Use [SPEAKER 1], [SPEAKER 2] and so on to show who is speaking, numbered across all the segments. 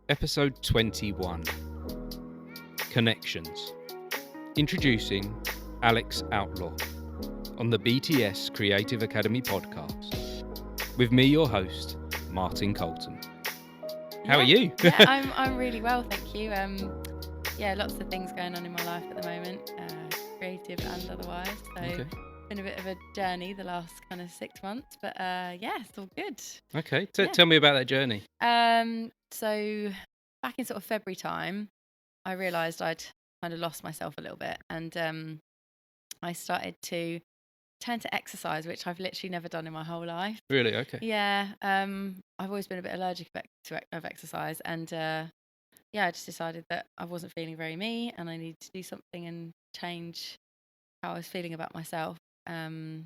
[SPEAKER 1] Episode 21. Connections. Introducing Alex Outlaw on the BTS Creative Academy podcast. With me, your host, Martin Colton. How are you?
[SPEAKER 2] I'm really well, thank you. Lots of things going on in my life at the moment, creative and otherwise. So
[SPEAKER 1] Okay.
[SPEAKER 2] been a bit of a journey the last kind of 6 months, but it's all good.
[SPEAKER 1] Okay.
[SPEAKER 2] Yeah.
[SPEAKER 1] Tell me about that journey.
[SPEAKER 2] So back in sort of February time, I realised I'd kind of lost myself a little bit, and I started to turn to exercise, which I've literally never done in my whole life.
[SPEAKER 1] Really? Okay.
[SPEAKER 2] Yeah, I've always been a bit allergic of exercise, and I just decided that I wasn't feeling very me, and I needed to do something and change how I was feeling about myself. And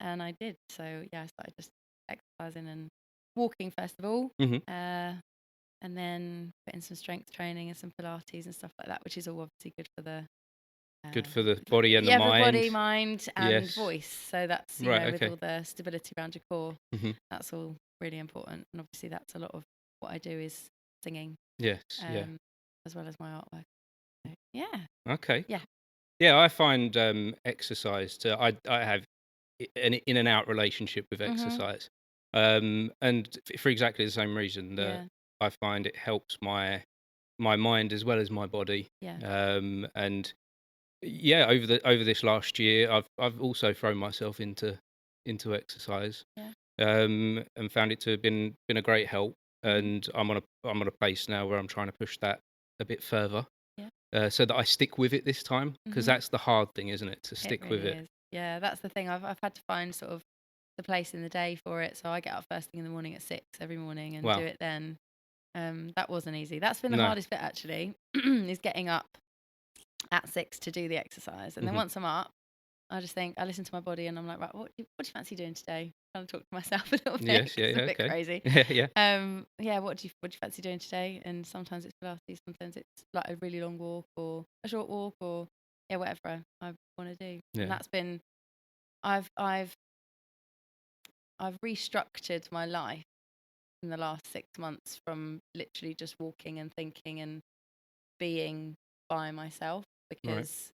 [SPEAKER 2] I did. So I started just exercising and walking first of all,
[SPEAKER 1] Mm-hmm.
[SPEAKER 2] and then putting some strength training and some Pilates and stuff like that, which is all obviously good for the
[SPEAKER 1] Good for the body and the
[SPEAKER 2] for
[SPEAKER 1] mind.
[SPEAKER 2] body, mind, and
[SPEAKER 1] Yes.
[SPEAKER 2] voice. So that's
[SPEAKER 1] Right,
[SPEAKER 2] with
[SPEAKER 1] okay.
[SPEAKER 2] all the stability around your core.
[SPEAKER 1] Mm-hmm.
[SPEAKER 2] That's all really important, and obviously that's a lot of what I do is singing.
[SPEAKER 1] Yes. Yeah.
[SPEAKER 2] As well as my artwork. So, yeah.
[SPEAKER 1] Okay.
[SPEAKER 2] Yeah.
[SPEAKER 1] Yeah, I find exercise I have an in and out relationship with
[SPEAKER 2] Mhm.
[SPEAKER 1] exercise, and for exactly the same reason that
[SPEAKER 2] Yeah.
[SPEAKER 1] I find it helps my mind as well as my body.
[SPEAKER 2] Yeah.
[SPEAKER 1] And yeah, over this last year, I've also thrown myself into exercise,
[SPEAKER 2] Yeah.
[SPEAKER 1] and found it to have been a great help.
[SPEAKER 2] Mhm.
[SPEAKER 1] And I'm on a pace now where I'm trying to push that a bit further.
[SPEAKER 2] Yeah.
[SPEAKER 1] So that I stick with it this time, because
[SPEAKER 2] Mhm.
[SPEAKER 1] that's the hard thing, isn't it? To
[SPEAKER 2] It
[SPEAKER 1] stick with
[SPEAKER 2] really
[SPEAKER 1] it.
[SPEAKER 2] is. Yeah, that's the thing. I've had to find sort of the place in the day for it. So I get up first thing in the morning at 6 every morning and
[SPEAKER 1] Wow.
[SPEAKER 2] do it then. That wasn't easy. That's been the
[SPEAKER 1] No.
[SPEAKER 2] hardest bit actually, is getting up at 6 to do the exercise. And then
[SPEAKER 1] Mhm.
[SPEAKER 2] once I'm up, I just think, I listen to my body and I'm like, right, what do you fancy doing today? Kind of talk to myself a little bit.
[SPEAKER 1] Yes.
[SPEAKER 2] 'Cause
[SPEAKER 1] Yeah.
[SPEAKER 2] it's
[SPEAKER 1] Yeah.
[SPEAKER 2] a bit
[SPEAKER 1] Okay.
[SPEAKER 2] crazy.
[SPEAKER 1] Yeah.
[SPEAKER 2] What do you fancy doing today? And sometimes it's Pilates, sometimes it's like a really long walk or a short walk or whatever I want to do.
[SPEAKER 1] Yeah.
[SPEAKER 2] And that's been I've restructured my life in the last 6 months from literally just walking and thinking and being by myself,
[SPEAKER 1] Right.
[SPEAKER 2] because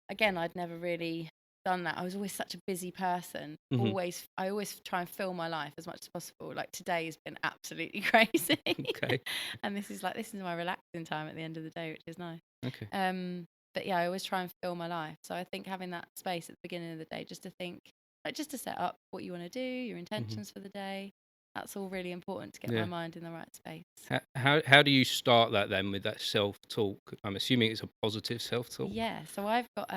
[SPEAKER 2] again, I'd never really done that. I was always such a busy person.
[SPEAKER 1] Mhm.
[SPEAKER 2] I always try and fill my life as much as possible. Like today has been absolutely crazy.
[SPEAKER 1] Okay.
[SPEAKER 2] And this is my relaxing time at the end of the day, which is nice.
[SPEAKER 1] Okay.
[SPEAKER 2] But yeah, I always try and fill my life. So I think having that space at the beginning of the day, just to think, like just to set up what you want to do, your intentions for the day. That's all really important to get my
[SPEAKER 1] Yeah.
[SPEAKER 2] mind in the right space.
[SPEAKER 1] How do you start that then with that self talk? I'm assuming it's a positive self talk.
[SPEAKER 2] Yeah. So I've got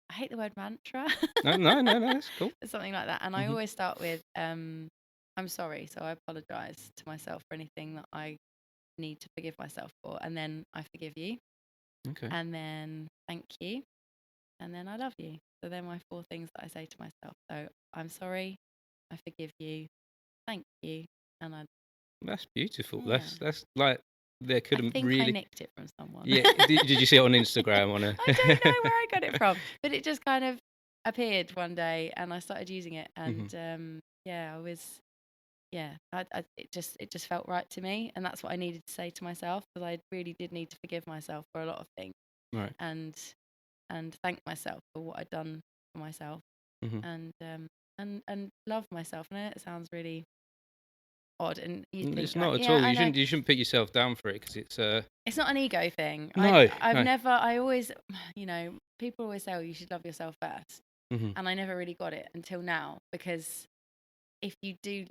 [SPEAKER 2] I hate the word mantra.
[SPEAKER 1] No. That's cool.
[SPEAKER 2] Something like that. And I
[SPEAKER 1] Mhm.
[SPEAKER 2] always start with I'm sorry. So I apologize to myself for anything that I need to forgive myself for. And then I forgive you.
[SPEAKER 1] Okay.
[SPEAKER 2] And then thank you. And then I love you. So they're my 4 things that I say to myself. So I'm sorry, I forgive you, thank you, and
[SPEAKER 1] That's beautiful.
[SPEAKER 2] Yeah.
[SPEAKER 1] That's like there
[SPEAKER 2] I
[SPEAKER 1] couldn't
[SPEAKER 2] think I
[SPEAKER 1] really.
[SPEAKER 2] nicked it from someone.
[SPEAKER 1] Yeah. Did you see it on Instagram on a?
[SPEAKER 2] I don't know where I got it from, but it just kind of appeared one day, and I started using it, and I was. Yeah, it just felt right to me, and that's what I needed to say to myself, because I really did need to forgive myself for a lot of things,
[SPEAKER 1] Right.
[SPEAKER 2] and thank myself for what I'd done for myself,
[SPEAKER 1] Mhm.
[SPEAKER 2] and love myself. And I know it sounds really odd, and you think,
[SPEAKER 1] It's
[SPEAKER 2] like,
[SPEAKER 1] not at
[SPEAKER 2] yeah,
[SPEAKER 1] all.
[SPEAKER 2] I know
[SPEAKER 1] You shouldn't put yourself down for it, because it's
[SPEAKER 2] it's not an ego thing.
[SPEAKER 1] no.
[SPEAKER 2] I've
[SPEAKER 1] No.
[SPEAKER 2] never, I always, people always say, oh, you should love yourself first,
[SPEAKER 1] Mhm.
[SPEAKER 2] and I never really got it until now, because if you do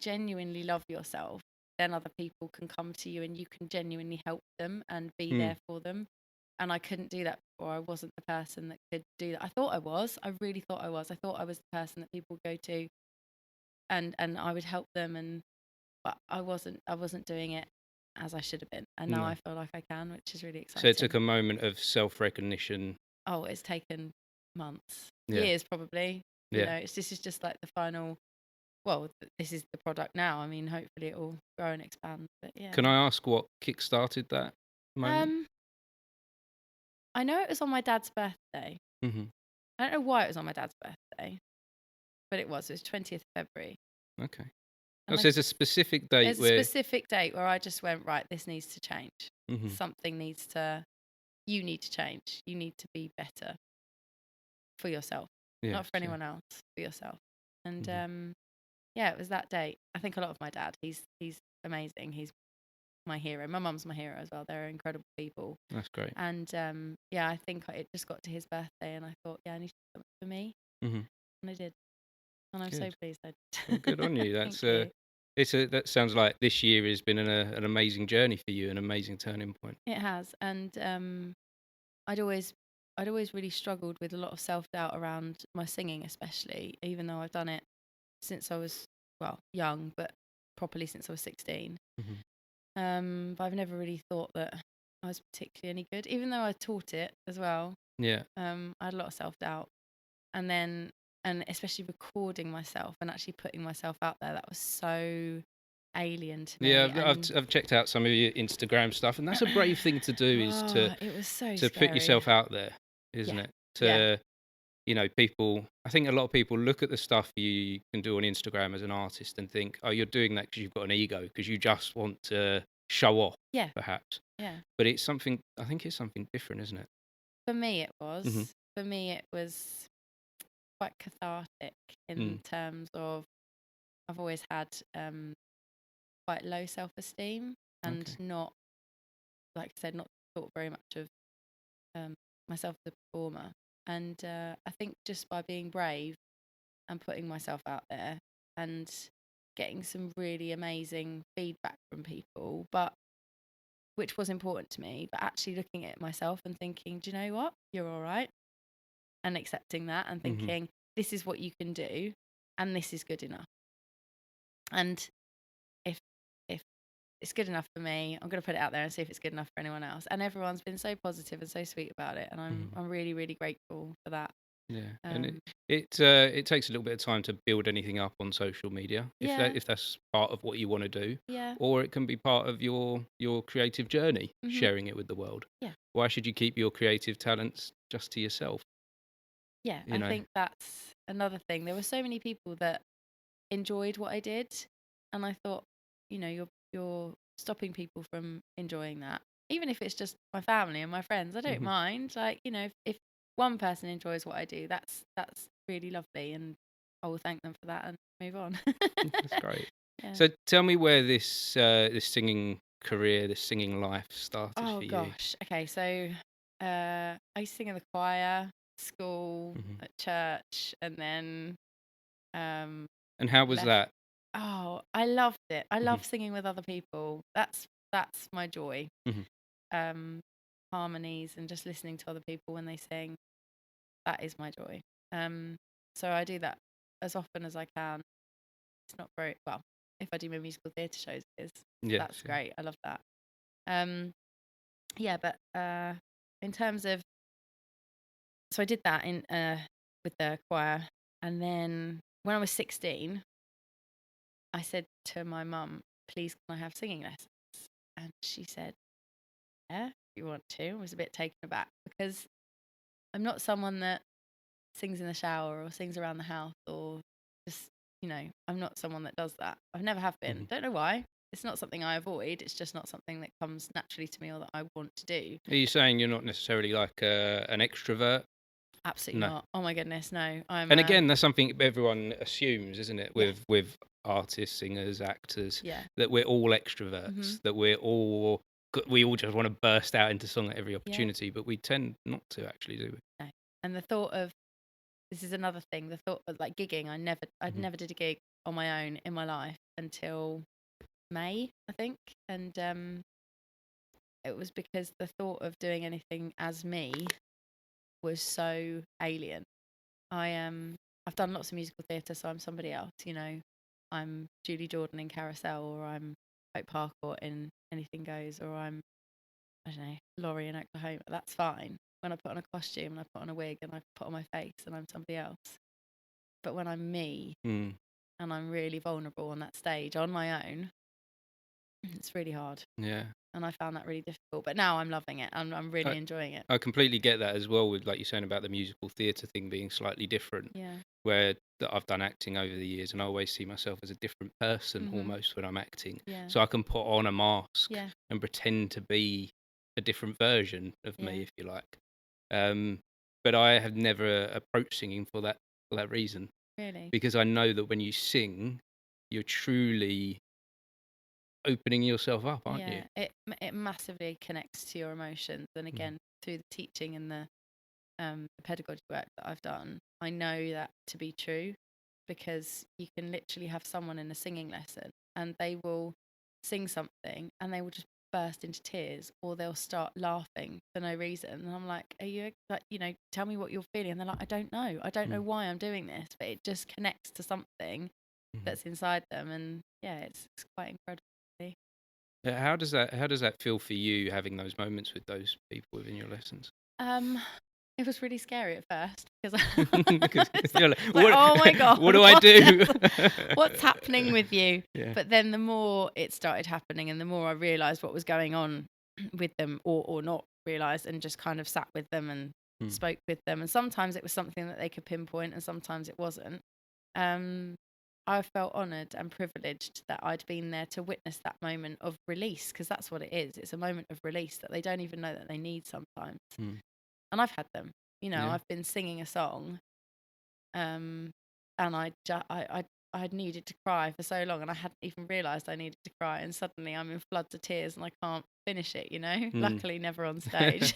[SPEAKER 2] genuinely love yourself, then other people can come to you and you can genuinely help them and be there for them. And I couldn't do that before. I wasn't the person that could do that. I thought I was. I really thought I was. I thought I was the person that people go to and I would help them, but I wasn't. I wasn't doing it as I should have been. And now
[SPEAKER 1] No.
[SPEAKER 2] I feel like I can, which is really
[SPEAKER 1] So it
[SPEAKER 2] exciting.
[SPEAKER 1] took a moment of self recognition.
[SPEAKER 2] Oh, it's taken months,
[SPEAKER 1] Yeah.
[SPEAKER 2] years probably.
[SPEAKER 1] Yeah.
[SPEAKER 2] This is just like the final. Well, this is the product now. I mean, hopefully it will grow and expand. But yeah.
[SPEAKER 1] Can I ask what kick-started that moment?
[SPEAKER 2] I know it was on my dad's birthday.
[SPEAKER 1] Mhm.
[SPEAKER 2] I don't know why it was on my dad's birthday, but it was. It was 20th of February.
[SPEAKER 1] Okay. Oh,
[SPEAKER 2] And
[SPEAKER 1] so there's a specific date
[SPEAKER 2] there's a
[SPEAKER 1] where.
[SPEAKER 2] specific date where I just went, right, this needs to change.
[SPEAKER 1] Mhm.
[SPEAKER 2] Something needs to, you need to change. You need to be better for yourself,
[SPEAKER 1] Yes,
[SPEAKER 2] not for
[SPEAKER 1] yeah.
[SPEAKER 2] anyone else, for yourself. And
[SPEAKER 1] Mhm.
[SPEAKER 2] yeah, it was that date. I think a lot of my dad, he's amazing. He's my hero. My mum's my hero as well. They're incredible people.
[SPEAKER 1] That's great.
[SPEAKER 2] And yeah, I think it just got to his birthday and I thought, yeah, I need to do something for me.
[SPEAKER 1] Mhm.
[SPEAKER 2] And I did. And I'm so
[SPEAKER 1] Good.
[SPEAKER 2] pleased I
[SPEAKER 1] Well,
[SPEAKER 2] did.
[SPEAKER 1] good on you.
[SPEAKER 2] Thank
[SPEAKER 1] That's
[SPEAKER 2] you.
[SPEAKER 1] that sounds like this year has been an amazing journey for you, an amazing turning point.
[SPEAKER 2] It has. And I'd always I'd always really struggled with a lot of self-doubt around my singing, especially, even though I've done it since I was, well, young, but properly since I was 16.
[SPEAKER 1] Mhm.
[SPEAKER 2] But I've never really thought that I was particularly any good, even though I taught it as well.
[SPEAKER 1] Yeah.
[SPEAKER 2] I had a lot of self-doubt. And then, and especially recording myself and actually putting myself out there, that was so alien to
[SPEAKER 1] Yeah,
[SPEAKER 2] me. And
[SPEAKER 1] I've checked out some of your Instagram stuff, and that's a brave thing to do, is
[SPEAKER 2] oh, it was so
[SPEAKER 1] to put
[SPEAKER 2] scary.
[SPEAKER 1] yourself out there, isn't
[SPEAKER 2] Yeah,
[SPEAKER 1] it?
[SPEAKER 2] yeah,
[SPEAKER 1] To, people. I think a lot of people look at the stuff you can do on Instagram as an artist and think, oh, you're doing that because you've got an ego, because you just want to show off,
[SPEAKER 2] yeah,
[SPEAKER 1] perhaps.
[SPEAKER 2] yeah.
[SPEAKER 1] But it's something. I think it's something different, isn't it?
[SPEAKER 2] For me, it was.
[SPEAKER 1] Hmm.
[SPEAKER 2] For me, it was quite cathartic in
[SPEAKER 1] Mm.
[SPEAKER 2] terms of I've always had quite low self-esteem and
[SPEAKER 1] Okay.
[SPEAKER 2] not, like I said, not thought very much of um, myself as a performer. And I think just by being brave and putting myself out there and getting some really amazing feedback from people, but which was important to me, but actually looking at myself and thinking, do you know what? You're all right. And accepting that and
[SPEAKER 1] Hmm.
[SPEAKER 2] thinking, this is what you can do and this is good enough. And if if it's good enough for me, I'm going to put it out there and see if it's good enough for anyone else. And everyone's been so positive and so sweet about it, and
[SPEAKER 1] Hmm.
[SPEAKER 2] I'm really really grateful for that.
[SPEAKER 1] Yeah, and
[SPEAKER 2] Um,
[SPEAKER 1] it takes a little bit of time to build anything up on social media,
[SPEAKER 2] yeah,
[SPEAKER 1] if that's part of what you want to do,
[SPEAKER 2] yeah,
[SPEAKER 1] or it can be part of your creative journey,
[SPEAKER 2] hmm,
[SPEAKER 1] sharing it with the world.
[SPEAKER 2] yeah,
[SPEAKER 1] Why should you keep your creative talents just to yourself?
[SPEAKER 2] yeah.
[SPEAKER 1] You
[SPEAKER 2] I
[SPEAKER 1] know.
[SPEAKER 2] think that's another thing. There were so many people that enjoyed what I did, and I thought, you're stopping people from enjoying that, even if it's just my family and my friends. I don't
[SPEAKER 1] Hmm.
[SPEAKER 2] mind. Like, if one person enjoys what I do, that's really lovely, and I will thank them for that and move on.
[SPEAKER 1] That's great.
[SPEAKER 2] Yeah.
[SPEAKER 1] So tell me where this singing career, this singing life started
[SPEAKER 2] Oh
[SPEAKER 1] for you.
[SPEAKER 2] gosh. Okay, so I used to sing in the choir, school,
[SPEAKER 1] Hmm.
[SPEAKER 2] at church, and then um
[SPEAKER 1] And how was
[SPEAKER 2] left.
[SPEAKER 1] that?
[SPEAKER 2] Oh, I loved it. I
[SPEAKER 1] Hmm.
[SPEAKER 2] love singing with other people. That's my joy.
[SPEAKER 1] Hmm.
[SPEAKER 2] Um, Harmonies and just listening to other people when they sing. That is my joy. Um, so I do that as often as I can. It's not very well. If I do my musical theatre shows, it is.
[SPEAKER 1] Yes.
[SPEAKER 2] That's
[SPEAKER 1] Yeah.
[SPEAKER 2] great. I love that. Um, yeah, but in terms of, so I did that in with the choir, and then when I was 16, I said to my mum, "Please, can I have singing lessons?" And she said, "Yeah, if you want to." I was a bit taken aback because I'm not someone that sings in the shower or sings around the house or just, I'm not someone that does that. I've never have been.
[SPEAKER 1] Hmm.
[SPEAKER 2] Don't know why. It's not something I avoid. It's just not something that comes naturally to me or that I want to do.
[SPEAKER 1] Are you saying you're not necessarily like an extrovert?
[SPEAKER 2] Absolutely
[SPEAKER 1] No.
[SPEAKER 2] not. Oh my goodness, no. I'm
[SPEAKER 1] And again, that's something everyone assumes, isn't it?
[SPEAKER 2] yeah,
[SPEAKER 1] With artists, singers, actors,
[SPEAKER 2] yeah.
[SPEAKER 1] that we're all
[SPEAKER 2] Mhm.
[SPEAKER 1] extroverts, that we all just want to burst out into song at every
[SPEAKER 2] Yeah.
[SPEAKER 1] opportunity, but we tend not to actually, do
[SPEAKER 2] No. And the thought of, this is another thing, the thought of like gigging, I'd
[SPEAKER 1] we?
[SPEAKER 2] never did a gig on my own in my life until May, I think. And it was because the thought of doing anything as me was so alien. I've done lots of musical theatre, so I'm somebody else, I'm Julie Jordan in Carousel, or I'm Hope Harcourt in Anything Goes, or I'm, I don't know, Laurie in Oklahoma. That's fine. When I put on a costume and I put on a wig and I put on my face and I'm somebody else. But when I'm me
[SPEAKER 1] Mm.
[SPEAKER 2] and I'm really vulnerable on that stage on my own, It's really hard.
[SPEAKER 1] Yeah.
[SPEAKER 2] And I found that really difficult. But now I'm loving it. I'm really enjoying it.
[SPEAKER 1] I completely get that as well, with like you're saying about the musical theatre thing being slightly different.
[SPEAKER 2] Yeah.
[SPEAKER 1] Where that I've done acting over the years, and I always see myself as a different person
[SPEAKER 2] Mhm.
[SPEAKER 1] almost when I'm acting.
[SPEAKER 2] Yeah.
[SPEAKER 1] So I can put on a mask
[SPEAKER 2] Yeah.
[SPEAKER 1] and pretend to be a different version of me,
[SPEAKER 2] Yeah.
[SPEAKER 1] if you like. But I have never approached singing for that reason,
[SPEAKER 2] Really.
[SPEAKER 1] because I know that when you sing, you're truly opening yourself up, aren't you?
[SPEAKER 2] Yeah. It massively connects to your emotions. And again, through the teaching and the pedagogy work that I've done, I know that to be true, because you can literally have someone in a singing lesson and they will sing something and they will just burst into tears, or they'll start laughing for no reason. And I'm like, are you like, tell me what you're feeling? And they're like, I don't know why I'm doing this, but it just connects to something that's inside them. And yeah, it's quite incredible.
[SPEAKER 1] How does that feel for you, having those moments with those people within your lessons?
[SPEAKER 2] It was really scary at first, because
[SPEAKER 1] You're like,
[SPEAKER 2] oh my God,
[SPEAKER 1] what do I do?
[SPEAKER 2] What's happening with you?
[SPEAKER 1] Yeah.
[SPEAKER 2] But then the more it started happening, and the more I realised what was going on with them, or not realised, and just kind of sat with them and spoke with them. And sometimes it was something that they could pinpoint, and sometimes it wasn't. I felt honoured and privileged that I'd been there to witness that moment of release, because that's what it is. It's a moment of release that they don't even know that they need sometimes. And I've had them. I've been singing a song, and I'd needed to cry for so long, and I hadn't even realised I needed to cry, and suddenly I'm in floods of tears and I can't finish it. Luckily never on stage.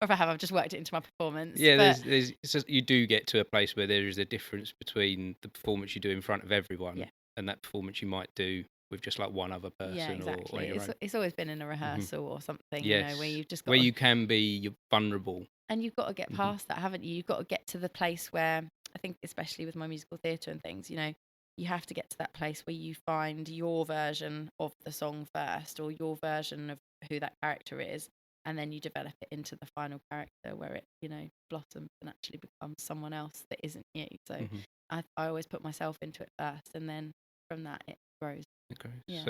[SPEAKER 2] Or if I have, I've just worked it into my performance.
[SPEAKER 1] Yeah,
[SPEAKER 2] but
[SPEAKER 1] there's you do get to a place where there is a difference between the performance you do in front of everyone and that performance you might do with just like one other person.
[SPEAKER 2] Yeah, exactly.
[SPEAKER 1] Or on your own.
[SPEAKER 2] It's always been in a rehearsal or something,
[SPEAKER 1] Yes.
[SPEAKER 2] where you've just got
[SPEAKER 1] where you can be, you're vulnerable.
[SPEAKER 2] and you've got to get past that, haven't you? You've got to get to the place where, I think, especially with my musical theatre and things, you have to get to that place where you find your version of the song first, or your version of who that character is, and then you develop it into the final character where it, blossoms and actually becomes someone else that isn't you. So I always put myself into it first, and then from that it grows.
[SPEAKER 1] It grows.
[SPEAKER 2] Yeah.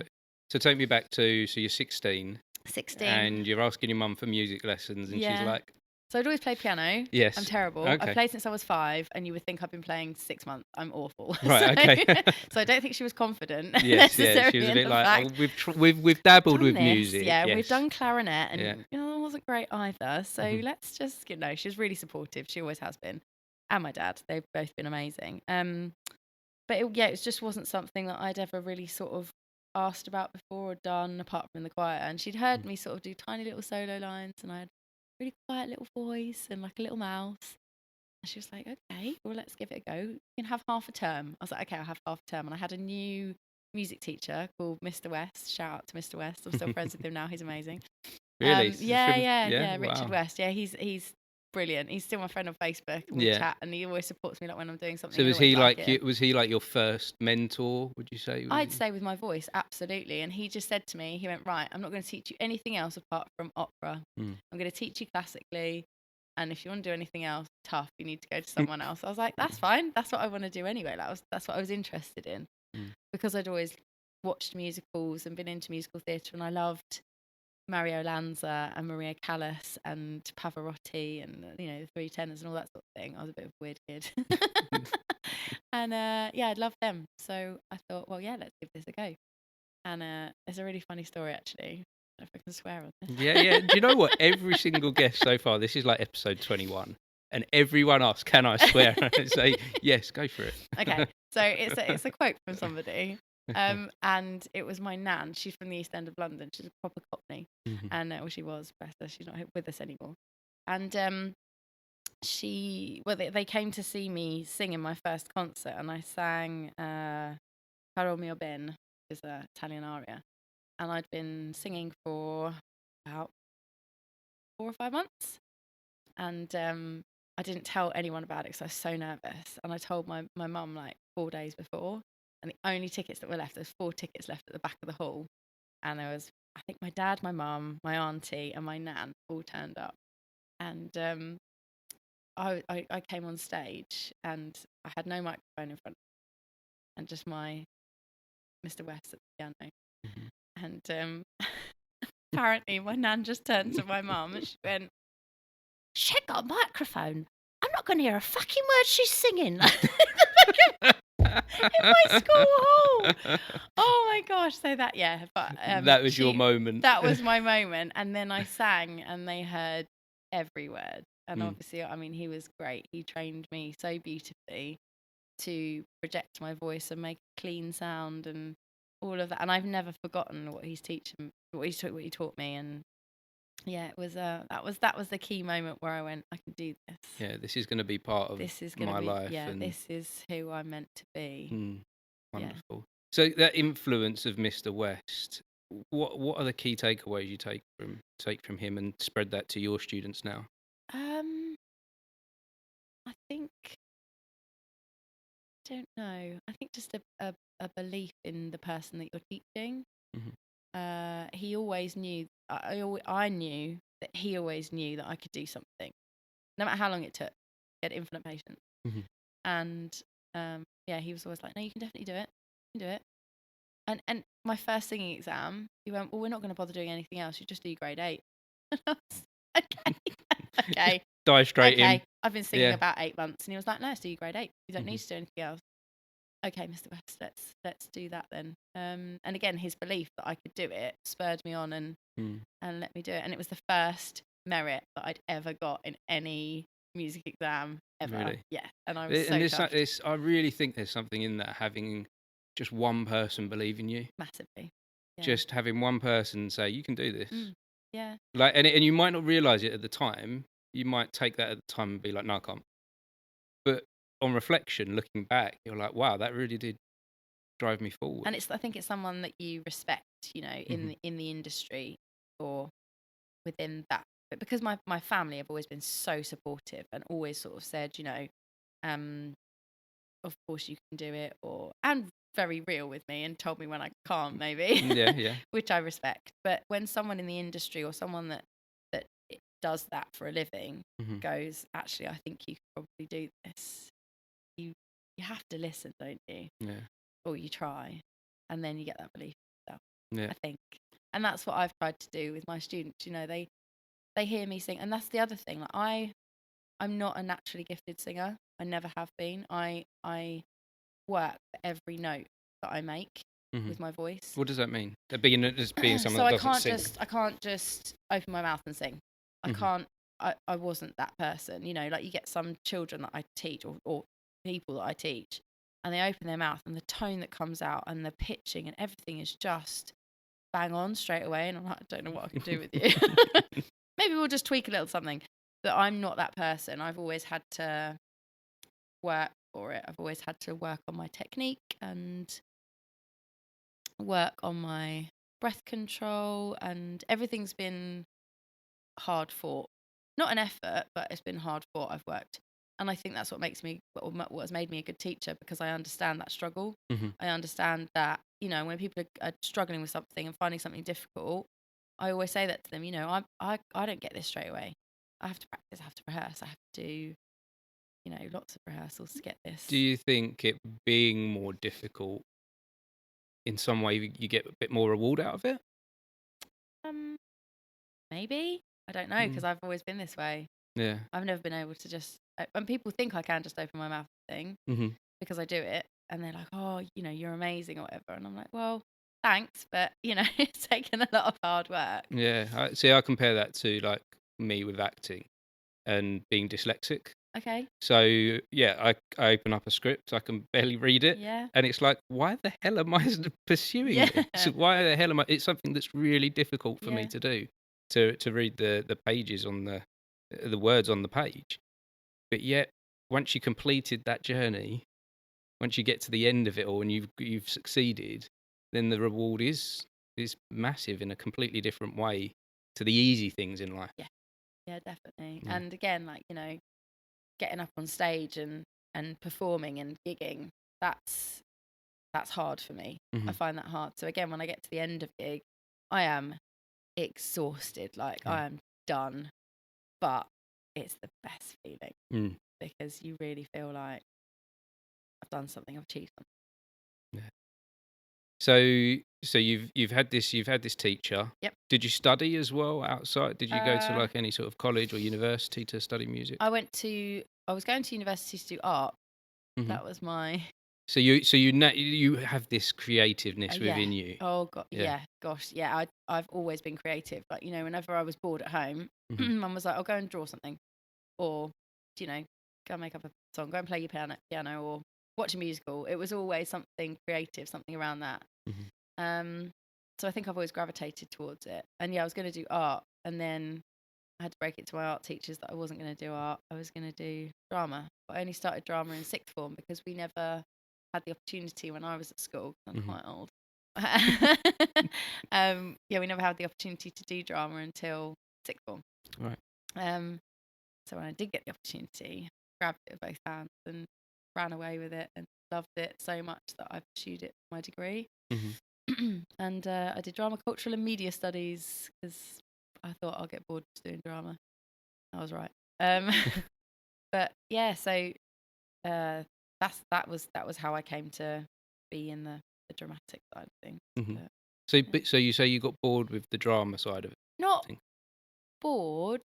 [SPEAKER 1] So take me back to, so you're 16.
[SPEAKER 2] 16.
[SPEAKER 1] And you're asking your mum for music lessons, and she's like...
[SPEAKER 2] So I'd always played piano.
[SPEAKER 1] Yes.
[SPEAKER 2] I'm terrible.
[SPEAKER 1] Okay.
[SPEAKER 2] I've played since I was 5, and you would think I've been playing 6 months. I'm awful.
[SPEAKER 1] Right, okay.
[SPEAKER 2] So I don't think she was confident.
[SPEAKER 1] Yes, yeah. She was a bit like, we've dabbled with music.
[SPEAKER 2] Yeah,
[SPEAKER 1] yes.
[SPEAKER 2] we've done clarinet, and it wasn't great either. So let's just, she was really supportive. She always has been. And my dad, they've both been amazing. But it just wasn't something that I'd ever really sort of asked about before or done, apart from in the choir. And she'd heard me sort of do tiny little solo lines, and I had really quiet little voice and like a little mouth. And she was like, okay, well, let's give it a go. You can have half a term. I was like, okay, I'll have half a term. And I had a new music teacher called Mr. West. Shout out to Mr. West. I'm still friends with him now. He's amazing.
[SPEAKER 1] Really?
[SPEAKER 2] Yeah.
[SPEAKER 1] Wow.
[SPEAKER 2] Richard West. Yeah, he's brilliant. He's still my friend on Facebook, and we chat, and he always supports me, like when I'm doing something.
[SPEAKER 1] So was he like your first mentor, would you say?
[SPEAKER 2] I'd say with my voice, absolutely. And he just said to me, he went, right, I'm not going to teach you anything else apart from opera. I'm going to teach you classically, and if you want to do anything else tough, you need to go to someone else. I was like, that's fine. That's what I want to do anyway. That's what I was interested in, because I'd always watched musicals and been into musical theatre, and I loved Mario Lanza and Maria Callas and Pavarotti and the Three Tenors and all that sort of thing. I was a bit of a weird kid. And I loved them. So I thought, well, let's give this a go. And it's a really funny story, actually. I don't know if I can swear on this.
[SPEAKER 1] Yeah. Do you know what? Every single guest so far, this is like episode 21, and everyone asks, can I swear? And I say, yes, go for it.
[SPEAKER 2] Okay. So it's a quote from somebody. And it was my nan. She's from the East End of London. She's a proper Cockney. And she was, bless her, she's not with us anymore. And they came to see me sing in my first concert, and I sang Caro mio ben, which is an Italian aria. And I'd been singing for about 4 or 5 months. And I didn't tell anyone about it because I was so nervous. And I told my mum like 4 days before. And the only tickets that were left, there's 4 tickets left at the back of the hall. And there was, I think, my dad, my mum, my auntie, and my nan all turned up. And I came on stage, and I had no microphone in front of me, and just my Mr. West at the piano. And apparently my nan just turned to my mum and she went, she ain't got a microphone. I'm not going to hear a fucking word she's singing. In my school hall. Oh my gosh. So that, yeah. But
[SPEAKER 1] that was your moment.
[SPEAKER 2] That was my moment. And then I sang and they heard every word. And obviously, I mean, he was great. He trained me so beautifully to project my voice and make a clean sound and all of that. And I've never forgotten what he's teaching, what he taught me. And yeah, it was that was the key moment where I went, I can do this.
[SPEAKER 1] Yeah, this is going to be part of my life.
[SPEAKER 2] Yeah,
[SPEAKER 1] and
[SPEAKER 2] this is who I'm meant to be.
[SPEAKER 1] Wonderful. Yeah. So that influence of Mr. West, what are the key takeaways you take from him and spread that to your students now?
[SPEAKER 2] I think, don't know. I think just a belief in the person that you're teaching. He always knew. I knew that he always knew that I could do something, no matter how long it took. He had infinite patience, and yeah, he was always like, "No, you can definitely do it. You can do it." And my first singing exam, he went, "Well, we're not going to bother doing anything else. You just do grade 8." And I was, okay.
[SPEAKER 1] Dive straight in.
[SPEAKER 2] I've been singing about 8 months, and he was like, "No, it's do you grade 8. You don't need to do anything else." Okay, Mr. West, let's do that then. And again, his belief that I could do it spurred me on and let me do it. And it was the first merit that I'd ever got in any music exam ever.
[SPEAKER 1] Really?
[SPEAKER 2] Yeah, and I was so chuffed.
[SPEAKER 1] I really think there's something in that, having just one person believe in you.
[SPEAKER 2] Massively. Yeah.
[SPEAKER 1] Just having one person say, you can do this.
[SPEAKER 2] Yeah.
[SPEAKER 1] Like, and you might not realise it at the time. You might take that at the time and be like, no, I can't. But on reflection, looking back, you're like, wow, that really did drive me forward.
[SPEAKER 2] And I think it's someone that you respect, you know, in the industry or within that. But because my family have always been so supportive and always sort of said, you know, of course you can do it, and very real with me and told me when I can't, maybe.
[SPEAKER 1] Yeah. Which
[SPEAKER 2] I respect. But when someone in the industry or someone that does that for a living goes, actually, I think you could probably do this, you have to listen, don't you?
[SPEAKER 1] Yeah.
[SPEAKER 2] Or you try, and then you get that belief in yourself.
[SPEAKER 1] Yeah.
[SPEAKER 2] I think, and that's what I've tried to do with my students. You know, they hear me sing, and that's the other thing. Like I'm not a naturally gifted singer. I never have been. I work for every note that I make with my voice.
[SPEAKER 1] What does that mean? Being someone
[SPEAKER 2] so
[SPEAKER 1] that doesn't sing.
[SPEAKER 2] I can't just open my mouth and sing. I can't. I wasn't that person. You know, like you get some children that I teach or people that I teach, and they open their mouth and the tone that comes out and the pitching and everything is just bang on straight away. And I'm like, I don't know what I can do with you. Maybe we'll just tweak a little something. But I'm not that person. I've always had to work for it. I've always had to work on my technique and work on my breath control, and everything's been hard fought. Not an effort, but it's been hard fought. I've worked. And I think that's what makes me, what has made me a good teacher, because I understand that struggle. I understand that, you know, when people are struggling with something and finding something difficult, I always say that to them, you know, I don't get this straight away. I have to practice, I have to rehearse, I have to do, you know, lots of rehearsals to get this.
[SPEAKER 1] Do you think it being more difficult, in some way, you get a bit more reward out of it?
[SPEAKER 2] Maybe. I don't know, because I've always been this way.
[SPEAKER 1] Yeah.
[SPEAKER 2] I've never been able to just, and people think I can just open my mouth and sing because I do it, and they're like, oh, you know, you're amazing or whatever. And I'm like, well, thanks, but, you know, it's taken a lot of hard work.
[SPEAKER 1] Yeah. I compare that to like me with acting and being dyslexic.
[SPEAKER 2] Okay.
[SPEAKER 1] So yeah, I open up a script, I can barely read it, and it's like, why the hell am I pursuing this? Why the hell am I? It's something that's really difficult for me to do, to read the pages on the words on the page. But yet, once you completed that journey, once you get to the end of it all and you've succeeded, then the reward is massive in a completely different way to the easy things in life.
[SPEAKER 2] Yeah, definitely. And again, like, you know, getting up on stage and performing and gigging, that's hard for me. I find that hard. So again, when I get to the end of gig, I am exhausted, like I am done, but it's the best feeling because you really feel like I've done something, I've achieved something.
[SPEAKER 1] So you've had this teacher.
[SPEAKER 2] Yep.
[SPEAKER 1] Did you study as well outside? Did you go to
[SPEAKER 2] Uh,
[SPEAKER 1] like any sort of college or university to study music?
[SPEAKER 2] I was going to university to do art.
[SPEAKER 1] Hmm.
[SPEAKER 2] That was my
[SPEAKER 1] So you have this creativeness
[SPEAKER 2] yeah.
[SPEAKER 1] within you.
[SPEAKER 2] Oh god,
[SPEAKER 1] Yeah.
[SPEAKER 2] yeah, gosh, yeah. I've always been creative. Like, whenever I was bored at home,
[SPEAKER 1] Hmm.
[SPEAKER 2] Mum was like, "I'll go and draw something," or go and make up a song, go and play your piano, or watch a musical. It was always something creative, something around that.
[SPEAKER 1] Hmm.
[SPEAKER 2] Um, so I think I've always gravitated towards it. And yeah, I was going to do art, and then I had to break it to my art teachers that I wasn't going to do art. I was going to do drama. But I only started drama in sixth form because we never had the opportunity when I was at school. I'm
[SPEAKER 1] Hmm.
[SPEAKER 2] quite old. Yeah, we never had the opportunity to do drama until sixth form.
[SPEAKER 1] Right.
[SPEAKER 2] So when I did get the opportunity, grabbed it with both hands and ran away with it and loved it so much that I pursued it for my degree.
[SPEAKER 1] Hmm.
[SPEAKER 2] And I did drama, cultural and media studies because I thought I'll get bored just doing drama. I was right. But yeah, so that was how I came to be in the dramatic side of things.
[SPEAKER 1] Hmm.
[SPEAKER 2] But,
[SPEAKER 1] So,
[SPEAKER 2] yeah.
[SPEAKER 1] so you say you got bored with the drama side of it?
[SPEAKER 2] Not
[SPEAKER 1] Thing?
[SPEAKER 2] bored.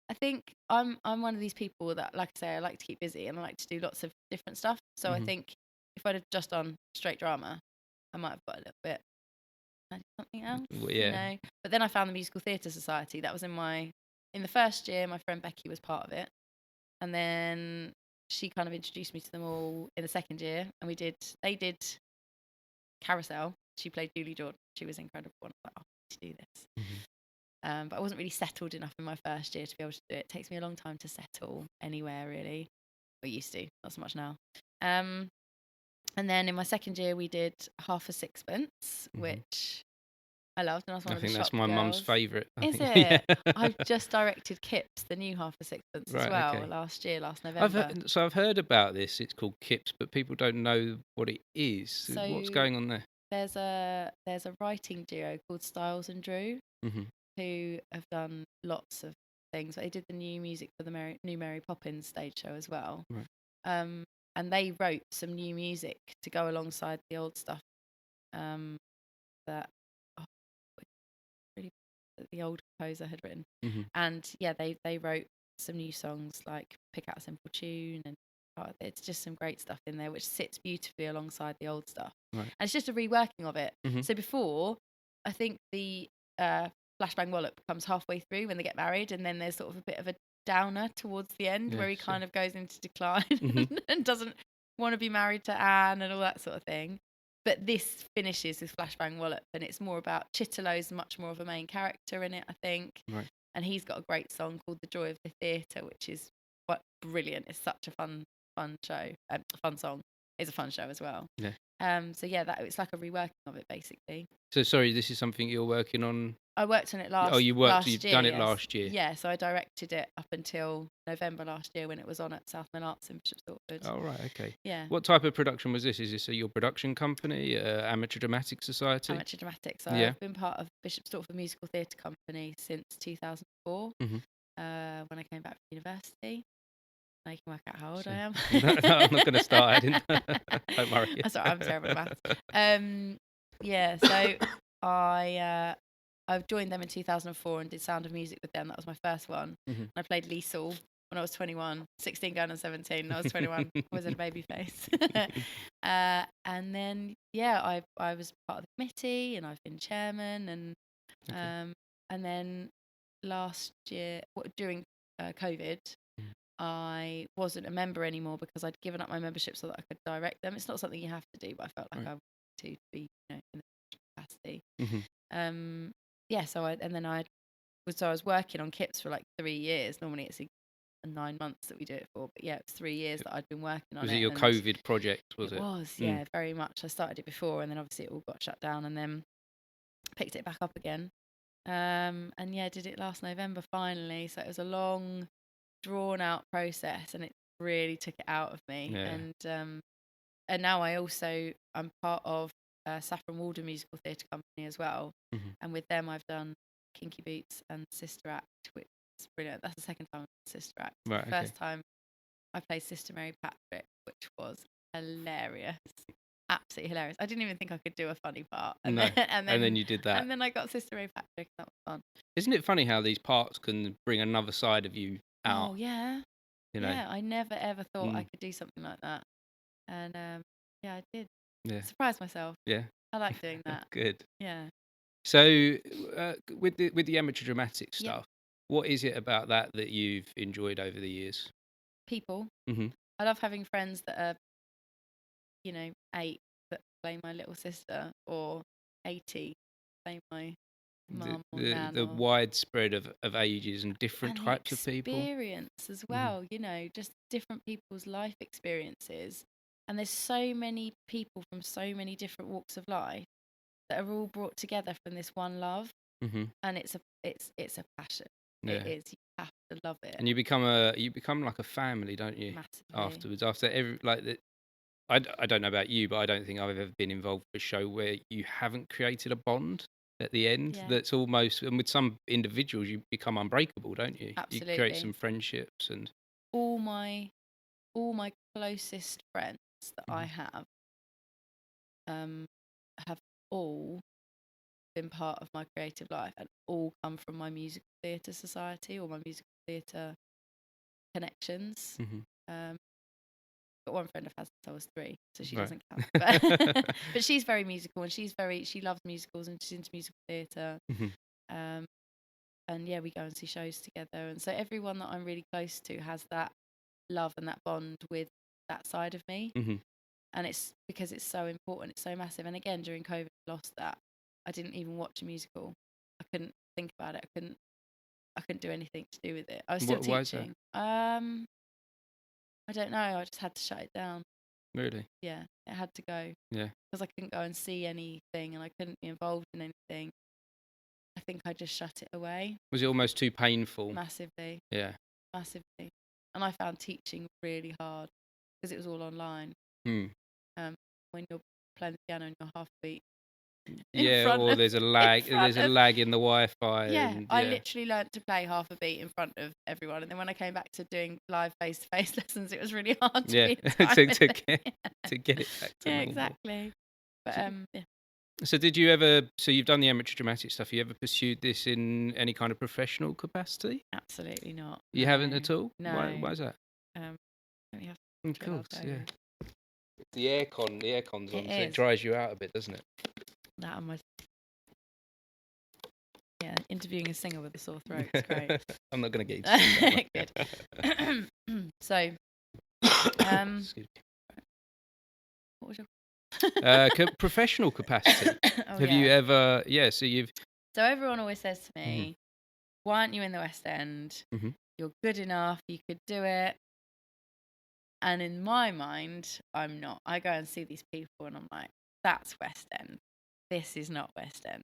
[SPEAKER 2] I think I'm one of these people that, like I say, I like to keep busy and I like to do lots of different stuff. So I
[SPEAKER 1] Hmm.
[SPEAKER 2] think if I'd have just done straight drama, I might have got a little bit something else,
[SPEAKER 1] Well, yeah.
[SPEAKER 2] But then I found the Musical Theatre Society. That was in the first year. My friend Becky was part of it, and then she kind of introduced me to them all in the second year, and they did Carousel. She played Julie Jordan. She was incredible. And I was like, oh, I need to do this.
[SPEAKER 1] Hmm.
[SPEAKER 2] But I wasn't really settled enough in my first year to be able to do it. It takes me a long time to settle anywhere, really. I used to, not so much now. And then in my second year, we did Half a Sixpence,
[SPEAKER 1] Hmm.
[SPEAKER 2] which I loved, and I was one
[SPEAKER 1] I
[SPEAKER 2] of the
[SPEAKER 1] think that's
[SPEAKER 2] shop
[SPEAKER 1] my mum's
[SPEAKER 2] girls.
[SPEAKER 1] favourite. I
[SPEAKER 2] Is
[SPEAKER 1] think.
[SPEAKER 2] it?
[SPEAKER 1] Yeah.
[SPEAKER 2] I've just directed Kips, the new Half a Sixpence, as
[SPEAKER 1] Right.
[SPEAKER 2] well,
[SPEAKER 1] Okay.
[SPEAKER 2] last November.
[SPEAKER 1] I've heard about this. It's called Kips, but people don't know what it is. What's
[SPEAKER 2] So
[SPEAKER 1] going on there?
[SPEAKER 2] there's a writing duo called Styles and Drew
[SPEAKER 1] Hmm.
[SPEAKER 2] who have done lots of things. They did the new music for the new Mary Poppins stage show as well.
[SPEAKER 1] Right.
[SPEAKER 2] Um, and they wrote some new music to go alongside the old stuff. That oh, really that the old composer had written.
[SPEAKER 1] Hmm.
[SPEAKER 2] And yeah, they wrote some new songs like Pick Out a Simple Tune, and it's just some great stuff in there which sits beautifully alongside the old stuff.
[SPEAKER 1] Right.
[SPEAKER 2] And it's just a reworking of it.
[SPEAKER 1] Hmm.
[SPEAKER 2] So before, I think the Flashbang Wallop comes halfway through when they get married, and then there's sort of a bit of a downer towards the end
[SPEAKER 1] Yeah.
[SPEAKER 2] where he kind of goes into decline
[SPEAKER 1] Hmm.
[SPEAKER 2] and doesn't want to be married to Anne and all that sort of thing. But this finishes with Flashbang Wallop, and it's more about Chitterlow's much more of a main character in it, I think.
[SPEAKER 1] Right.
[SPEAKER 2] And he's got a great song called "The Joy of the Theatre," which is brilliant. It's such a fun show, fun song. It's a fun show as well.
[SPEAKER 1] Yeah.
[SPEAKER 2] So yeah, it's like a reworking of it basically.
[SPEAKER 1] So sorry, this is something you're working on.
[SPEAKER 2] I worked on it
[SPEAKER 1] Oh, you've
[SPEAKER 2] last year.
[SPEAKER 1] done it
[SPEAKER 2] Yes.
[SPEAKER 1] last year.
[SPEAKER 2] Yeah, so I directed it up until November last year when it was on at Southman Arts in Bishop Stortford.
[SPEAKER 1] Oh, right. Okay.
[SPEAKER 2] Yeah.
[SPEAKER 1] What type of production was this? Is this your production company, Amateur Dramatic Society?
[SPEAKER 2] Amateur Dramatics. So
[SPEAKER 1] Yeah.
[SPEAKER 2] I've been part of Bishop Stortford Musical Theatre Company since 2004,
[SPEAKER 1] Mhm.
[SPEAKER 2] when I came back from university. Now you can work out how old I am.
[SPEAKER 1] No, I'm not going to start. I didn't. Don't worry.
[SPEAKER 2] That's all right, I'm terrible at maths. Yeah, so I joined them in 2004 and did Sound of Music with them. That was my first one.
[SPEAKER 1] Mhm.
[SPEAKER 2] I played Liesl when I was 21, 16 going on 17. I was 21. I was in a baby face. And then, yeah, I was part of the committee and I've been chairman.
[SPEAKER 1] Okay.
[SPEAKER 2] And then last year, during COVID,
[SPEAKER 1] Mm.
[SPEAKER 2] I wasn't a member anymore because I'd given up my membership so that I could direct them. It's not something you have to do, but I felt like
[SPEAKER 1] Right.
[SPEAKER 2] I wanted to be, in the capacity.
[SPEAKER 1] Mhm.
[SPEAKER 2] Yeah, so I was working on Kips for like 3 years. Normally it's 9 months that we do it for, but yeah, it was 3 years that I'd been working on it.
[SPEAKER 1] Was it your
[SPEAKER 2] and
[SPEAKER 1] COVID project? Was
[SPEAKER 2] it
[SPEAKER 1] it?
[SPEAKER 2] was, yeah, very much. I started it before, and then obviously it all got shut down, and then picked it back up again. And yeah, did it last November finally. So it was a long, drawn out process, and it really took it out of me.
[SPEAKER 1] Yeah.
[SPEAKER 2] And now I'm part of Saffron Walden Musical Theatre Company as well.
[SPEAKER 1] Mhm.
[SPEAKER 2] And with them I've done Kinky Boots and Sister Act, which is brilliant. That's the second time I've done Sister Act.
[SPEAKER 1] Right.
[SPEAKER 2] The first time I played Sister Mary Patrick, which was hilarious. absolutely hilarious. I didn't even think I could do a funny part, and
[SPEAKER 1] No.
[SPEAKER 2] then
[SPEAKER 1] And then you did that.
[SPEAKER 2] and then I got Sister Ray Patrick. That was fun.
[SPEAKER 1] Isn't it funny how these parts can bring another side of you out?
[SPEAKER 2] Oh yeah,
[SPEAKER 1] You know.
[SPEAKER 2] yeah. I never ever thought I
[SPEAKER 1] Mm.
[SPEAKER 2] could do something like that, and yeah, I did.
[SPEAKER 1] Yeah.
[SPEAKER 2] Surprised myself.
[SPEAKER 1] Yeah.
[SPEAKER 2] I like doing that.
[SPEAKER 1] Good.
[SPEAKER 2] Yeah.
[SPEAKER 1] So, with the amateur dramatic
[SPEAKER 2] Yeah.
[SPEAKER 1] stuff, what is it about that you've enjoyed over the years?
[SPEAKER 2] People.
[SPEAKER 1] Mm-hmm.
[SPEAKER 2] I love having friends that are, 8 that play my little sister, or 80 play my
[SPEAKER 1] The
[SPEAKER 2] mum or
[SPEAKER 1] the
[SPEAKER 2] nan,
[SPEAKER 1] the
[SPEAKER 2] or
[SPEAKER 1] widespread of ages and different
[SPEAKER 2] and the
[SPEAKER 1] types of people.
[SPEAKER 2] experience as
[SPEAKER 1] Mhm.
[SPEAKER 2] well. Just different people's life experiences, and there's so many people from so many different walks of life that are all brought together from this one love,
[SPEAKER 1] Mhm.
[SPEAKER 2] and it's a passion. It
[SPEAKER 1] Yeah.
[SPEAKER 2] is. You have to love it
[SPEAKER 1] And you become like a family, don't you?
[SPEAKER 2] massively.
[SPEAKER 1] Afterwards, after every like the, I don't know about you, but I don't think I've ever been involved with a show where you haven't created a bond at the end.
[SPEAKER 2] Yeah,
[SPEAKER 1] That's almost, and with some individuals, you become unbreakable, don't you? You create
[SPEAKER 2] absolutely.
[SPEAKER 1] some friendships and.
[SPEAKER 2] All my all my closest friends that I
[SPEAKER 1] Mhm.
[SPEAKER 2] um have all been part of my creative life, and all come from my musical theatre society or my musical theatre connections.
[SPEAKER 1] Mhm.
[SPEAKER 2] Um, got one friend I've had since I was 3, so she
[SPEAKER 1] Right.
[SPEAKER 2] doesn't count. But she's very musical, and she loves musicals, and she's into musical theatre.
[SPEAKER 1] Mhm.
[SPEAKER 2] Um, and yeah, we go and see shows together, and so everyone that I'm really close to has that love and that bond with that side of me.
[SPEAKER 1] Mhm.
[SPEAKER 2] And it's because it's so important, it's so massive. And again, during COVID, I lost that. I didn't even watch a musical. I couldn't think about it. I couldn't do anything to do with it. I was still
[SPEAKER 1] Why is that?
[SPEAKER 2] teaching. I don't know. I just had to shut it down.
[SPEAKER 1] Really?
[SPEAKER 2] Yeah, it had to go
[SPEAKER 1] Yeah.
[SPEAKER 2] because I couldn't go and see anything, and I couldn't be involved in anything. I think I just shut it away
[SPEAKER 1] Was it almost too painful?
[SPEAKER 2] massively,
[SPEAKER 1] Yeah.
[SPEAKER 2] massively. And I found teaching really hard because it was all online.
[SPEAKER 1] Hmm.
[SPEAKER 2] When you're playing the piano and you're half beat in
[SPEAKER 1] Yeah,
[SPEAKER 2] front
[SPEAKER 1] or
[SPEAKER 2] of
[SPEAKER 1] there's a
[SPEAKER 2] in
[SPEAKER 1] lag.
[SPEAKER 2] front
[SPEAKER 1] There's a
[SPEAKER 2] of
[SPEAKER 1] lag in the Wi-Fi,
[SPEAKER 2] yeah,
[SPEAKER 1] and
[SPEAKER 2] I
[SPEAKER 1] yeah.
[SPEAKER 2] literally learned to play half a beat in front of everyone, and then when I came back to doing live face-to-face lessons, it was really hard to
[SPEAKER 1] Yeah,
[SPEAKER 2] be in time
[SPEAKER 1] to
[SPEAKER 2] with
[SPEAKER 1] to
[SPEAKER 2] it.
[SPEAKER 1] get to get it back to
[SPEAKER 2] Yeah,
[SPEAKER 1] normal.
[SPEAKER 2] exactly. But
[SPEAKER 1] So,
[SPEAKER 2] yeah,
[SPEAKER 1] so did you ever? So you've done the amateur dramatic stuff. You ever pursued this in any kind of professional capacity?
[SPEAKER 2] absolutely not.
[SPEAKER 1] You haven't at
[SPEAKER 2] No,
[SPEAKER 1] all. Why?
[SPEAKER 2] no.
[SPEAKER 1] Why is that?
[SPEAKER 2] Um, let me have
[SPEAKER 1] Of
[SPEAKER 2] to it, I'll
[SPEAKER 1] course,
[SPEAKER 2] tell
[SPEAKER 1] yeah.
[SPEAKER 2] you.
[SPEAKER 1] The aircon's
[SPEAKER 2] It
[SPEAKER 1] on, so it
[SPEAKER 2] is
[SPEAKER 1] dries you out a bit, doesn't it?
[SPEAKER 2] that on my interviewing a singer with a sore throat. It's great.
[SPEAKER 1] I'm not going to get you to sing that
[SPEAKER 2] Good. So,
[SPEAKER 1] one. Excuse
[SPEAKER 2] what was your
[SPEAKER 1] professional capacity.
[SPEAKER 2] oh
[SPEAKER 1] Have
[SPEAKER 2] yeah.
[SPEAKER 1] you ever? Yeah. So you've.
[SPEAKER 2] So everyone always says to
[SPEAKER 1] Mhm.
[SPEAKER 2] me, "Why aren't you in the West End?
[SPEAKER 1] Mhm.
[SPEAKER 2] You're good enough. You could do it." And in my mind, I'm not. I go and see these people, and I'm like, "That's West End. This is not West End."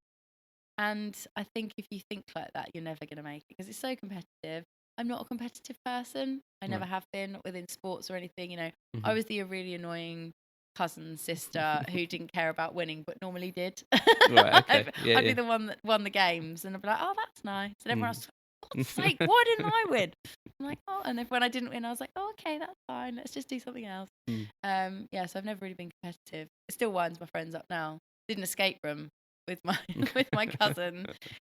[SPEAKER 2] And I think if you think like that, you're never going to make it because it's so competitive. I'm not a competitive person. I never
[SPEAKER 1] Right.
[SPEAKER 2] have been, not within sports or anything. I
[SPEAKER 1] Mhm.
[SPEAKER 2] was the really annoying cousin sister who didn't care about winning, but normally did.
[SPEAKER 1] Right. Okay. Yeah.
[SPEAKER 2] I'd be
[SPEAKER 1] Yeah.
[SPEAKER 2] the one that won the games, and I'd be like, "Oh, that's nice." And everyone
[SPEAKER 1] Mm.
[SPEAKER 2] else, "For God's sake, why didn't I win?" I'm like, "Oh," and then when I didn't win, I was like, "Oh, okay, that's fine. Let's just do something else."
[SPEAKER 1] Mm.
[SPEAKER 2] Yeah, so I've never really been competitive. It still winds my friends up now. Did an escape room with my with my cousin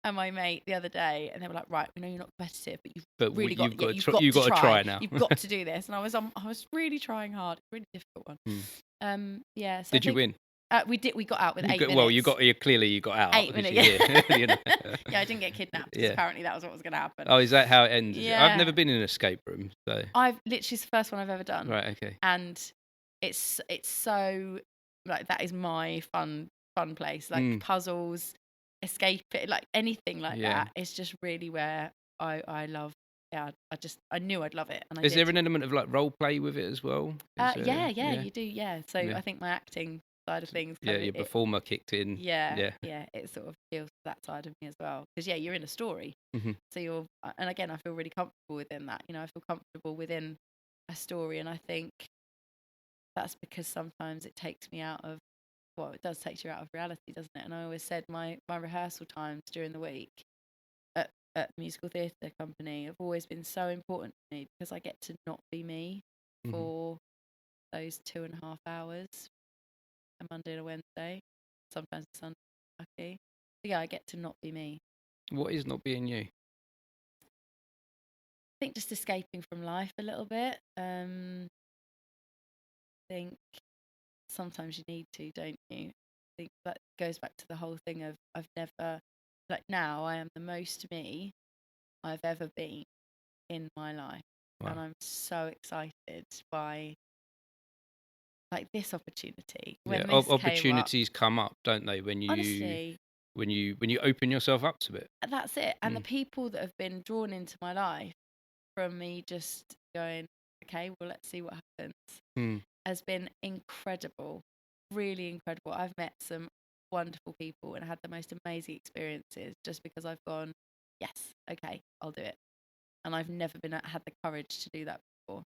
[SPEAKER 2] and my mate the other day, and they were like, "Right, we know you're not competitive, but
[SPEAKER 1] You've got
[SPEAKER 2] you've
[SPEAKER 1] to
[SPEAKER 2] got
[SPEAKER 1] you've
[SPEAKER 2] to
[SPEAKER 1] got to
[SPEAKER 2] try.
[SPEAKER 1] try now.
[SPEAKER 2] You've got to do this." And I was really trying hard. Really difficult one.
[SPEAKER 1] Mm.
[SPEAKER 2] Yeah. So I
[SPEAKER 1] Did you
[SPEAKER 2] think
[SPEAKER 1] win?
[SPEAKER 2] we did. We got out with
[SPEAKER 1] You
[SPEAKER 2] 8
[SPEAKER 1] got,
[SPEAKER 2] minutes.
[SPEAKER 1] well, you clearly got out
[SPEAKER 2] 8
[SPEAKER 1] because
[SPEAKER 2] minutes.
[SPEAKER 1] you're
[SPEAKER 2] Yeah.
[SPEAKER 1] here. You know.
[SPEAKER 2] Yeah, I didn't get kidnapped because
[SPEAKER 1] Yeah.
[SPEAKER 2] apparently that was what was going to happen.
[SPEAKER 1] Oh, is that how it ends?
[SPEAKER 2] Yeah.
[SPEAKER 1] I've never been in an escape room, so.
[SPEAKER 2] I've literally it's the first one I've ever done.
[SPEAKER 1] Right. Okay.
[SPEAKER 2] And it's so like that is my fun place. Like
[SPEAKER 1] Mm.
[SPEAKER 2] puzzles, escape it, like anything like
[SPEAKER 1] Yeah.
[SPEAKER 2] that. It's just really where I love. Yeah, I knew I'd love it, and I
[SPEAKER 1] Is
[SPEAKER 2] did.
[SPEAKER 1] there an element of like role play with it as well?
[SPEAKER 2] Yeah, you do. Yeah, so
[SPEAKER 1] Yeah.
[SPEAKER 2] I think my acting side of things.
[SPEAKER 1] Yeah,
[SPEAKER 2] Kind
[SPEAKER 1] your
[SPEAKER 2] of,
[SPEAKER 1] performer kicked in.
[SPEAKER 2] yeah,
[SPEAKER 1] Yeah.
[SPEAKER 2] it sort of feels that side of me as well. Because yeah, you're in a story,
[SPEAKER 1] Mhm.
[SPEAKER 2] so you're, and again, I feel really comfortable within that. I feel comfortable within a story, and I think that's because sometimes it takes me out of, well, it does take you out of reality, doesn't it? And I always said my rehearsal times during the week at musical theatre company have always been so important to me because I get to not be me
[SPEAKER 1] Mhm.
[SPEAKER 2] for those 2.5 hours. a Monday and a Wednesday, sometimes a Sunday. Lucky. So yeah, I get to not be me.
[SPEAKER 1] What is not being you?
[SPEAKER 2] I think just escaping from life a little bit. I think sometimes you need to, don't you? I think that goes back to the whole thing of I've never, like now I am the most me I've ever been in my life.
[SPEAKER 1] Wow.
[SPEAKER 2] And I'm so excited by like this opportunity.
[SPEAKER 1] Yeah,
[SPEAKER 2] When this
[SPEAKER 1] opportunities come up, don't they? When you
[SPEAKER 2] honestly,
[SPEAKER 1] when you open yourself up to it.
[SPEAKER 2] that's it. And the people that have been drawn into my life from me just going, okay, well, let's see what happens, has been incredible, really incredible. I've met some wonderful people and had the most amazing experiences just because I've gone, yes, okay, I'll do it. And I've never had the courage to do that before.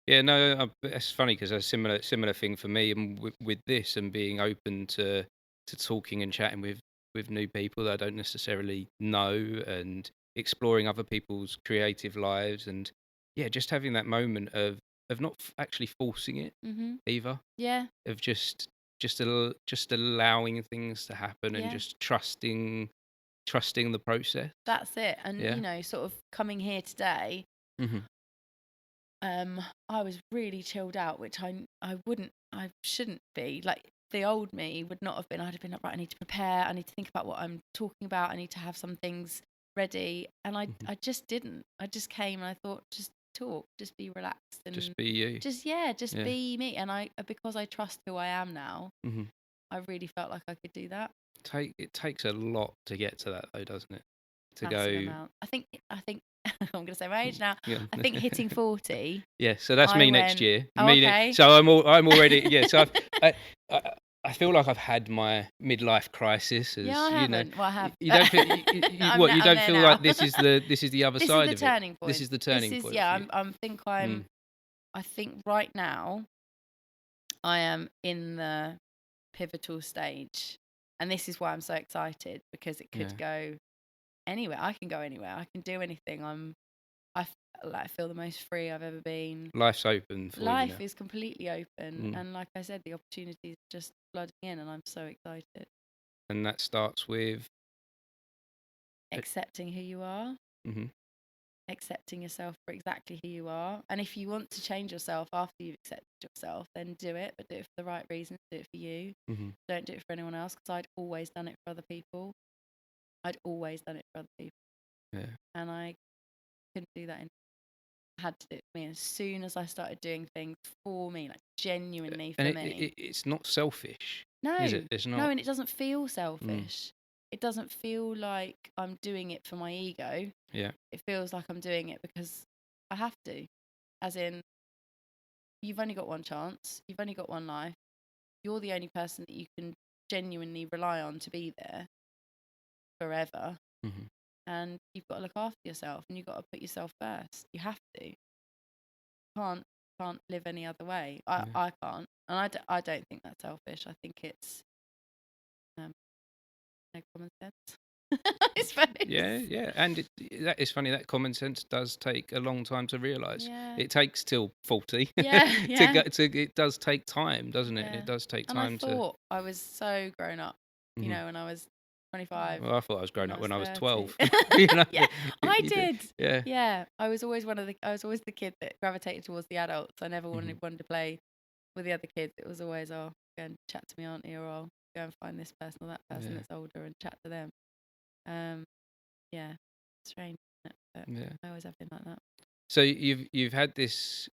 [SPEAKER 1] Yeah, no, it's funny because a similar thing for me, and with this and being open to talking and chatting with new people that I don't necessarily know, and exploring other people's creative lives, and yeah, just having that moment of not actually forcing it either,
[SPEAKER 2] Yeah,
[SPEAKER 1] of just allowing things to happen and
[SPEAKER 2] yeah,
[SPEAKER 1] just trusting the process.
[SPEAKER 2] that's it. And
[SPEAKER 1] Yeah.
[SPEAKER 2] you know, sort of coming here today,
[SPEAKER 1] Mm-hmm.
[SPEAKER 2] I was really chilled out, which I shouldn't be. Like the old me would not have been. I'd have been like, right, I need to prepare. I need to think about what I'm talking about. I need to have some things ready. And I just didn't. I just came and I thought, just talk, just be relaxed and
[SPEAKER 1] Just be you.
[SPEAKER 2] just be me. And because I trust who I am now, I really felt like I could do that.
[SPEAKER 1] It takes a lot to get to that though, doesn't it? To
[SPEAKER 2] Massive
[SPEAKER 1] go.
[SPEAKER 2] amount. I think I'm going to say my age now.
[SPEAKER 1] Yeah.
[SPEAKER 2] I think hitting 40.
[SPEAKER 1] Yeah, so that's
[SPEAKER 2] I
[SPEAKER 1] me next
[SPEAKER 2] went,
[SPEAKER 1] year.
[SPEAKER 2] oh, okay.
[SPEAKER 1] So I'm already yeah. So I feel like I've had my midlife crisis. As,
[SPEAKER 2] Yeah, I
[SPEAKER 1] you know,
[SPEAKER 2] haven't. Well, I have.
[SPEAKER 1] you don't feel what you
[SPEAKER 2] I'm
[SPEAKER 1] don't
[SPEAKER 2] there
[SPEAKER 1] feel
[SPEAKER 2] now.
[SPEAKER 1] like this is the other
[SPEAKER 2] This
[SPEAKER 1] side
[SPEAKER 2] is
[SPEAKER 1] of
[SPEAKER 2] the
[SPEAKER 1] it.
[SPEAKER 2] turning point.
[SPEAKER 1] This is the turning point.
[SPEAKER 2] Yeah.
[SPEAKER 1] For you.
[SPEAKER 2] I think right now I am in the pivotal stage, and this is why I'm so excited because it could go anywhere. I can go anywhere. I can do anything. I feel the most free I've ever been.
[SPEAKER 1] Life's open for you now.
[SPEAKER 2] Life is completely open, and like I said, the opportunities are just flooding in, and I'm so excited.
[SPEAKER 1] And that starts with
[SPEAKER 2] accepting who you are. Accepting yourself for exactly who you are. And if you want to change yourself after you've accepted yourself, then do it, but do it for the right reasons. Do it for you. Don't do it for anyone else, because I'd always done it for other people. Yeah. And I couldn't do that. I had to do it for me. As soon as I started doing things for me, like genuinely for me.
[SPEAKER 1] It's not selfish.
[SPEAKER 2] No.
[SPEAKER 1] Is it? It's not.
[SPEAKER 2] No, and it doesn't feel selfish. It doesn't feel like I'm doing it for my ego.
[SPEAKER 1] Yeah.
[SPEAKER 2] It feels like I'm doing it because I have to. As in, you've only got one chance. You've only got one life. You're the only person that you can genuinely rely on to be there forever. And you've got to look after yourself, and you've got to put yourself first. You have to. Can't live any other way. I can't. And I don't think that's selfish. I think it's no common sense. I suppose.
[SPEAKER 1] Yeah, and that is funny. That common sense does take a long time to realise.
[SPEAKER 2] Yeah.
[SPEAKER 1] It takes till 40.
[SPEAKER 2] Yeah.
[SPEAKER 1] It does take time, doesn't it?
[SPEAKER 2] Yeah.
[SPEAKER 1] It does take
[SPEAKER 2] And
[SPEAKER 1] time
[SPEAKER 2] I thought I was so grown up, you know, when I was 25.
[SPEAKER 1] Well, I thought I was grown up when I was
[SPEAKER 2] 30.
[SPEAKER 1] 12. You know?
[SPEAKER 2] Yeah, I
[SPEAKER 1] You
[SPEAKER 2] did.
[SPEAKER 1] Yeah.
[SPEAKER 2] Yeah, I was always the kid that gravitated towards the adults. I never wanted to play with the other kids. It was always, oh, go and chat to me auntie, or I'll go and find this person or that person that's older and chat to them. Yeah, strange, isn't it? But I always have been like that.
[SPEAKER 1] So you've had this.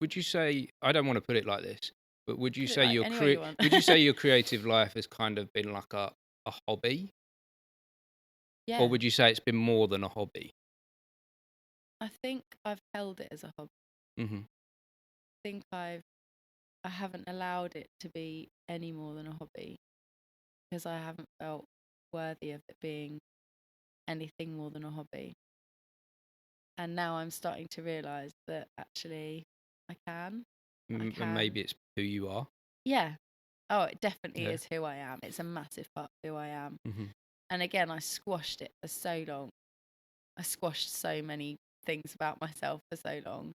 [SPEAKER 1] Would you say, I don't want to put it like this, but would you say would you say your creative life has kind of been like a hobby?
[SPEAKER 2] Yeah.
[SPEAKER 1] Or would you say it's been more than a hobby?
[SPEAKER 2] I think I've held it as a hobby. I think I haven't allowed it to be any more than a hobby, because I haven't felt worthy of it being anything more than a hobby. And now I'm starting to realise that actually I can.
[SPEAKER 1] And maybe it's who you are.
[SPEAKER 2] Yeah. Oh, it definitely is who I am. It's a massive part of who I am. And again, I squashed it for so long. I squashed so many things about myself for so long.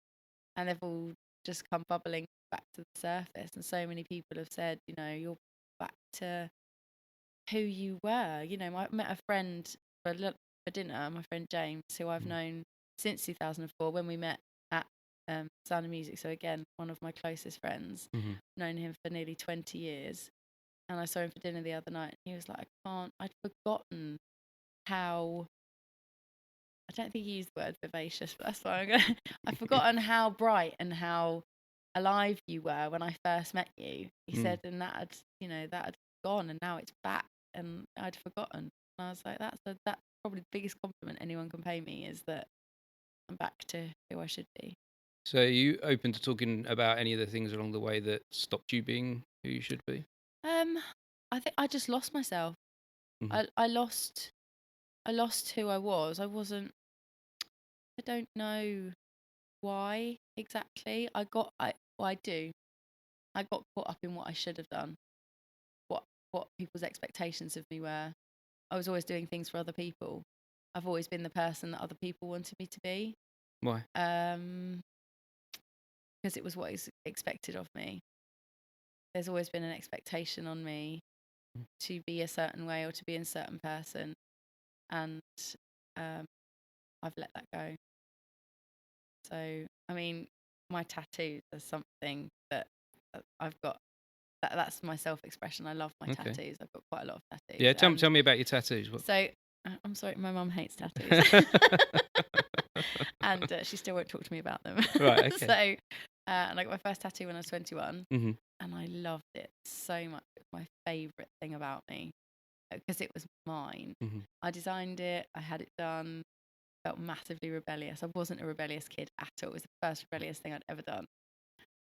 [SPEAKER 2] And they've all just come bubbling back to the surface. And so many people have said, you're back to who you were. I met a friend for dinner, my friend James, who I've known since 2004 when we met at Sound of Music. So again, one of my closest friends. Known him for nearly 20 years. And I saw him for dinner the other night. And he was like, I'd forgotten how, I don't think he used the word vivacious, but that's why I've forgotten how bright and how alive you were when I first met you. He said, and that had gone, and now it's back, and I'd forgotten. And I was like, that's probably the biggest compliment anyone can pay me, is that I'm back to who I should be.
[SPEAKER 1] So are you open to talking about any of the things along the way that stopped you being who you should be?
[SPEAKER 2] I think I just lost myself. I lost who I was. I don't know why exactly. I got caught up in what I should have done. What people's expectations of me were. I was always doing things for other people. I've always been the person that other people wanted me to be.
[SPEAKER 1] Why?
[SPEAKER 2] Because it was what is expected of me. There's always been an expectation on me to be a certain way or to be a certain person, and I've let that go. So, I mean, my tattoos are something that I've got. That's my self-expression. I love my tattoos. I've got quite a lot of tattoos.
[SPEAKER 1] Yeah, tell me about your tattoos.
[SPEAKER 2] So, I'm sorry, my mum hates tattoos. And she still won't talk to me about them.
[SPEAKER 1] Right, okay.
[SPEAKER 2] So, and I got my first tattoo when I was 21,
[SPEAKER 1] and
[SPEAKER 2] I loved it so much. It was my favourite thing about me, because it was mine. I designed it. I had it done. Felt massively rebellious. I wasn't a rebellious kid at all. It was the first rebellious thing I'd ever done.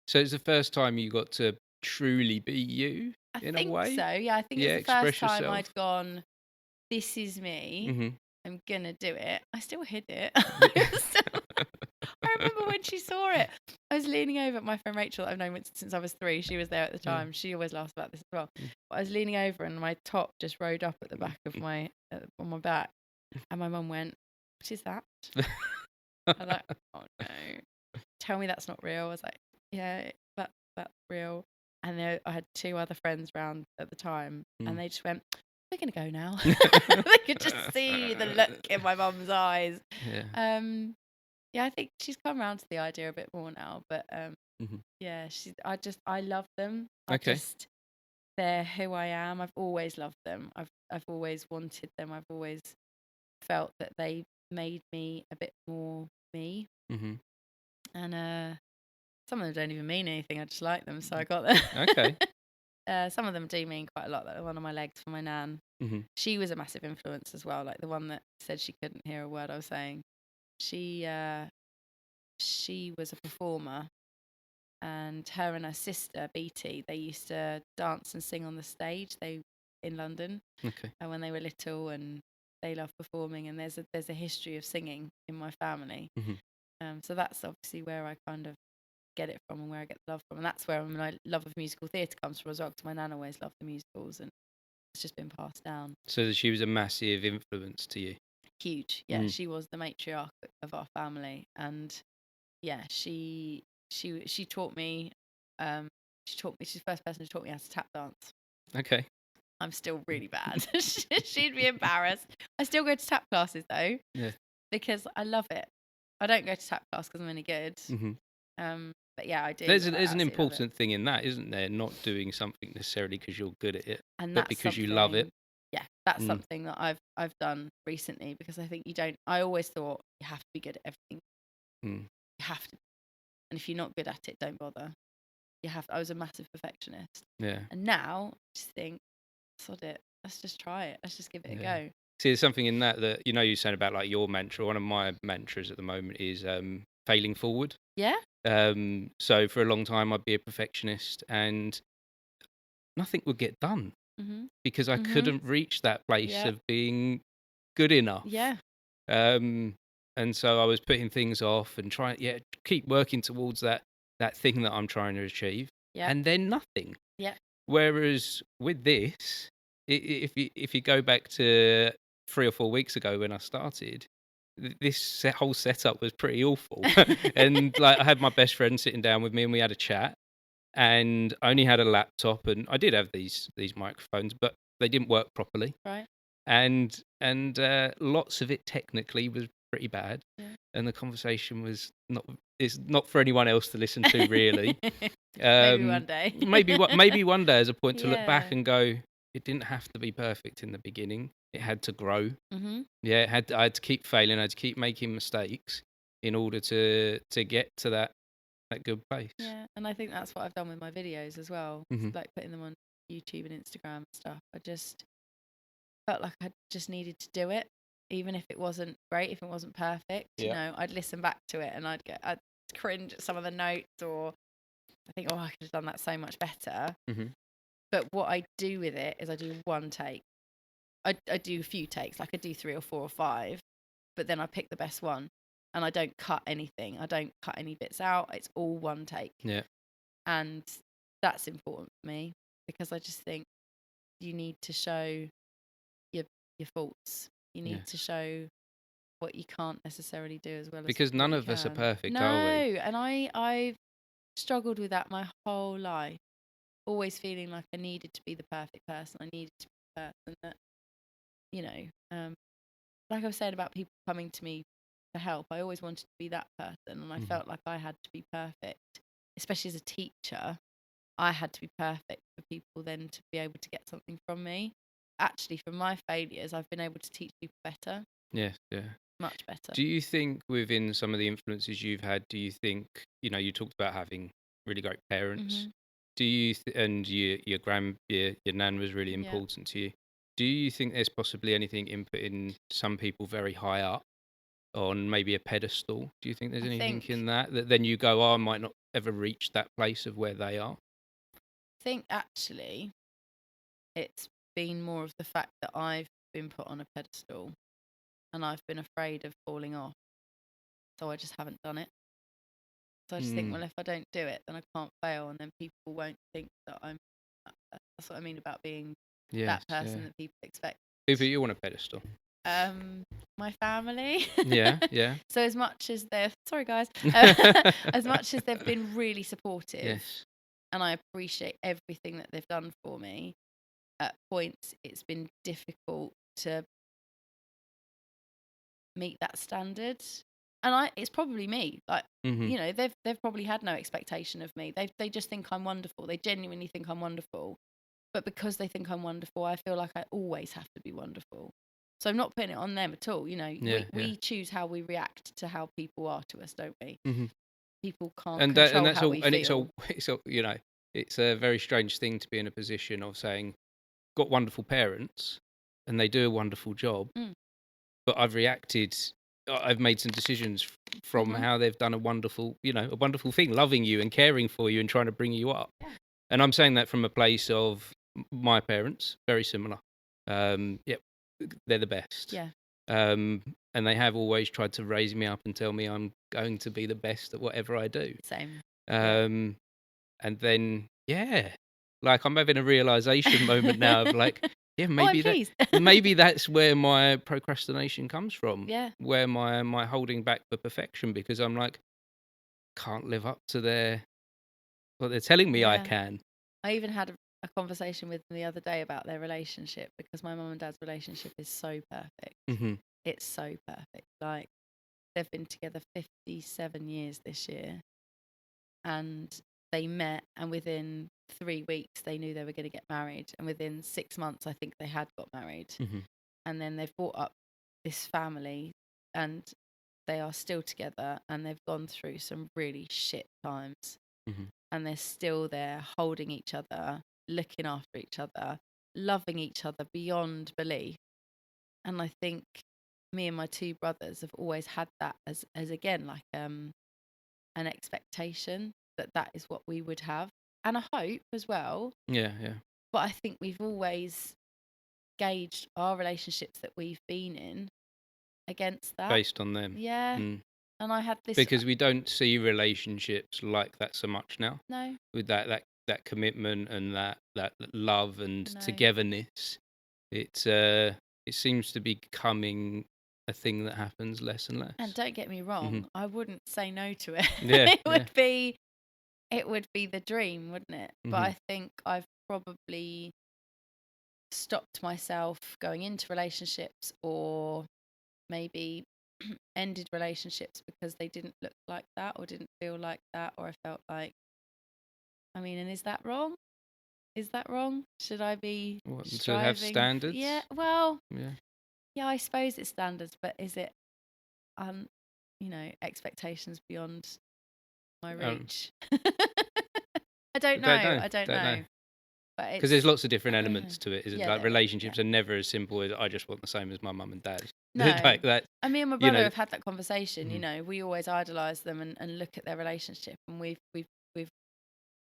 [SPEAKER 1] So it's the first time you got to truly be you in a way?
[SPEAKER 2] I think so, yeah. I think it's the first time I'd gone, this is me. I'm going to do it. I still hid it. I remember when she saw it. I was leaning over at my friend Rachel, that I've known since I was 3. She was there at the time. She always laughs about this as well. But I was leaning over and my top just rode up at the back of on my back. And my mum went, what is that? I was like, oh no. Tell me that's not real. I was like, yeah, that's real. And I had 2 other friends round at the time, and they just went, we're going to go now. They could just see the look in my mum's eyes. Yeah, I think she's come around to the idea a bit more now, but yeah, I love them. They're who I am. I've always loved them. I've always wanted them. I've always felt that they made me a bit more me. And some of them don't even mean anything. I just like them, so I got them.
[SPEAKER 1] Okay.
[SPEAKER 2] Some of them do mean quite a lot. Like the one on my legs for my nan. She was a massive influence as well. Like the one that said she couldn't hear a word I was saying. She was a performer, and her and her sister BT, they used to dance and sing on the stage. In London.
[SPEAKER 1] Okay.
[SPEAKER 2] When they were little, and they love performing. And there's a history of singing in my family. So that's obviously where I kind of get it from and where I get the love from, and that's where my love of musical theatre comes from as well, because my nan always loved the musicals, and it's just been passed down.
[SPEAKER 1] So she was a massive influence to you.
[SPEAKER 2] Huge, yeah. She was the matriarch of our family, and yeah, she taught me. She's the first person who taught me how to tap dance.
[SPEAKER 1] Okay.
[SPEAKER 2] I'm still really bad. She'd be embarrassed. I still go to tap classes though.
[SPEAKER 1] Yeah.
[SPEAKER 2] Because I love it. I don't go to tap class because I'm any good. But yeah, I do.
[SPEAKER 1] There's an important thing in that, isn't there? Not doing something necessarily because you're good at it, but because you love it.
[SPEAKER 2] Yeah, that's something that I've done recently, because I think you don't. I always thought you have to be good at everything. You have to, and if you're not good at it, don't bother. I was a massive perfectionist. Yeah. And now I just think, sod it. Let's just try it. Let's just give it a go.
[SPEAKER 1] See, there's something in that you're saying about like your mantra. One of my mantras at the moment is failing forward.
[SPEAKER 2] Yeah.
[SPEAKER 1] So for a long time I'd be a perfectionist and nothing would get done because I couldn't reach that place of being good enough.
[SPEAKER 2] Yeah.
[SPEAKER 1] And so I was putting things off and keep working towards that thing that I'm trying to achieve. Yeah. And then nothing.
[SPEAKER 2] Yeah.
[SPEAKER 1] Whereas with this, if you go back to 3 or 4 weeks ago when I started, this whole setup was pretty awful. And like I had my best friend sitting down with me and we had a chat. and I only had a laptop, and I did have these microphones, but they didn't work properly,
[SPEAKER 2] Right.
[SPEAKER 1] and lots of it technically was pretty bad,
[SPEAKER 2] Yeah.
[SPEAKER 1] and the conversation was not. It's not for anyone else to listen to, really.
[SPEAKER 2] Maybe one day.
[SPEAKER 1] Maybe one day as a point to look back
[SPEAKER 2] Yeah.
[SPEAKER 1] and go, it didn't have to be perfect in the beginning. It had to grow.
[SPEAKER 2] Mhm.
[SPEAKER 1] Yeah, I had to keep failing. I had to keep making mistakes in order to get to that good place.
[SPEAKER 2] Yeah, and I think that's what I've done with my videos as well.
[SPEAKER 1] Mhm.
[SPEAKER 2] Like putting them on YouTube and Instagram and stuff. I just felt like I just needed to do it, even if it wasn't great, if it wasn't perfect. You
[SPEAKER 1] Yeah.
[SPEAKER 2] know, I'd listen back to it and I'd cringe at some of the notes, or I think, oh, I could have done that so much better.
[SPEAKER 1] Mhm.
[SPEAKER 2] But what I do with it is I do one take. I do a few takes, like I do 3 or 4 or 5, but then I pick the best one, and I don't cut anything. I don't cut any bits out. It's all one take.
[SPEAKER 1] Yeah.
[SPEAKER 2] And that's important for me, because I just think you need to show your faults. You need
[SPEAKER 1] Yeah.
[SPEAKER 2] to show what you can't necessarily do as well as
[SPEAKER 1] Because
[SPEAKER 2] what
[SPEAKER 1] none
[SPEAKER 2] you
[SPEAKER 1] of us are
[SPEAKER 2] can.
[SPEAKER 1] perfect,
[SPEAKER 2] No,
[SPEAKER 1] are we?
[SPEAKER 2] and I've struggled with that my whole life, always feeling like I needed to be the perfect person. I needed to be the person that, you know, like I was saying about people coming to me for help, I always wanted to be that person, and I
[SPEAKER 1] Mhm.
[SPEAKER 2] felt like I had to be perfect, especially as a teacher. I had to be perfect for people then to be able to get something from me. Actually, from my failures, I've been able to teach people better,
[SPEAKER 1] Yes, yeah.
[SPEAKER 2] much better.
[SPEAKER 1] Do you think within some of the influences you've had, do you think, you talked about having really great parents.
[SPEAKER 2] Mhm.
[SPEAKER 1] Do you and your nan was really
[SPEAKER 2] Yeah.
[SPEAKER 1] important to you. Do you think there's possibly anything inputting some people very high up on maybe a pedestal? Do you think there's
[SPEAKER 2] I
[SPEAKER 1] anything
[SPEAKER 2] think
[SPEAKER 1] in that then you go, oh, I might not ever reach that place of where they are?
[SPEAKER 2] actually it's been more of the fact that I've been put on a pedestal and I've been afraid of falling off, so I just haven't done it. So I just think,
[SPEAKER 1] Mm.
[SPEAKER 2] well, if I don't do it, then I can't fail, and then people won't think that I'm. That's what I mean about being
[SPEAKER 1] Yes,
[SPEAKER 2] that person
[SPEAKER 1] yeah.
[SPEAKER 2] that people expect.
[SPEAKER 1] Who put you on a pedestal?
[SPEAKER 2] My family.
[SPEAKER 1] Yeah, yeah.
[SPEAKER 2] So as much as they're sorry guys, as much as they've been really supportive,
[SPEAKER 1] Yes.
[SPEAKER 2] and I appreciate everything that they've done for me, at points it's been difficult to meet that standard. And it's probably me. Like,
[SPEAKER 1] Mhm.
[SPEAKER 2] you know, they've probably had no expectation of me. They just think I'm wonderful. They genuinely think I'm wonderful. But because they think I'm wonderful, I feel like I always have to be wonderful. So I'm not putting it on them at all. You know,
[SPEAKER 1] Yeah, yeah.
[SPEAKER 2] we choose how we react to how people are to us, don't we?
[SPEAKER 1] Mhm.
[SPEAKER 2] People can't
[SPEAKER 1] And
[SPEAKER 2] control
[SPEAKER 1] that's
[SPEAKER 2] how
[SPEAKER 1] all,
[SPEAKER 2] we
[SPEAKER 1] and
[SPEAKER 2] feel.
[SPEAKER 1] it's all, it's a very strange thing to be in a position of saying, got wonderful parents, and they do a wonderful job,
[SPEAKER 2] Mm.
[SPEAKER 1] but I've made some decisions from
[SPEAKER 2] Mhm.
[SPEAKER 1] how they've done a wonderful thing, loving you and caring for you and trying to bring you up.
[SPEAKER 2] Yeah.
[SPEAKER 1] And I'm saying that from a place of my parents, very similar. Yep, they're the best.
[SPEAKER 2] Yeah.
[SPEAKER 1] And they have always tried to raise me up and tell me I'm going to be the best at whatever I do.
[SPEAKER 2] Same. Yeah.
[SPEAKER 1] And then, yeah, like I'm having a realization moment now of like, yeah,
[SPEAKER 2] Oh, I'm pleased.
[SPEAKER 1] maybe that's where my procrastination comes from.
[SPEAKER 2] Yeah.
[SPEAKER 1] Where my holding back for perfection, because I'm like, can't live up to what they're telling me I
[SPEAKER 2] Yeah.
[SPEAKER 1] can.
[SPEAKER 2] I even had a conversation with them the other day about their relationship, because my mum and dad's relationship is so perfect.
[SPEAKER 1] Mm-hmm.
[SPEAKER 2] It's so perfect. Like, they've been together 57 years this year, and they met, and within 3 weeks they knew they were going to get married, and within 6 months I think they had got married.
[SPEAKER 1] Mm-hmm.
[SPEAKER 2] And then they've brought up this family, and they are still together, and they've gone through some really shit times,
[SPEAKER 1] Mm-hmm.
[SPEAKER 2] and they're still there holding each other, looking after each other, loving each other beyond belief. And I think me and my 2 brothers have always had that as again, like an expectation that is what we would have, and a hope as well.
[SPEAKER 1] Yeah, yeah.
[SPEAKER 2] But I think we've always gauged our relationships that we've been in against that.
[SPEAKER 1] Based on them.
[SPEAKER 2] Yeah.
[SPEAKER 1] Mm.
[SPEAKER 2] And I had this
[SPEAKER 1] Because we don't see relationships like that so much now.
[SPEAKER 2] no,
[SPEAKER 1] With that commitment and that love and
[SPEAKER 2] no.
[SPEAKER 1] togetherness, it seems to be becoming a thing that happens less and less.
[SPEAKER 2] And don't get me wrong,
[SPEAKER 1] Mm-hmm.
[SPEAKER 2] I wouldn't say no to it.
[SPEAKER 1] Yeah,
[SPEAKER 2] It would be it would be the dream, wouldn't it? But I think I've probably stopped myself going into relationships, or maybe ended relationships because they didn't look like that or didn't feel like that, or I felt like, I mean, and is that wrong? Is that wrong? Should I be
[SPEAKER 1] to have
[SPEAKER 2] striving?
[SPEAKER 1] standards?
[SPEAKER 2] Yeah, well,
[SPEAKER 1] Yeah.
[SPEAKER 2] yeah, I suppose it's standards, but is it, expectations beyond my reach? I don't know. I don't know. But
[SPEAKER 1] Because there's
[SPEAKER 2] it's
[SPEAKER 1] lots of different elements to it. Is it
[SPEAKER 2] yeah,
[SPEAKER 1] like
[SPEAKER 2] there is,
[SPEAKER 1] relationships are never as simple as I just want the same as my mum and dad.
[SPEAKER 2] no.
[SPEAKER 1] Like that.
[SPEAKER 2] I mean, my
[SPEAKER 1] You
[SPEAKER 2] brother
[SPEAKER 1] know.
[SPEAKER 2] have had that conversation. You know, we always idolize them and look at their relationship, and we've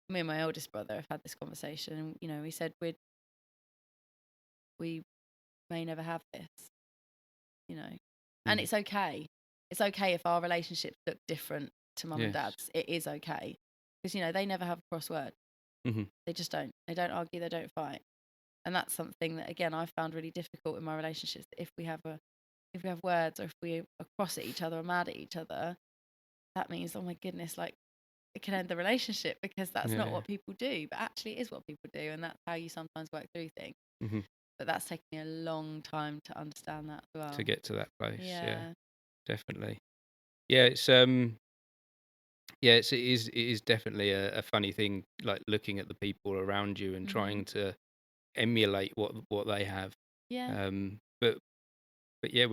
[SPEAKER 2] me and my oldest brother have had this conversation, and we said we may never have this, and it's okay. It's okay if our relationships look different to mum and dad's. It is okay, because they never have a crossword. They just don't. They don't argue. They don't fight, and that's something that, again, I found really difficult in my relationships. If we have words, or if we are cross at each other or mad at each other, that means, oh my goodness, like, it can end the relationship, because that's not what people do. But actually, it is what people do, and that's how you sometimes work through things. But that's taken me a long time to understand that as well.
[SPEAKER 1] To get to that place,
[SPEAKER 2] Yeah.
[SPEAKER 1] definitely. Yeah, it is definitely a funny thing, like looking at the people around you and trying to emulate what they have.
[SPEAKER 2] Yeah.
[SPEAKER 1] But yeah,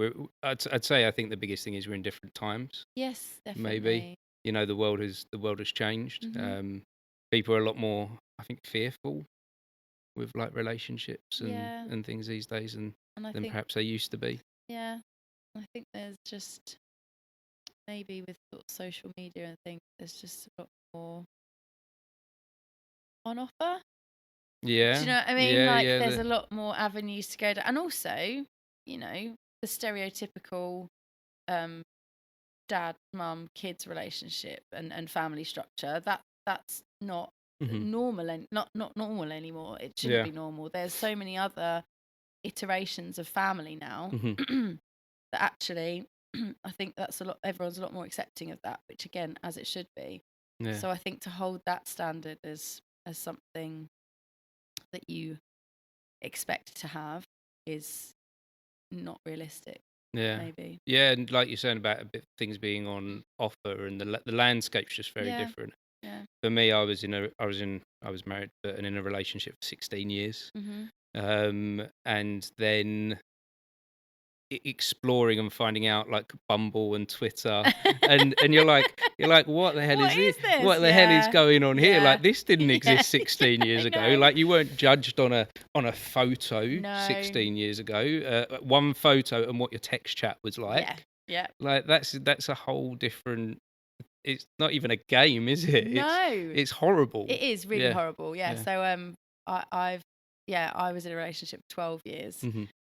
[SPEAKER 1] I'd say I think the biggest thing is we're in different times.
[SPEAKER 2] Yes,
[SPEAKER 1] Maybe
[SPEAKER 2] definitely.
[SPEAKER 1] the world has changed. People are a lot more, I think, fearful with like relationships
[SPEAKER 2] Yeah.
[SPEAKER 1] and things these days
[SPEAKER 2] And I
[SPEAKER 1] than
[SPEAKER 2] think,
[SPEAKER 1] perhaps they used to be.
[SPEAKER 2] yeah, I think there's just, maybe with sort of social media and things, there's just a lot more on offer.
[SPEAKER 1] Yeah,
[SPEAKER 2] Do you know what I mean? Like,
[SPEAKER 1] yeah.
[SPEAKER 2] there's a lot more avenues to go down. And also, the stereotypical dad, mum, kids relationship and family structure, that's not normal, and not normal anymore. It shouldn't be normal. There's so many other iterations of family now that actually I think everyone's a lot more accepting of that, which, again, as it should be. So I think to hold that standard as something that you expect to have is not realistic. Maybe.
[SPEAKER 1] Yeah, and like you're saying about a bit things being on offer, and the landscape's just very different.
[SPEAKER 2] Yeah.
[SPEAKER 1] For me, I was married, and in a relationship for 16 years, and then exploring and finding out like Bumble and Twitter, and you're like, what the hell
[SPEAKER 2] What
[SPEAKER 1] is
[SPEAKER 2] is
[SPEAKER 1] this?
[SPEAKER 2] this?
[SPEAKER 1] What the hell is
[SPEAKER 2] Yeah.
[SPEAKER 1] going on here?
[SPEAKER 2] Yeah.
[SPEAKER 1] Like, this didn't
[SPEAKER 2] Yeah,
[SPEAKER 1] exist 16 years
[SPEAKER 2] I
[SPEAKER 1] ago.
[SPEAKER 2] know.
[SPEAKER 1] Like, you weren't judged on a photo
[SPEAKER 2] No.
[SPEAKER 1] 16 years ago. One photo and what your text chat was like.
[SPEAKER 2] Yeah. Yeah.
[SPEAKER 1] Like, that's a whole different. It's not even a game, is it?
[SPEAKER 2] No.
[SPEAKER 1] It's horrible.
[SPEAKER 2] It is really
[SPEAKER 1] Yeah.
[SPEAKER 2] horrible. Yeah.
[SPEAKER 1] Yeah.
[SPEAKER 2] So I was in a relationship for 12 years,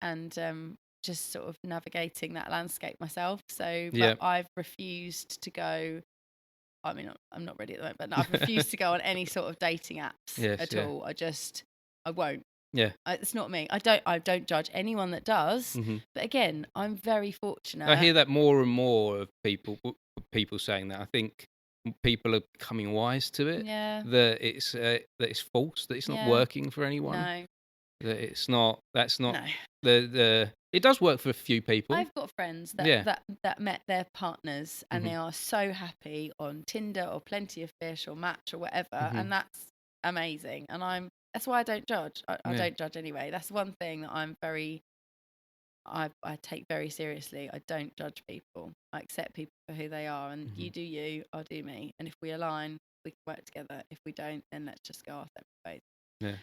[SPEAKER 2] and just sort of navigating that landscape myself. So, but I've refused to go. I mean, I'm not ready at the moment, but I've refused to go on any sort of dating apps at all. I won't.
[SPEAKER 1] Yeah.
[SPEAKER 2] It's not me. I don't judge anyone that does. But again, I'm very fortunate.
[SPEAKER 1] I hear that more and more of people saying that. I think people are becoming wise to it.
[SPEAKER 2] Yeah.
[SPEAKER 1] That it's false. That it's not working for anyone.
[SPEAKER 2] No.
[SPEAKER 1] That it's not. That's not
[SPEAKER 2] No.
[SPEAKER 1] the. It does work for a few people.
[SPEAKER 2] I've got friends that met their partners, and they are so happy on Tinder or Plenty of Fish or Match or whatever, and that's amazing. And that's why I don't judge. I don't judge anyway. That's one thing that I take very seriously. I don't judge people. I accept people for who they are, and you do you, I'll do me. And if we align, we can work together. If we don't, then let's just go our separate ways.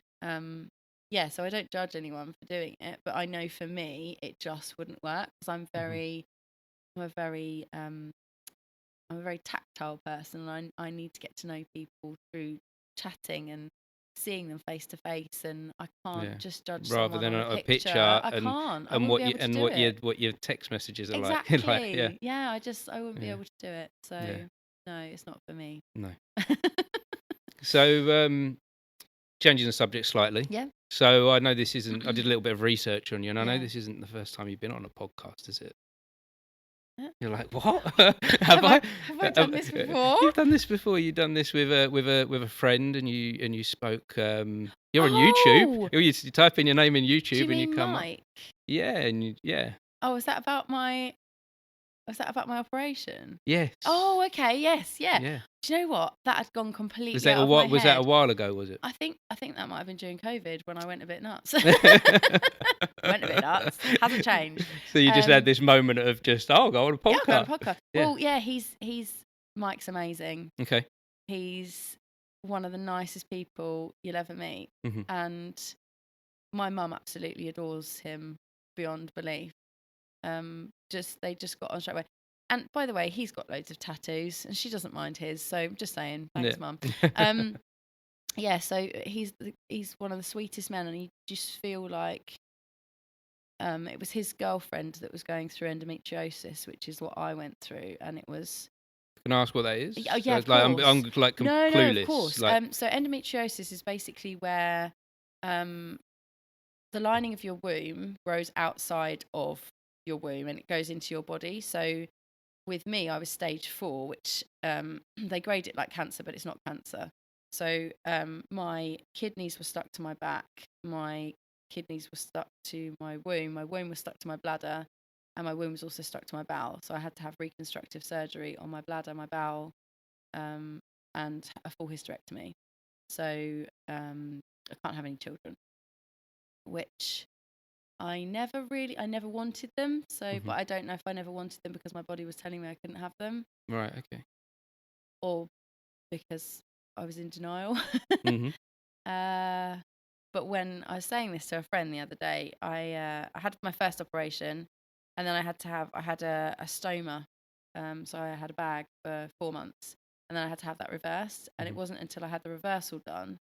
[SPEAKER 2] Yeah. So I don't judge anyone for doing it, but I know for me it just wouldn't work, because I'm a very tactile person, and I need to get to know people through chatting and seeing them face to face, and I can't just judge
[SPEAKER 1] rather
[SPEAKER 2] someone
[SPEAKER 1] than
[SPEAKER 2] on
[SPEAKER 1] a picture.
[SPEAKER 2] I can't. I wouldn't be able to do it.
[SPEAKER 1] What your text messages are
[SPEAKER 2] Exactly.
[SPEAKER 1] like.
[SPEAKER 2] Yeah. I wouldn't be able to do it. So no, it's not for me.
[SPEAKER 1] No. So changing the subject slightly.
[SPEAKER 2] Yeah.
[SPEAKER 1] So I know this isn't. I did a little bit of research on you, and I know this isn't the first time you've been on a podcast, is it? You're like, what?
[SPEAKER 2] Have I done this before?
[SPEAKER 1] You've done this before. You've done this with a friend, and you spoke. You're on
[SPEAKER 2] Oh!
[SPEAKER 1] YouTube. You type in your name in
[SPEAKER 2] Do
[SPEAKER 1] YouTube,
[SPEAKER 2] you
[SPEAKER 1] and you
[SPEAKER 2] mean
[SPEAKER 1] come up.
[SPEAKER 2] Mike?
[SPEAKER 1] Yeah, and yeah.
[SPEAKER 2] Oh, was that about my operation?
[SPEAKER 1] Yes.
[SPEAKER 2] Oh, okay. Yes, yeah.
[SPEAKER 1] Yeah.
[SPEAKER 2] Do you know what? That had gone
[SPEAKER 1] Was
[SPEAKER 2] completely
[SPEAKER 1] that
[SPEAKER 2] out of my
[SPEAKER 1] was that a
[SPEAKER 2] head.
[SPEAKER 1] while ago? Was it?
[SPEAKER 2] I think that might have been during COVID when I went a bit nuts. Went a bit nuts. Hasn't changed.
[SPEAKER 1] So you just had this moment of just, oh, go on a podcast.
[SPEAKER 2] Yeah, I'll go on a podcast.
[SPEAKER 1] Yeah.
[SPEAKER 2] Well, yeah, he's Mike's amazing.
[SPEAKER 1] Okay.
[SPEAKER 2] He's one of the nicest people you'll ever meet,
[SPEAKER 1] Mhm.
[SPEAKER 2] and my mum absolutely adores him beyond belief. They just got on straight away. And by the way, he's got loads of tattoos, and she doesn't mind his. So I'm just saying, thanks, Mum. Yeah. So he's one of the sweetest men, and you just feel like it was his girlfriend that was going through endometriosis, which is what I went through, and it was.
[SPEAKER 1] Can I ask what that is?
[SPEAKER 2] Oh, yeah,
[SPEAKER 1] so it's like I'm like
[SPEAKER 2] no,
[SPEAKER 1] clueless.
[SPEAKER 2] No, of course.
[SPEAKER 1] Like...
[SPEAKER 2] So endometriosis is basically where the lining of your womb grows outside of your womb and it goes into your body. So with me, I was stage 4, which they grade it like cancer, but it's not cancer. So my kidneys were stuck to my back, my kidneys were stuck to my womb was stuck to my bladder, and my womb was also stuck to my bowel. So I had to have reconstructive surgery on my bladder, my bowel, and a full hysterectomy. So I can't have any children, which I never wanted them. So, but I don't know if I never wanted them because my body was telling me I couldn't have them.
[SPEAKER 1] Right. Okay.
[SPEAKER 2] Or because I was in denial. But when I was saying this to a friend the other day, I had my first operation, and then I had a stoma. So I had a bag for 4 months, and then I had to have that reversed. And it wasn't until I had the reversal done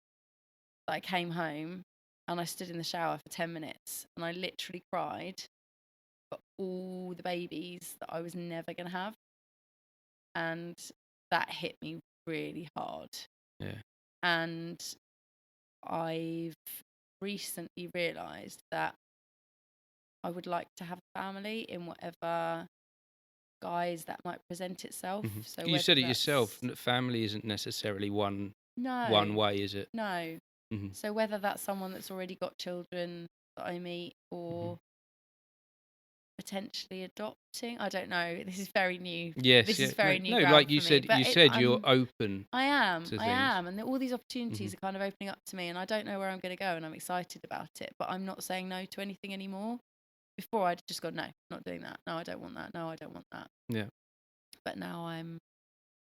[SPEAKER 2] that I came home and I stood in the shower for 10 minutes and I literally cried for all the babies that I was never going to have. And that hit me really hard.
[SPEAKER 1] Yeah.
[SPEAKER 2] And I've recently realised that I would like to have a family in whatever guise that might present itself. So
[SPEAKER 1] you said it yourself, family isn't necessarily one way, is it?
[SPEAKER 2] No. So whether that's someone that's already got children that I meet, or potentially adopting, I don't know. This is very new.
[SPEAKER 1] Yes,
[SPEAKER 2] this is very new.
[SPEAKER 1] No, like you said, you're open.
[SPEAKER 2] I am,
[SPEAKER 1] and
[SPEAKER 2] all these opportunities are kind of opening up to me, and I don't know where I'm going to go, and I'm excited about it. But I'm not saying no to anything anymore. Before I'd just gone, no, not doing that. No, I don't want that. No, I don't want that.
[SPEAKER 1] Yeah.
[SPEAKER 2] But now I'm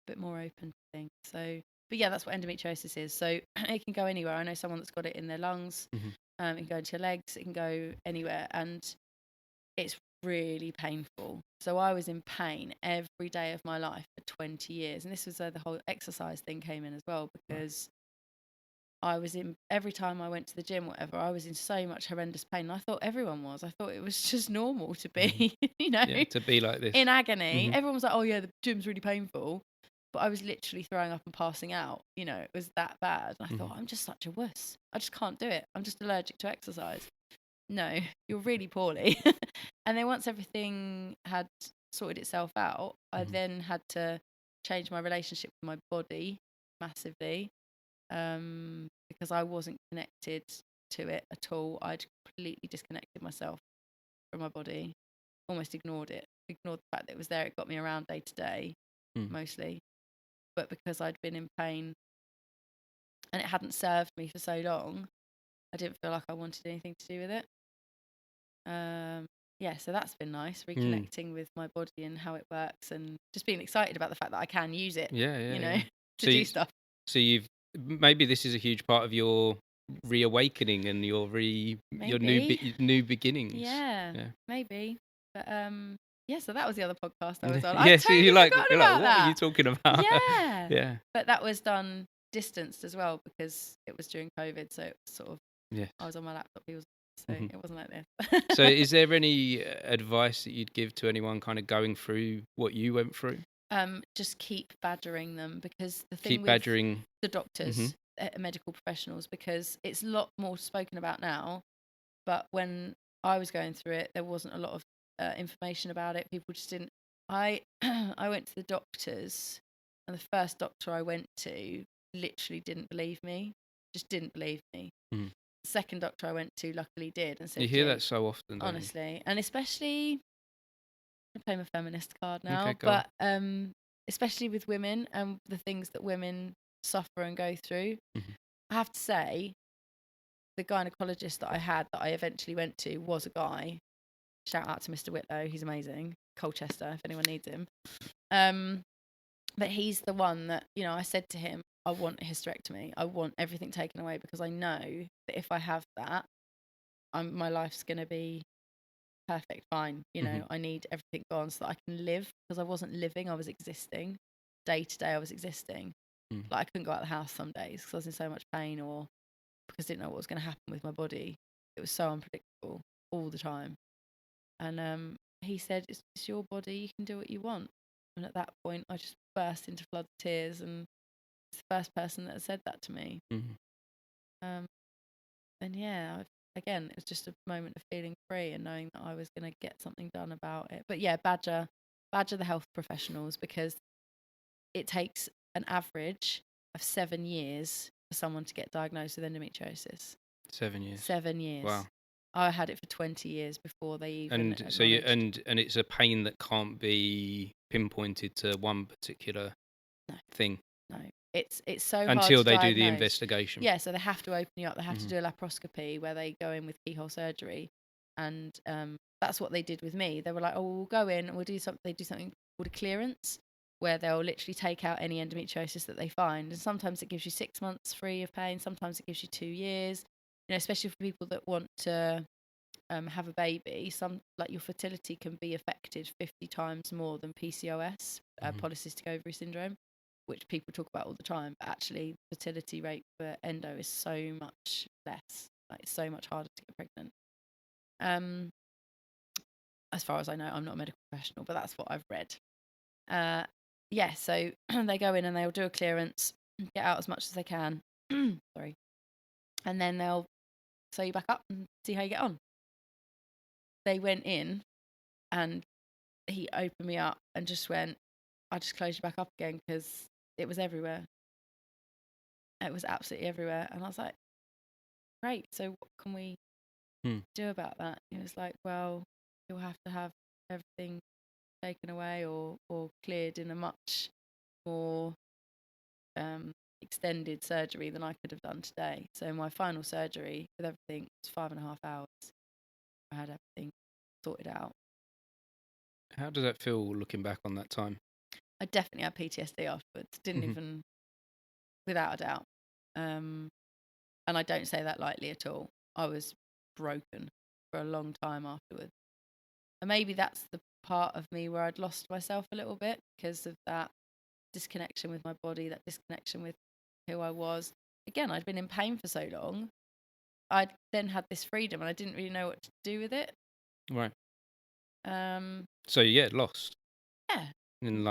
[SPEAKER 2] a bit more open to things. So, but yeah, that's what endometriosis is. So it can go anywhere. I know someone that's got it in their lungs. It can go into your legs. It can go anywhere, and it's really painful. So I was in pain every day of my life for 20 years, and this was where the whole exercise thing came in as well, because I was in, every time I went to the gym, whatever, I was in so much horrendous pain. And I thought everyone was. I thought it was just normal to be,
[SPEAKER 1] to be like this,
[SPEAKER 2] in agony. Everyone was like, oh yeah, the gym's really painful. But I was literally throwing up and passing out. It was that bad. And I thought, I'm just such a wuss. I just can't do it. I'm just allergic to exercise. No, you're really poorly. And then once everything had sorted itself out, I then had to change my relationship with my body massively. Because I wasn't connected to it at all. I'd completely disconnected myself from my body, almost ignored the fact that it was there. It got me around day to day, mostly. But because I'd been in pain and it hadn't served me for so long, I didn't feel like I wanted anything to do with it. So that's been nice, reconnecting with my body and how it works, and just being excited about the fact that I can use it, to do stuff.
[SPEAKER 1] So maybe this is a huge part of your reawakening and your new beginnings.
[SPEAKER 2] Yeah, maybe. But so that was the other podcast I was on.
[SPEAKER 1] Yeah, so you're like, what
[SPEAKER 2] that.
[SPEAKER 1] are you talking about?
[SPEAKER 2] Yeah.
[SPEAKER 1] Yeah.
[SPEAKER 2] But that was done distanced as well, because it was during COVID, so it was sort of, I was on my laptop, he was, so it wasn't like this.
[SPEAKER 1] So is there any advice that you'd give to anyone kind of going through what you went through?
[SPEAKER 2] Just keep badgering them, because the thing
[SPEAKER 1] keep badgering
[SPEAKER 2] the doctors, medical professionals, because it's a lot more spoken about now. But when I was going through it, there wasn't a lot of information about it. People just didn't. I I went to the doctors, and the first doctor I went to literally didn't believe me, just didn't believe me.
[SPEAKER 1] Mm.
[SPEAKER 2] The second doctor I went to luckily did and said,
[SPEAKER 1] You hear
[SPEAKER 2] "Yeah,
[SPEAKER 1] that so often, don't you?
[SPEAKER 2] honestly," and especially I play my feminist card
[SPEAKER 1] Okay,
[SPEAKER 2] now,
[SPEAKER 1] go on.
[SPEAKER 2] but especially with women and the things that women suffer and go through.
[SPEAKER 1] Mhm.
[SPEAKER 2] I have to say, the gynecologist that I had that I eventually went to was a guy. Shout out to Mr. Whitlow, he's amazing. Colchester, if anyone needs him. But he's the one that, I said to him, I want a hysterectomy. I want everything taken away because I know that if I have that, my life's going to be perfect, fine. I need everything gone so that I can live, because I wasn't living, I was existing. Day to day, I was existing.
[SPEAKER 1] Mm.
[SPEAKER 2] Like, I couldn't go out of the house some days because I was in so much pain, or because I didn't know what was going to happen with my body. It was so unpredictable all the time. And he said, it's your body, you can do what you want. And at that point, I just burst into flood of tears, and it's the first person that had said that to me.
[SPEAKER 1] Mm.
[SPEAKER 2] And yeah, again, it was just a moment of feeling free and knowing that I was going to get something done about it. But yeah, badger the health professionals, because it takes an average of 7 years for someone to get diagnosed with endometriosis.
[SPEAKER 1] 7 years.
[SPEAKER 2] 7 years.
[SPEAKER 1] Wow.
[SPEAKER 2] I had it for 20 years before they even
[SPEAKER 1] And
[SPEAKER 2] acknowledged.
[SPEAKER 1] so and it's a pain that can't be pinpointed to one particular thing.
[SPEAKER 2] No, it's so hard
[SPEAKER 1] until
[SPEAKER 2] to
[SPEAKER 1] they do the
[SPEAKER 2] diagnose.
[SPEAKER 1] investigation.
[SPEAKER 2] Yeah, so they have to open you up. They have to
[SPEAKER 1] Mhm.
[SPEAKER 2] do a laparoscopy where they go in with keyhole surgery, and that's what they did with me. They were like, "Oh, we'll go in and we'll do something." They do something called a clearance, where they'll literally take out any endometriosis that they find, and sometimes it gives you 6 months free of pain. Sometimes it gives you 2 years. Especially for people that want to have a baby, like your fertility can be affected 50 times more than PCOS, polycystic ovary syndrome, which people talk about all the time. But actually, fertility rate for endo is so much less. Like, it's so much harder to get pregnant. As far as I know, I'm not a medical professional, but that's what I've read. Yeah, so they go in and they'll do a clearance, get out as much as they can. Sorry. And then they'll sew you back up and see how you get on. They went in and he opened me up and just went, I just closed you back up again because it was everywhere. It was absolutely everywhere. And I was like, great. So what can we do about that? He was like, well, you'll have to have everything taken away or cleared in a much more extended surgery than I could have done today. So my final surgery with everything was 5.5 hours. I had everything sorted out.
[SPEAKER 1] How does that feel looking back on that time?
[SPEAKER 2] I definitely had PTSD afterwards. Didn't even, without a doubt. And I don't say that lightly at all. I was broken for a long time afterwards. And maybe that's the part of me where I'd lost myself a little bit because of that disconnection with my body, that disconnection with who I was. Again, I'd been in pain for so long. I'd then had this freedom and I didn't really know what to do with it.
[SPEAKER 1] Right.
[SPEAKER 2] So
[SPEAKER 1] yeah, lost.
[SPEAKER 2] Yeah.
[SPEAKER 1] And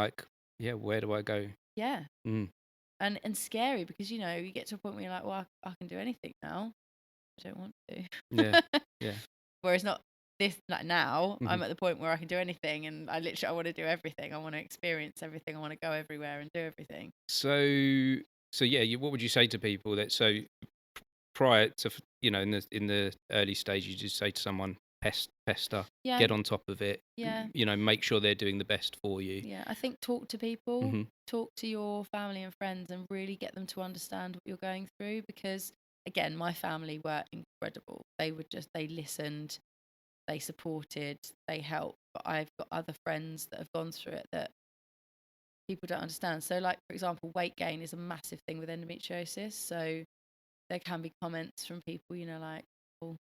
[SPEAKER 1] where do I go?
[SPEAKER 2] Yeah. And scary because, you get to a point where you're like, well, I can do anything now. I don't want to.
[SPEAKER 1] Yeah.
[SPEAKER 2] Whereas not this, like now, I'm at the point where I can do anything, and I want to do everything. I want to experience everything. I want to go everywhere and do everything.
[SPEAKER 1] So yeah, what would you say to people that prior to in the early stage, you just say to someone, pester, get on top of it, make sure they're doing the best for you.
[SPEAKER 2] Yeah, I think talk to people, talk to your family and friends, and really get them to understand what you're going through, because again, my family were incredible. They listened, they supported, they helped, but I've got other friends that have gone through it that people don't understand. So, like, for example, weight gain is a massive thing with endometriosis. So there can be comments from people, like, oh,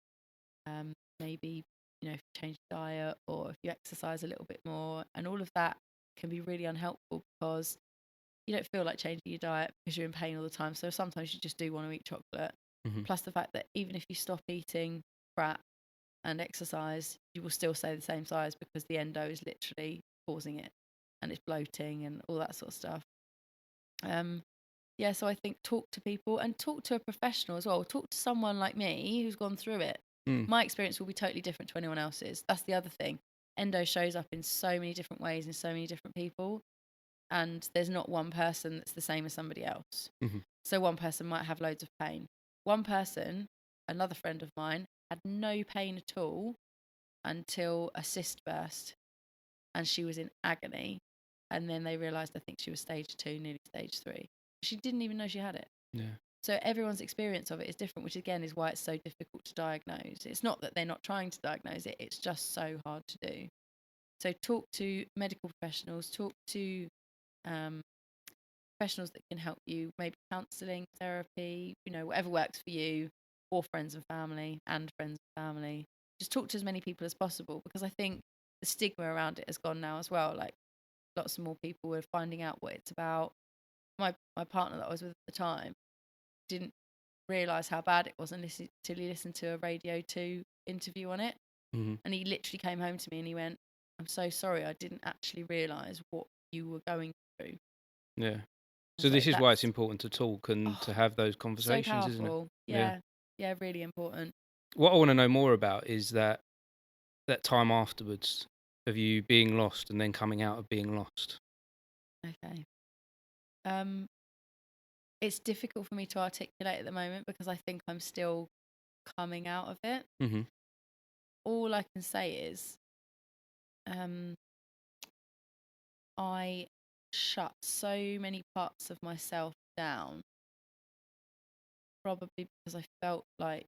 [SPEAKER 2] maybe, if you change your diet or if you exercise a little bit more, and all of that can be really unhelpful because you don't feel like changing your diet because you're in pain all the time. So sometimes you just do want to eat chocolate. Plus the fact that even if you stop eating crap and exercise, you will still stay the same size because the endo is literally causing it, and it's bloating and all that sort of stuff. So I think talk to people and talk to a professional as well. Talk to someone like me who's gone through it. My experience will be totally different to anyone else's. That's the other thing. endo shows up in so many different ways in so many different people, and there's not one person that's the same as somebody else.
[SPEAKER 1] Mhm.
[SPEAKER 2] So one person might have loads of pain. One person, another friend of mine, had no pain at all until a cyst burst, and she was in agony. And then they realised, I think she was stage 2, nearly stage 3. She didn't even know she had it.
[SPEAKER 1] Yeah.
[SPEAKER 2] So everyone's experience of it is different, which again is why it's so difficult to diagnose. It's not that they're not trying to diagnose it, it's just so hard to do. So talk to medical professionals, talk to professionals that can help you, maybe counselling, therapy, whatever works for you, or friends and family, Just talk to as many people as possible, because I think the stigma around it has gone now as well. Like, lots of more people were finding out what it's about. My partner that I was with at the time didn't realise how bad it was until he listened to a Radio 2 interview on it.
[SPEAKER 1] Mm-hmm.
[SPEAKER 2] And he literally came home to me and he went, "I'm so sorry, I didn't actually realise what you were going through."
[SPEAKER 1] Yeah.
[SPEAKER 2] I
[SPEAKER 1] So
[SPEAKER 2] was
[SPEAKER 1] this
[SPEAKER 2] like,
[SPEAKER 1] is why it's important to talk and to
[SPEAKER 2] oh,
[SPEAKER 1] have those
[SPEAKER 2] so
[SPEAKER 1] conversations, isn't it?
[SPEAKER 2] powerful. Yeah, really important.
[SPEAKER 1] What I want to know more about is that time afterwards of you being lost and then coming out of being lost.
[SPEAKER 2] Okay. It's difficult for me to articulate at the moment because I think I'm still coming out of it.
[SPEAKER 1] Mm-hmm.
[SPEAKER 2] All I can say is, I shut so many parts of myself down, probably because I felt like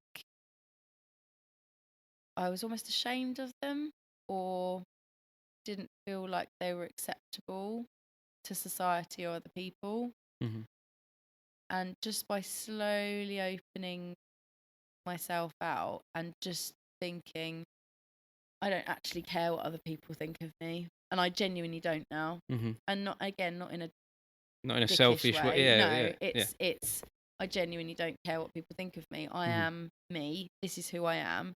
[SPEAKER 2] I was almost ashamed of them, or didn't feel like they were acceptable to society or other people.
[SPEAKER 1] Mm-hmm.
[SPEAKER 2] And just by slowly opening myself out and just thinking, I don't actually care what other people think of me, and I genuinely don't now.
[SPEAKER 1] Mm-hmm.
[SPEAKER 2] And not in a
[SPEAKER 1] Not in a
[SPEAKER 2] dickish
[SPEAKER 1] selfish way.
[SPEAKER 2] way.
[SPEAKER 1] Yeah,
[SPEAKER 2] No,
[SPEAKER 1] yeah.
[SPEAKER 2] it's I genuinely don't care what people think of me. I
[SPEAKER 1] Mm-hmm.
[SPEAKER 2] am me. This is who I am.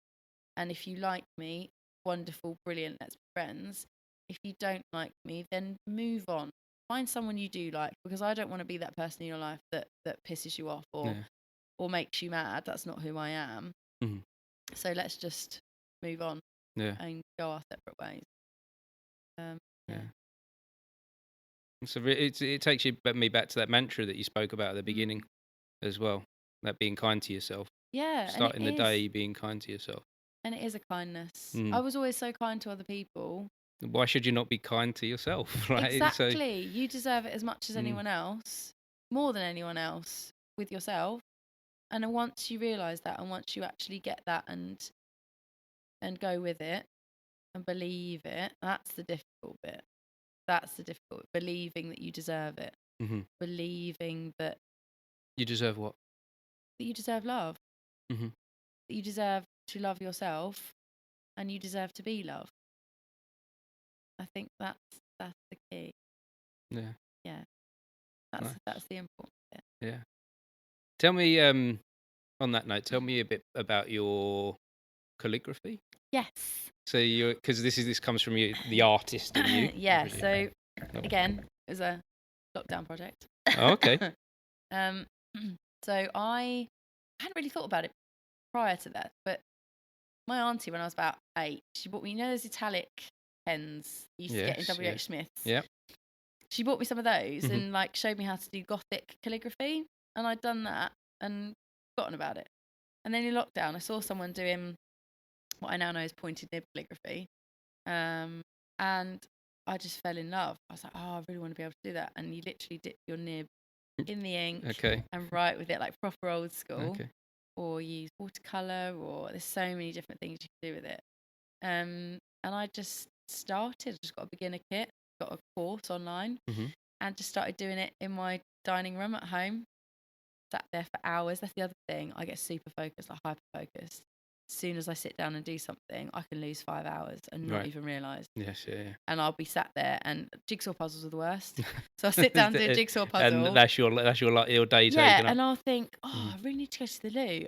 [SPEAKER 2] And if you like me, wonderful, brilliant, let's be friends. If you don't like me, then move on. Find someone you do like, because I don't want to be that person in your life that pisses you off or makes you mad. That's not who I am.
[SPEAKER 1] Mm-hmm.
[SPEAKER 2] So let's just move on and go our separate ways.
[SPEAKER 1] Yeah. So it takes me back to that mantra that you spoke about at the beginning as well. That being kind to yourself.
[SPEAKER 2] Yeah.
[SPEAKER 1] Starting the day being kind to yourself.
[SPEAKER 2] And it is a kindness.
[SPEAKER 1] Mm.
[SPEAKER 2] I was always so kind to other people.
[SPEAKER 1] Why should you not be kind to yourself, right?
[SPEAKER 2] Exactly. You deserve it as much as anyone else, more than anyone else, with yourself. And then once you realise that, and once you actually get that and go with it and believe it, that's the difficult bit. That's the difficult bit. Believing that you deserve it.
[SPEAKER 1] Mm-hmm.
[SPEAKER 2] Believing that
[SPEAKER 1] You deserve what?
[SPEAKER 2] That you deserve love.
[SPEAKER 1] Mm-hmm.
[SPEAKER 2] That you deserve to love yourself, and you deserve to be loved. I think that's the key.
[SPEAKER 1] Yeah.
[SPEAKER 2] Yeah.
[SPEAKER 1] Nice.
[SPEAKER 2] That's the important bit.
[SPEAKER 1] Yeah. Tell me, on that note, tell me a bit about your calligraphy.
[SPEAKER 2] Yes.
[SPEAKER 1] So because this comes from you, the artist in you.
[SPEAKER 2] Yeah. So again, it was a lockdown project.
[SPEAKER 1] Oh, okay.
[SPEAKER 2] So I hadn't really thought about it prior to that, but my auntie, when I was about 8, she bought me, those italic pens you used to get in W.H. Smith's.
[SPEAKER 1] Yeah.
[SPEAKER 2] She bought me some of those and showed me how to do Gothic calligraphy, and I'd done that and forgotten about it. And then in lockdown, I saw someone doing what I now know as pointed nib calligraphy, and I just fell in love. I was like, oh, I really want to be able to do that. And you literally dip your nib in the ink and write with it like proper old school, or use watercolor, or there's so many different things you can do with it. And I just started. Just got a beginner kit, got a course online, and just started doing it in my dining room at home. Sat there for hours. That's the other thing. I get super focused, like hyper focused. As soon as I sit down and do something, I can lose 5 hours and not even realise.
[SPEAKER 1] Yes, yeah.
[SPEAKER 2] And I'll be sat there, and jigsaw puzzles are the worst. So I'll sit down and do a jigsaw puzzle.
[SPEAKER 1] And that's your day taken up.
[SPEAKER 2] And I'll think, I really need to go to the loo.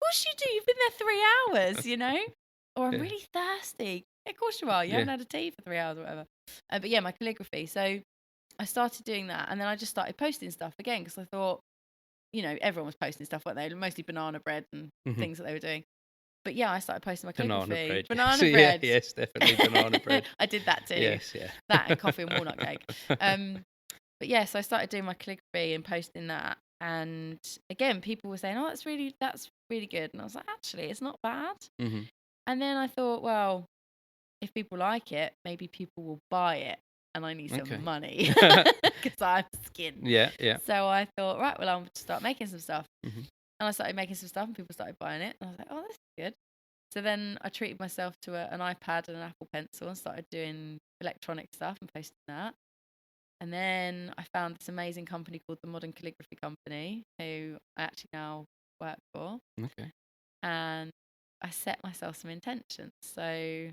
[SPEAKER 2] What's you do? You've been there 3 hours, Or I'm really thirsty. Yeah, of course you are. You haven't had a tea for 3 hours or whatever. But yeah, my calligraphy. So I started doing that, and then I just started posting stuff again because I thought, everyone was posting stuff, weren't they? Mostly banana bread and things that they were doing. But yeah, I started posting my
[SPEAKER 1] Banana
[SPEAKER 2] calligraphy.
[SPEAKER 1] bread.
[SPEAKER 2] Banana
[SPEAKER 1] Yeah,
[SPEAKER 2] bread.
[SPEAKER 1] yes, definitely banana bread.
[SPEAKER 2] I did that too.
[SPEAKER 1] Yes, yeah.
[SPEAKER 2] That and coffee and walnut cake. But yeah, so I started doing my calligraphy and posting that. And again, people were saying, "Oh, that's really good." And I was like, "Actually, it's not bad."
[SPEAKER 1] hmm
[SPEAKER 2] And then I thought, well, if people like it, maybe people will buy it, and I need some
[SPEAKER 1] Okay.
[SPEAKER 2] money because I'm skint.
[SPEAKER 1] Yeah, yeah.
[SPEAKER 2] So I thought, right, well, I'll start making some stuff.
[SPEAKER 1] hmm
[SPEAKER 2] And I started making some stuff, and people started buying it. And I was like, "Oh, this is good." So then I treated myself to an iPad and an Apple Pencil and started doing electronic stuff and posting that. And then I found this amazing company called the Modern Calligraphy Company, who I actually now work for.
[SPEAKER 1] Okay.
[SPEAKER 2] And I set myself some intentions. So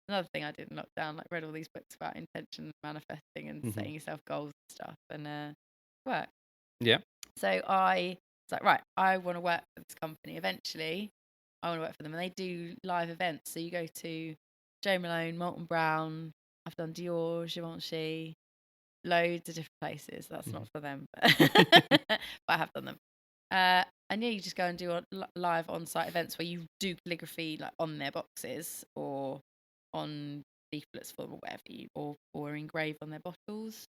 [SPEAKER 2] another thing I did in lockdown, like read all these books about intention, manifesting, and
[SPEAKER 1] hmm
[SPEAKER 2] setting yourself goals and stuff, and work.
[SPEAKER 1] Yeah.
[SPEAKER 2] So I was like, right, I want to work for this company. Eventually, I want to work for them, and they do live events. So you go to Joe Malone, Molton Brown. I've done Dior, Givenchy, loads of different places. That's not for them, but I have done them. And yeah, you just go and do live on-site events where you do calligraphy like on their boxes or on leaflets for them or whatever, or engrave on their bottles.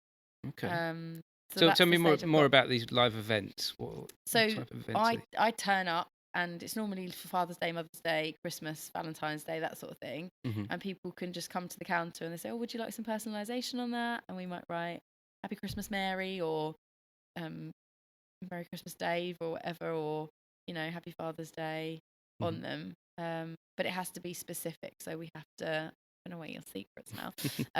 [SPEAKER 1] Okay.
[SPEAKER 2] So
[SPEAKER 1] So
[SPEAKER 2] that's
[SPEAKER 1] tell
[SPEAKER 2] the
[SPEAKER 1] me more
[SPEAKER 2] stage I've
[SPEAKER 1] more
[SPEAKER 2] got.
[SPEAKER 1] about these live events. What
[SPEAKER 2] So
[SPEAKER 1] type of events are
[SPEAKER 2] I turn up, and it's normally for Father's Day, Mother's Day, Christmas, Valentine's Day, that sort of thing.
[SPEAKER 1] they? hmm
[SPEAKER 2] And people can just come to the counter and they say, "Oh, would you like some personalisation on that?" And we might write "Happy Christmas, Mary," or um, "Merry Christmas, Dave," or whatever, or "Happy Father's Day" on them. But it has to be specific, so we have to. I don't know your secrets now.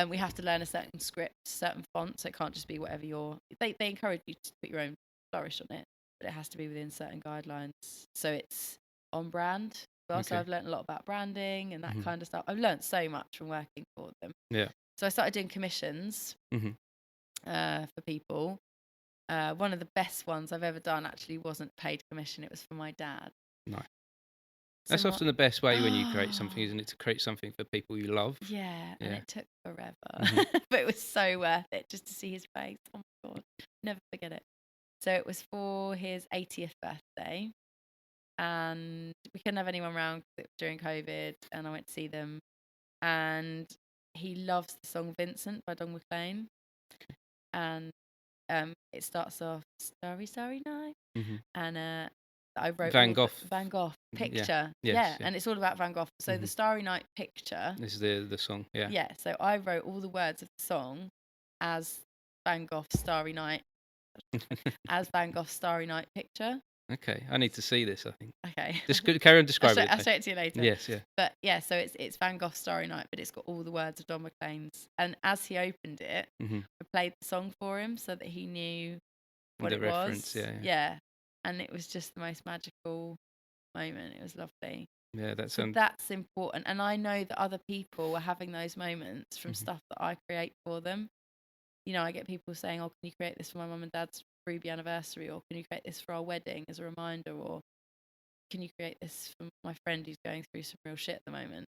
[SPEAKER 2] We have to learn a certain script, certain font, so it can't just be whatever They encourage you to put your own flourish on it, but it has to be within certain guidelines, so it's on brand. Well, so
[SPEAKER 1] Okay.
[SPEAKER 2] I've learned a lot about branding and that
[SPEAKER 1] Mhm.
[SPEAKER 2] kind of stuff. I've learned so much from working for them.
[SPEAKER 1] Yeah.
[SPEAKER 2] So I started doing commissions
[SPEAKER 1] hmm
[SPEAKER 2] for people. One of the best ones I've ever done actually wasn't paid commission. It was for my dad.
[SPEAKER 1] Nice.
[SPEAKER 2] So
[SPEAKER 1] That's often the best way when you create something,
[SPEAKER 2] Oh,
[SPEAKER 1] isn't it? To create something for people you love.
[SPEAKER 2] yeah, and
[SPEAKER 1] Yeah.
[SPEAKER 2] it took forever,
[SPEAKER 1] hmm
[SPEAKER 2] but it was so worth it just to see his face. Oh my God, never forget it. So it was for his 80th birthday, and we couldn't have anyone around 'cause it was during COVID, and I went to see them, and he loves the song Vincent by Don McLean, and it starts off "Starry, Starry Night,"
[SPEAKER 1] hmm
[SPEAKER 2] and I wrote all
[SPEAKER 1] Van
[SPEAKER 2] of
[SPEAKER 1] Gogh.
[SPEAKER 2] the Van Gogh
[SPEAKER 1] Yeah.
[SPEAKER 2] picture.
[SPEAKER 1] Yes. Yeah.
[SPEAKER 2] And it's all about Van Gogh. So the
[SPEAKER 1] hmm
[SPEAKER 2] Starry Night picture,
[SPEAKER 1] This is the song. Yeah.
[SPEAKER 2] yeah. So I wrote all the words of the song as Van Gogh's Starry Night, as Van Gogh's Starry Night picture.
[SPEAKER 1] Okay. I need to see this, I think.
[SPEAKER 2] Okay.
[SPEAKER 1] Just carry on
[SPEAKER 2] I'll
[SPEAKER 1] describing
[SPEAKER 2] I'll
[SPEAKER 1] it.
[SPEAKER 2] show it to you later.
[SPEAKER 1] Yes. Yeah.
[SPEAKER 2] But yeah, so it's Van Gogh's Starry Night, but it's got all the words of Don McLean's. And as he opened it,
[SPEAKER 1] hmm
[SPEAKER 2] I played the song for him so that he knew what
[SPEAKER 1] The
[SPEAKER 2] it
[SPEAKER 1] reference.
[SPEAKER 2] was.
[SPEAKER 1] Yeah. Yeah.
[SPEAKER 2] Yeah. And it was just the most magical moment. It was lovely.
[SPEAKER 1] Yeah. That
[SPEAKER 2] So
[SPEAKER 1] sounds.
[SPEAKER 2] that's important. And I know that other people are having those moments from
[SPEAKER 1] hmm
[SPEAKER 2] stuff that I create for them. I get people saying, "Oh, can you create this for my mum and dad's ruby anniversary?" Or "Can you create this for our wedding as a reminder?" Or "Can you create this for my friend who's going through some real shit at the moment?"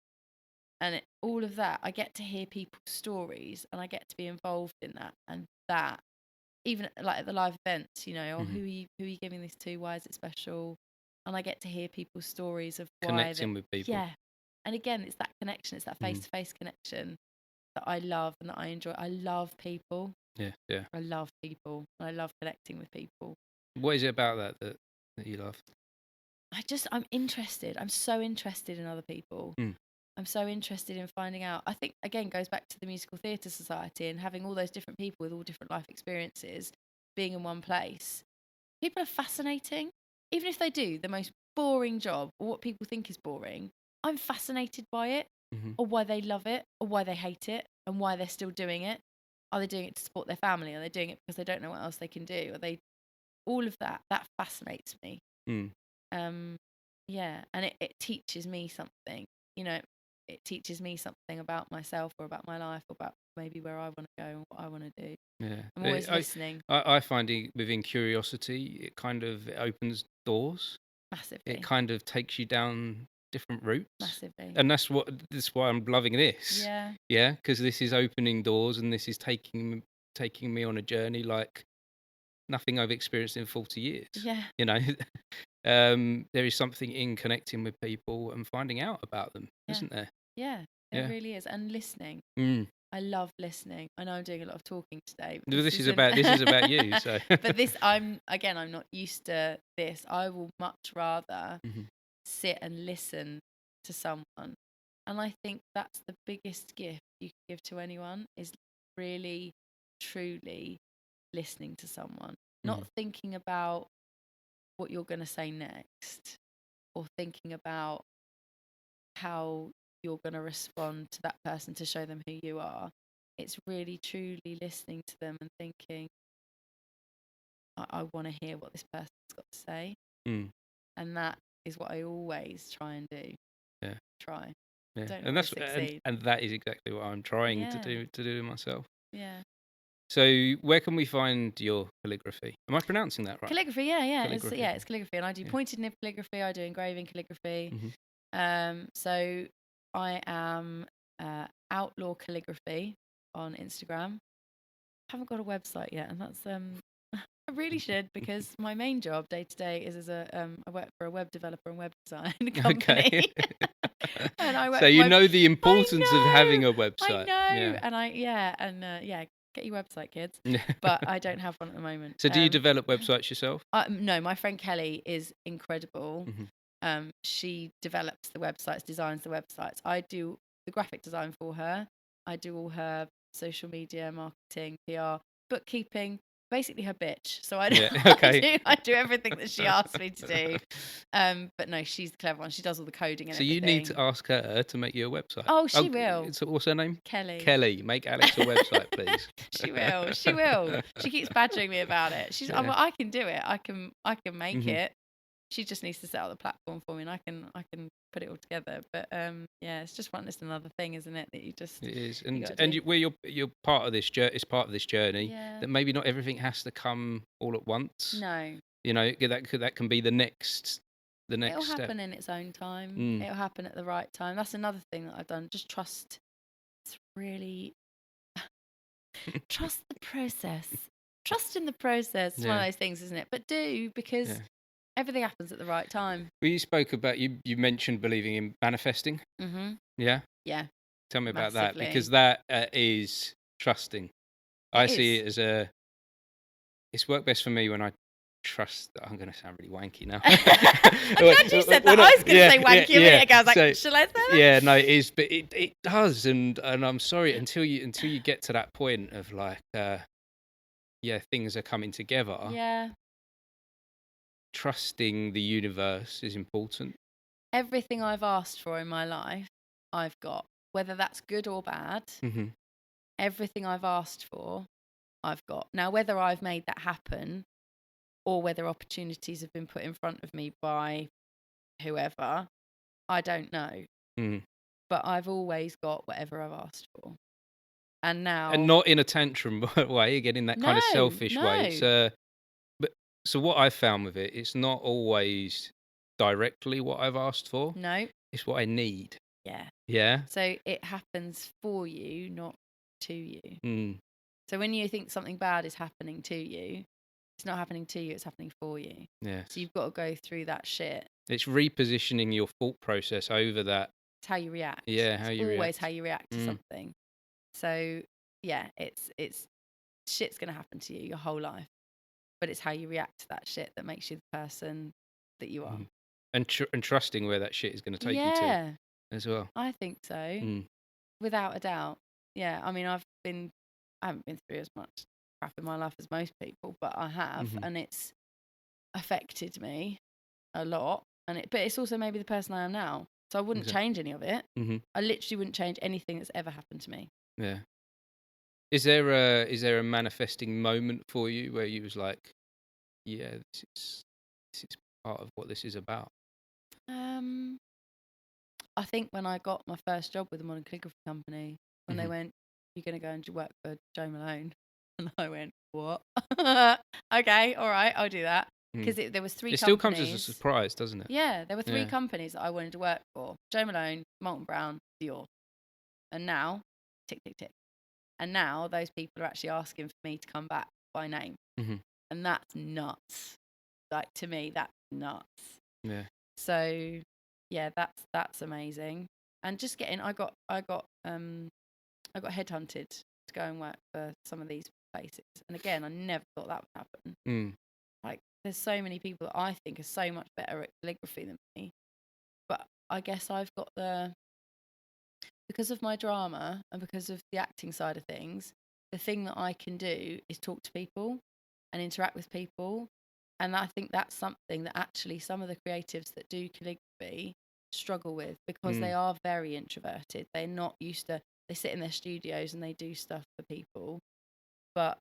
[SPEAKER 2] And all of that, I get to hear people's stories and I get to be involved in that. And that, even like at the live events, or
[SPEAKER 1] hmm
[SPEAKER 2] who are you giving this to? Why is it special? And I get to hear people's stories of why that,
[SPEAKER 1] Connecting with people.
[SPEAKER 2] yeah. And again, it's that connection, it's that
[SPEAKER 1] hmm
[SPEAKER 2] face-to-face connection that I love and that I enjoy. I love people.
[SPEAKER 1] Yeah. Yeah.
[SPEAKER 2] I love people. And I love connecting with people.
[SPEAKER 1] What is it about that you love?
[SPEAKER 2] I'm interested. I'm so interested in other people.
[SPEAKER 1] Mm.
[SPEAKER 2] I'm so interested in finding out. I think, again, goes back to the Musical Theatre Society and having all those different people with all different life experiences being in one place. People are fascinating. Even if they do the most boring job or what people think is boring, I'm fascinated by it,
[SPEAKER 1] hmm
[SPEAKER 2] or why they love it or why they hate it and why they're still doing it. Are they doing it to support their family? Are they doing it because they don't know what else they can do? Are they all of that fascinates me.
[SPEAKER 1] Mm.
[SPEAKER 2] Um, yeah, and it teaches me something. It teaches me something about myself or about my life or about maybe where I want to go and what I want to do.
[SPEAKER 1] Yeah.
[SPEAKER 2] I'm always listening
[SPEAKER 1] I find within curiosity, it kind of opens doors.
[SPEAKER 2] massively,
[SPEAKER 1] It kind of takes you down different routes.
[SPEAKER 2] massively.
[SPEAKER 1] And that's why I'm loving this.
[SPEAKER 2] Yeah,
[SPEAKER 1] Yeah, because this is opening doors and this is taking me on a journey like nothing I've experienced in 40 years.
[SPEAKER 2] yeah,
[SPEAKER 1] You know, there is something in connecting with people and finding out about them,
[SPEAKER 2] Yeah.
[SPEAKER 1] isn't there?
[SPEAKER 2] Yeah, it
[SPEAKER 1] Yeah.
[SPEAKER 2] really is. And listening.
[SPEAKER 1] Mm.
[SPEAKER 2] I love listening. I know I'm doing a lot of talking today. But
[SPEAKER 1] No, this is
[SPEAKER 2] isn't-
[SPEAKER 1] about you. So,
[SPEAKER 2] But this, I'm not used to this. I will much rather
[SPEAKER 1] Mhm.
[SPEAKER 2] sit and listen to someone. And I think that's the biggest gift you can give to anyone, is really, truly listening to someone. Not thinking about what you're going to say next, or thinking about how you're going to respond to that person to show them who you are. It's really, truly listening to them and thinking, I want to hear what this person's got to say.
[SPEAKER 1] Mm.
[SPEAKER 2] And that is what I always try and do.
[SPEAKER 1] Yeah.
[SPEAKER 2] Try.
[SPEAKER 1] Yeah.
[SPEAKER 2] Don't
[SPEAKER 1] And
[SPEAKER 2] always
[SPEAKER 1] that's
[SPEAKER 2] succeed.
[SPEAKER 1] and that is exactly what I'm trying
[SPEAKER 2] Yeah.
[SPEAKER 1] to do myself.
[SPEAKER 2] Yeah.
[SPEAKER 1] So, where can we find your calligraphy? Am I pronouncing that right?
[SPEAKER 2] Calligraphy, yeah.
[SPEAKER 1] Calligraphy.
[SPEAKER 2] It's calligraphy. And I do
[SPEAKER 1] Yeah.
[SPEAKER 2] pointed nib calligraphy, I do engraving calligraphy.
[SPEAKER 1] Mhm.
[SPEAKER 2] So I am Outlaw Calligraphy on Instagram. Haven't got a website yet, and that's I really should, because my main job day to day is as I work for a web developer and web design company.
[SPEAKER 1] Okay.
[SPEAKER 2] And I work
[SPEAKER 1] So you
[SPEAKER 2] for
[SPEAKER 1] know the importance of having a
[SPEAKER 2] I
[SPEAKER 1] website.
[SPEAKER 2] know,
[SPEAKER 1] Yeah.
[SPEAKER 2] and get your website, kids. But I don't have one at the moment.
[SPEAKER 1] So do you develop websites yourself?
[SPEAKER 2] No, my friend Kelly is incredible.
[SPEAKER 1] Mhm.
[SPEAKER 2] She develops the websites, designs the websites. I do the graphic design for her. I do all her social media, marketing, PR, bookkeeping, basically her bitch. So I do,
[SPEAKER 1] Yeah. Okay.
[SPEAKER 2] I do everything that she asks me to do. But no, she's the clever one. She does all the coding and
[SPEAKER 1] So
[SPEAKER 2] everything.
[SPEAKER 1] you need to ask her to make you a website.
[SPEAKER 2] Oh, she will.
[SPEAKER 1] So what's her name?
[SPEAKER 2] Kelly.
[SPEAKER 1] Kelly, make Alex a website, please.
[SPEAKER 2] She will. She will. She keeps badgering me about it. She's,
[SPEAKER 1] Yeah.
[SPEAKER 2] well, I can do it. I can make
[SPEAKER 1] Mhm.
[SPEAKER 2] it. She just needs to set up the platform for me, and I can put it all together. But yeah, it's just another thing, isn't it? That you just
[SPEAKER 1] It is,
[SPEAKER 2] you gotta
[SPEAKER 1] and
[SPEAKER 2] do.
[SPEAKER 1] you're part of this journey. It's part of this journey
[SPEAKER 2] Yeah.
[SPEAKER 1] that maybe not everything has to come all at once.
[SPEAKER 2] No,
[SPEAKER 1] You know, that can be the next
[SPEAKER 2] it'll
[SPEAKER 1] step.
[SPEAKER 2] happen in its own time.
[SPEAKER 1] Mm.
[SPEAKER 2] It'll happen at the right time. That's another thing that I've done. Just trust. It's really trust the process. Trust in the process. It's one of
[SPEAKER 1] Yeah.
[SPEAKER 2] those things, isn't it? But do, because
[SPEAKER 1] Yeah.
[SPEAKER 2] everything happens at the right time.
[SPEAKER 1] Well, you spoke about you mentioned believing in manifesting.
[SPEAKER 2] Mm-hmm.
[SPEAKER 1] Yeah.
[SPEAKER 2] Yeah.
[SPEAKER 1] Tell me about that,
[SPEAKER 2] Massively.
[SPEAKER 1] because that is trusting. I see it as it's worked best for me when I trust. I'm going to sound really wanky now.
[SPEAKER 2] I'm glad you said that. I was going to say wanky a minute ago. I was like, shall I say that?
[SPEAKER 1] Yeah, no, it is, but it does, and I'm sorry, until you get to that point of like, things are coming together.
[SPEAKER 2] Yeah.
[SPEAKER 1] Trusting the universe is important.
[SPEAKER 2] Everything I've asked for in my life, I've got. Whether that's good or bad,
[SPEAKER 1] Mm-hmm.
[SPEAKER 2] everything I've asked for, I've got. Now, whether I've made that happen or whether opportunities have been put in front of me by whoever, I don't know.
[SPEAKER 1] Mm.
[SPEAKER 2] But I've always got whatever I've asked for. And now...
[SPEAKER 1] And not in a tantrum way, again, in that kind of selfish way. It's, but so what I've found with it, it's not always directly what I've asked for.
[SPEAKER 2] No.
[SPEAKER 1] It's what I need.
[SPEAKER 2] Yeah.
[SPEAKER 1] Yeah.
[SPEAKER 2] So it happens for you, not to you.
[SPEAKER 1] Mm.
[SPEAKER 2] So when you think something bad is happening to you, it's not happening to you, it's happening for you.
[SPEAKER 1] Yes.
[SPEAKER 2] So you've got to go through that shit.
[SPEAKER 1] It's repositioning your thought process over that.
[SPEAKER 2] It's how you react.
[SPEAKER 1] Yeah, how you react.
[SPEAKER 2] Always how you react to something. So yeah, it's shit's gonna happen to you your whole life, but it's how you react to that shit that makes you the person that you are.
[SPEAKER 1] And trusting where that shit is going to take you to as well.
[SPEAKER 2] I think so, without a doubt. Yeah, I mean, I haven't been through as much crap in my life as most people, but I have, and it's affected me a lot. But it's also maybe the person I am now. So I wouldn't change any of it. I literally wouldn't change anything that's ever happened to me.
[SPEAKER 1] Yeah. Is there a manifesting moment for you where you was like, yeah, this is part of what this is about?
[SPEAKER 2] I think when I got my first job with the modern calligraphy company, when they went, "You're going to go and work for Joe Malone," and I went, "What?" Okay, all right, I'll do that. Because there was 3 companies.
[SPEAKER 1] It still comes as a surprise, doesn't it?
[SPEAKER 2] Yeah, there were 3 companies that I wanted to work for: Joe Malone, Molton Brown, Dior. And now, tick, tick, tick. And now those people are actually asking for me to come back by name. And that's nuts. like, to me, that's nuts.
[SPEAKER 1] Yeah.
[SPEAKER 2] So yeah, that's amazing. And just getting, I got headhunted to go and work for some of these places, and again, I never thought that would happen. Like, there's so many people that I think are so much better at calligraphy than me, but I guess I've got because of my drama and because of the acting side of things, the thing that I can do is talk to people and interact with people. And I think that's something that actually some of the creatives that do calligraphy struggle with, because they are very introverted. They're not used to, they sit in their studios and they do stuff for people, but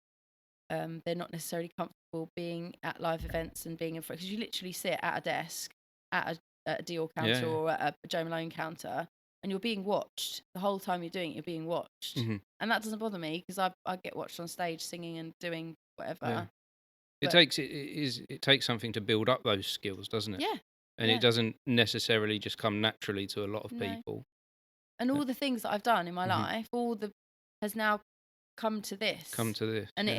[SPEAKER 2] they're not necessarily comfortable being at live events and being in front, because you literally sit at a desk at a Dior counter or at a Joe Malone counter, and you're being watched the whole time you're doing it. You're being watched, and that doesn't bother me because I get watched on stage singing and doing whatever.
[SPEAKER 1] Yeah. It takes something to build up those skills, doesn't it?
[SPEAKER 2] Yeah,
[SPEAKER 1] And it doesn't necessarily just come naturally to a lot of people.
[SPEAKER 2] And all the things that I've done in my life, has now come to this. And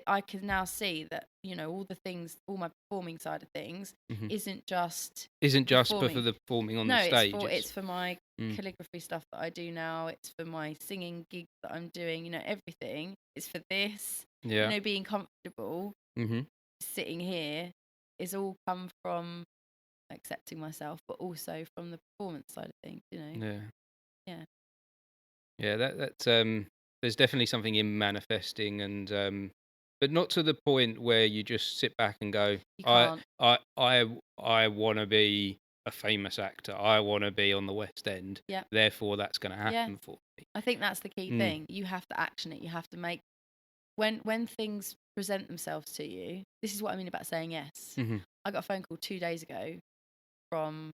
[SPEAKER 2] I can now see that, all the things, all my performing side of things isn't just
[SPEAKER 1] for the performing on the stage.
[SPEAKER 2] It's for my calligraphy stuff that I do now. It's for my singing gigs that I'm doing, everything. It's for this.
[SPEAKER 1] Yeah.
[SPEAKER 2] Being comfortable sitting here is all come from accepting myself, but also from the performance side of things,
[SPEAKER 1] Yeah, that's there's definitely something in manifesting, and but not to the point where you just sit back and go,
[SPEAKER 2] You can't.
[SPEAKER 1] I want to be a famous actor. I want to be on the West End.
[SPEAKER 2] Yeah.
[SPEAKER 1] Therefore, that's going to happen for me.
[SPEAKER 2] I think that's the key thing. You have to action it. You have to make, when things present themselves to you. This is what I mean about saying yes. I got a phone call 2 days ago from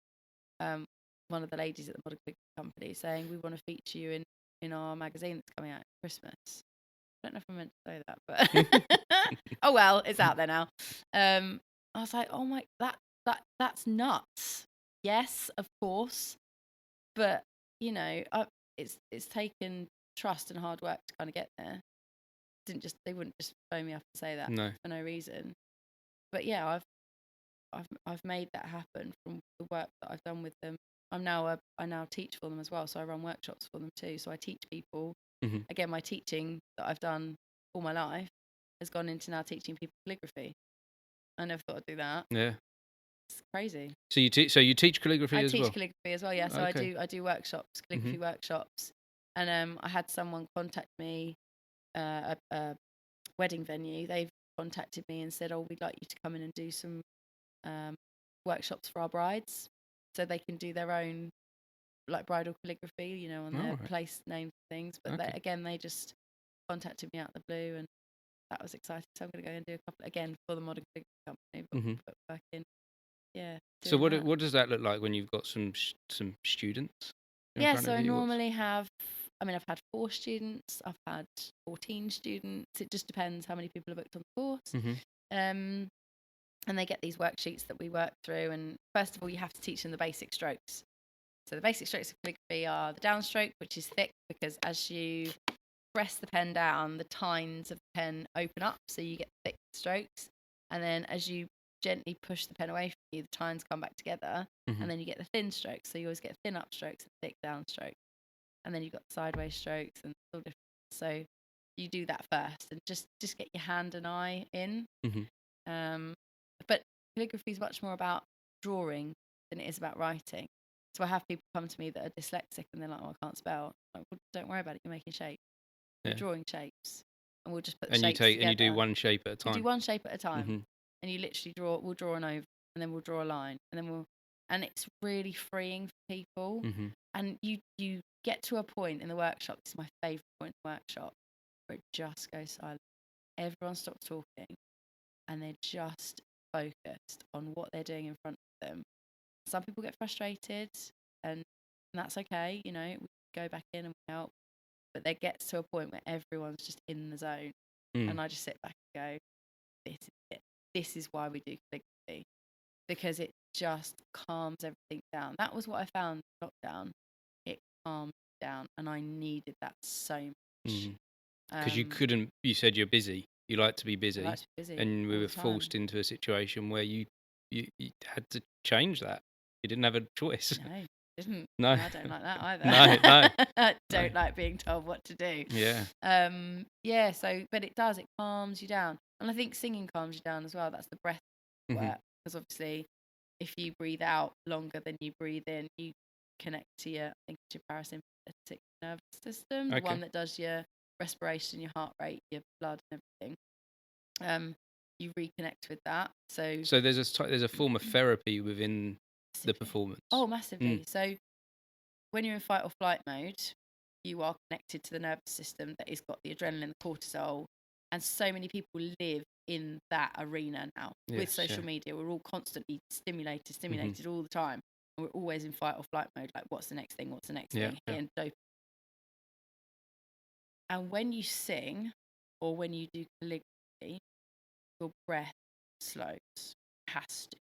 [SPEAKER 2] one of the ladies at the model company saying, we want to feature you in our magazine that's coming out at Christmas. I don't know if I meant to say that, but oh well, it's out there now. I was like, oh my, that's nuts. Yes, of course, but it's taken trust and hard work to kind of get there. They wouldn't just phone me up and say that for no reason. But yeah, I've made that happen from the work that I've done with them. I now teach for them as well, so I run workshops for them too. So I teach people. Again, my teaching that I've done all my life has gone into now teaching people calligraphy. I never thought I'd do that.
[SPEAKER 1] Yeah,
[SPEAKER 2] it's crazy.
[SPEAKER 1] So you teach calligraphy as well?
[SPEAKER 2] I teach calligraphy as well. Yeah, so
[SPEAKER 1] okay.
[SPEAKER 2] I do workshops, calligraphy workshops, and I had someone contact me, a wedding venue. They've contacted me and said, "Oh, we'd like you to come in and do some workshops for our brides, so they can do their own like bridal calligraphy, on their place names and things." But they just contacted me out of the blue, and that was exciting. So I'm going to go and do a couple again for the modern calligraphy company, but back in. Yeah.
[SPEAKER 1] So what does that look like when you've got some students?
[SPEAKER 2] So I normally have. I've had 4 students. I've had 14 students. It just depends how many people are booked on the course. And they get these worksheets that we work through. And first of all, you have to teach them the basic strokes. So the basic strokes of calligraphy are the downstroke, which is thick, because as you press the pen down, the tines of the pen open up, so you get thick strokes. And then as you gently push the pen away from you, the tines come back together, and then you get the thin strokes. So you always get thin up strokes and thick down strokes. And then you've got sideways strokes and all different. So you do that first, and just get your hand and eye in. But calligraphy is much more about drawing than it is about writing. So I have people come to me that are dyslexic, and they're like, "Oh, I can't spell." I'm like, well, don't worry about it. You're making shapes. You're drawing shapes, and we'll just put the shapes together.
[SPEAKER 1] And you do one shape at a time.
[SPEAKER 2] You do one shape at a time, and you literally draw. We'll draw an oval, and then we'll draw a line, and then and it's really freeing for people. And you get to a point in the workshop. This is my favourite point in the workshop, where it just goes silent. Everyone stops talking, and they're just focused on what they're doing in front of them. Some people get frustrated, and that's okay. We go back in and we help. But there gets to a point where everyone's just in the zone, and I just sit back and go, "This is it. This is why we do calligraphy, because it just calms everything down." That was what I found in lockdown. It calmed down, and I needed that so much.
[SPEAKER 1] Because you said you're busy. You like to be busy.
[SPEAKER 2] I like to be busy,
[SPEAKER 1] and we
[SPEAKER 2] all
[SPEAKER 1] were
[SPEAKER 2] the time.
[SPEAKER 1] forced into a situation where you you had to change that. You didn't have a choice.
[SPEAKER 2] No, didn't.
[SPEAKER 1] No.
[SPEAKER 2] I don't like that either.
[SPEAKER 1] No.
[SPEAKER 2] I
[SPEAKER 1] No.
[SPEAKER 2] don't like being told what to do.
[SPEAKER 1] Yeah.
[SPEAKER 2] Yeah, so, but it does, it calms you down. And I think singing calms you down as well. That's the breath
[SPEAKER 1] Mhm.
[SPEAKER 2] work. Because obviously, if you breathe out longer than you breathe in, you connect to your, I think it's your parasympathetic nervous system, the
[SPEAKER 1] Okay.
[SPEAKER 2] one that does your respiration, your heart rate, your blood, and everything. You reconnect with that. So
[SPEAKER 1] there's a form of therapy within the
[SPEAKER 2] massively.
[SPEAKER 1] performance.
[SPEAKER 2] Oh, massively. So when you're in fight or flight mode, you are connected to the nervous system that has got the adrenaline, the cortisol, and so many people live in that arena now. With
[SPEAKER 1] Yes,
[SPEAKER 2] social
[SPEAKER 1] yeah.
[SPEAKER 2] media, we're all constantly stimulated all the time, and we're always in fight or flight mode. Like, what's the next thing? What's the next
[SPEAKER 1] Yeah,
[SPEAKER 2] thing?
[SPEAKER 1] yeah.
[SPEAKER 2] Hitting dope. And when you sing or when you do calligraphy, your breath slows. Has to.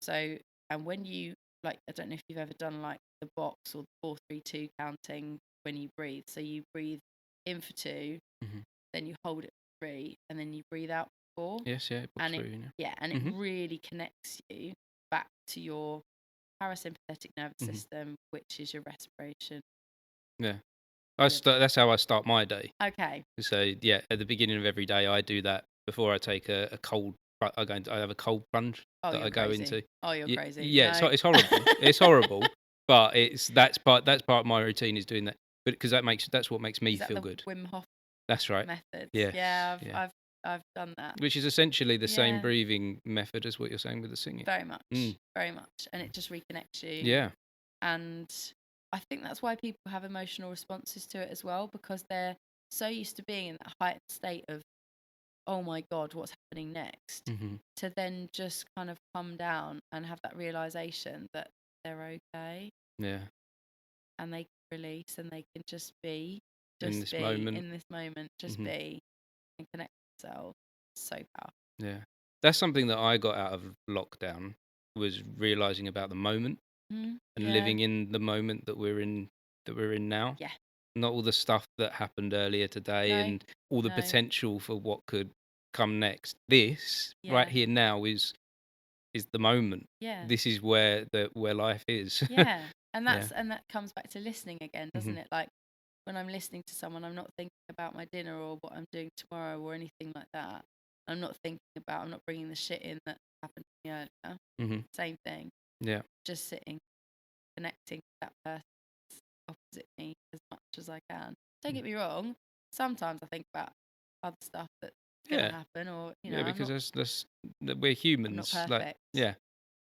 [SPEAKER 2] So, and when you, like, I don't know if you've ever done like the box or the 4-3-2 counting when you breathe. So you breathe in for 2,
[SPEAKER 1] Mhm.
[SPEAKER 2] then you hold it for 3, and then you breathe out for 4.
[SPEAKER 1] Yes, yeah. It books
[SPEAKER 2] And it,
[SPEAKER 1] through, you know.
[SPEAKER 2] yeah, and it really connects you back to your parasympathetic nervous
[SPEAKER 1] Mhm.
[SPEAKER 2] system, which is your respiration.
[SPEAKER 1] Yeah.
[SPEAKER 2] your-
[SPEAKER 1] That's how I start my day.
[SPEAKER 2] Okay.
[SPEAKER 1] So yeah, at the beginning of every day, I do that before I take a cold. I have a cold plunge
[SPEAKER 2] Oh,
[SPEAKER 1] that
[SPEAKER 2] you're
[SPEAKER 1] I go
[SPEAKER 2] crazy.
[SPEAKER 1] into.
[SPEAKER 2] Oh, you're crazy.
[SPEAKER 1] Yeah,
[SPEAKER 2] No.
[SPEAKER 1] it's horrible. It's horrible, but that's part of my routine is doing that. But because that's what makes me
[SPEAKER 2] Is that
[SPEAKER 1] feel
[SPEAKER 2] the
[SPEAKER 1] good.
[SPEAKER 2] Wim Hof
[SPEAKER 1] That's right.
[SPEAKER 2] method?
[SPEAKER 1] Yes,
[SPEAKER 2] Yeah,
[SPEAKER 1] yeah.
[SPEAKER 2] I've done that.
[SPEAKER 1] Which is essentially the same
[SPEAKER 2] Yeah.
[SPEAKER 1] breathing method as what you're saying with the singing.
[SPEAKER 2] Very much, very much, and it just reconnects you.
[SPEAKER 1] Yeah.
[SPEAKER 2] And I think that's why people have emotional responses to it as well, because they're so used to being in that heightened state of, oh my God, what's happening next?
[SPEAKER 1] Mhm.
[SPEAKER 2] To then just kind of come down and have that realization that they're okay
[SPEAKER 1] Yeah.
[SPEAKER 2] and they can release and they can just be,
[SPEAKER 1] In this moment.
[SPEAKER 2] in this moment, just
[SPEAKER 1] Mhm.
[SPEAKER 2] be and connect themselves. So powerful.
[SPEAKER 1] Yeah. That's something that I got out of lockdown was realizing about the moment and
[SPEAKER 2] Yeah.
[SPEAKER 1] living in the moment that we're in now.
[SPEAKER 2] Yeah.
[SPEAKER 1] Not all the stuff that happened earlier today
[SPEAKER 2] No,
[SPEAKER 1] and all the
[SPEAKER 2] no.
[SPEAKER 1] potential for what could come next. This right
[SPEAKER 2] Yeah.
[SPEAKER 1] here now is the moment.
[SPEAKER 2] Yeah.
[SPEAKER 1] This is where life is.
[SPEAKER 2] Yeah. And
[SPEAKER 1] Yeah.
[SPEAKER 2] that comes back to listening again, doesn't it? Like, when I'm listening to someone, I'm not thinking about my dinner or what I'm doing tomorrow or anything like that. I'm not bringing the shit in that happened to me earlier.
[SPEAKER 1] Mhm.
[SPEAKER 2] Same thing.
[SPEAKER 1] Yeah.
[SPEAKER 2] Just sitting, connecting with that person opposite me as much as I can. Don't get me wrong. Sometimes I think about other stuff that's going to
[SPEAKER 1] Yeah.
[SPEAKER 2] happen, or,
[SPEAKER 1] Yeah,
[SPEAKER 2] I'm
[SPEAKER 1] because
[SPEAKER 2] not,
[SPEAKER 1] we're humans. Like,
[SPEAKER 2] perfect.
[SPEAKER 1] yeah.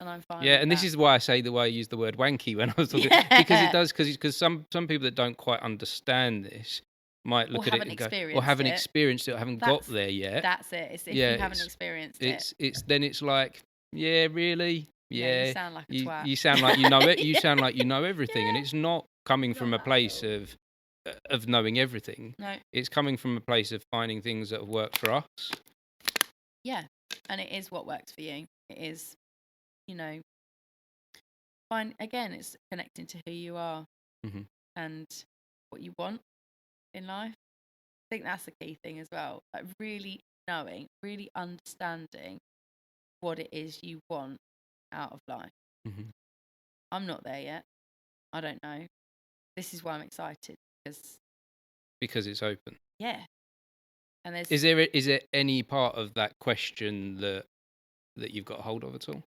[SPEAKER 2] And I'm fine
[SPEAKER 1] Yeah,
[SPEAKER 2] with
[SPEAKER 1] and this
[SPEAKER 2] that.
[SPEAKER 1] is why I say the way I use the word wanky when I was talking, because it does, because some people that don't quite understand this might look at it
[SPEAKER 2] haven't
[SPEAKER 1] and go, or
[SPEAKER 2] experienced
[SPEAKER 1] haven't
[SPEAKER 2] it.
[SPEAKER 1] experienced it, or haven't got there yet.
[SPEAKER 2] That's it. It's if
[SPEAKER 1] Yeah,
[SPEAKER 2] you haven't experienced it.
[SPEAKER 1] it's like, yeah, really,
[SPEAKER 2] Yeah, you
[SPEAKER 1] yeah,
[SPEAKER 2] sound like a twat.
[SPEAKER 1] you sound like you know it. You
[SPEAKER 2] Yeah.
[SPEAKER 1] sound like you know everything, and
[SPEAKER 2] Yeah.
[SPEAKER 1] it's not coming from a
[SPEAKER 2] Not at
[SPEAKER 1] place
[SPEAKER 2] all.
[SPEAKER 1] of knowing everything.
[SPEAKER 2] No.
[SPEAKER 1] It's coming from a place of finding things that have worked for us.
[SPEAKER 2] Yeah, and it is what works for you. It is, fine. Again, it's connecting to who you are
[SPEAKER 1] Mhm.
[SPEAKER 2] and what you want in life. I think that's the key thing as well. Like, really knowing, really understanding what it is you want out of life.
[SPEAKER 1] Mhm.
[SPEAKER 2] I'm not there yet. I don't know. This is why I'm excited,
[SPEAKER 1] Because it's open.
[SPEAKER 2] yeah. And there's
[SPEAKER 1] Is there any part of that question that you've got hold of at all?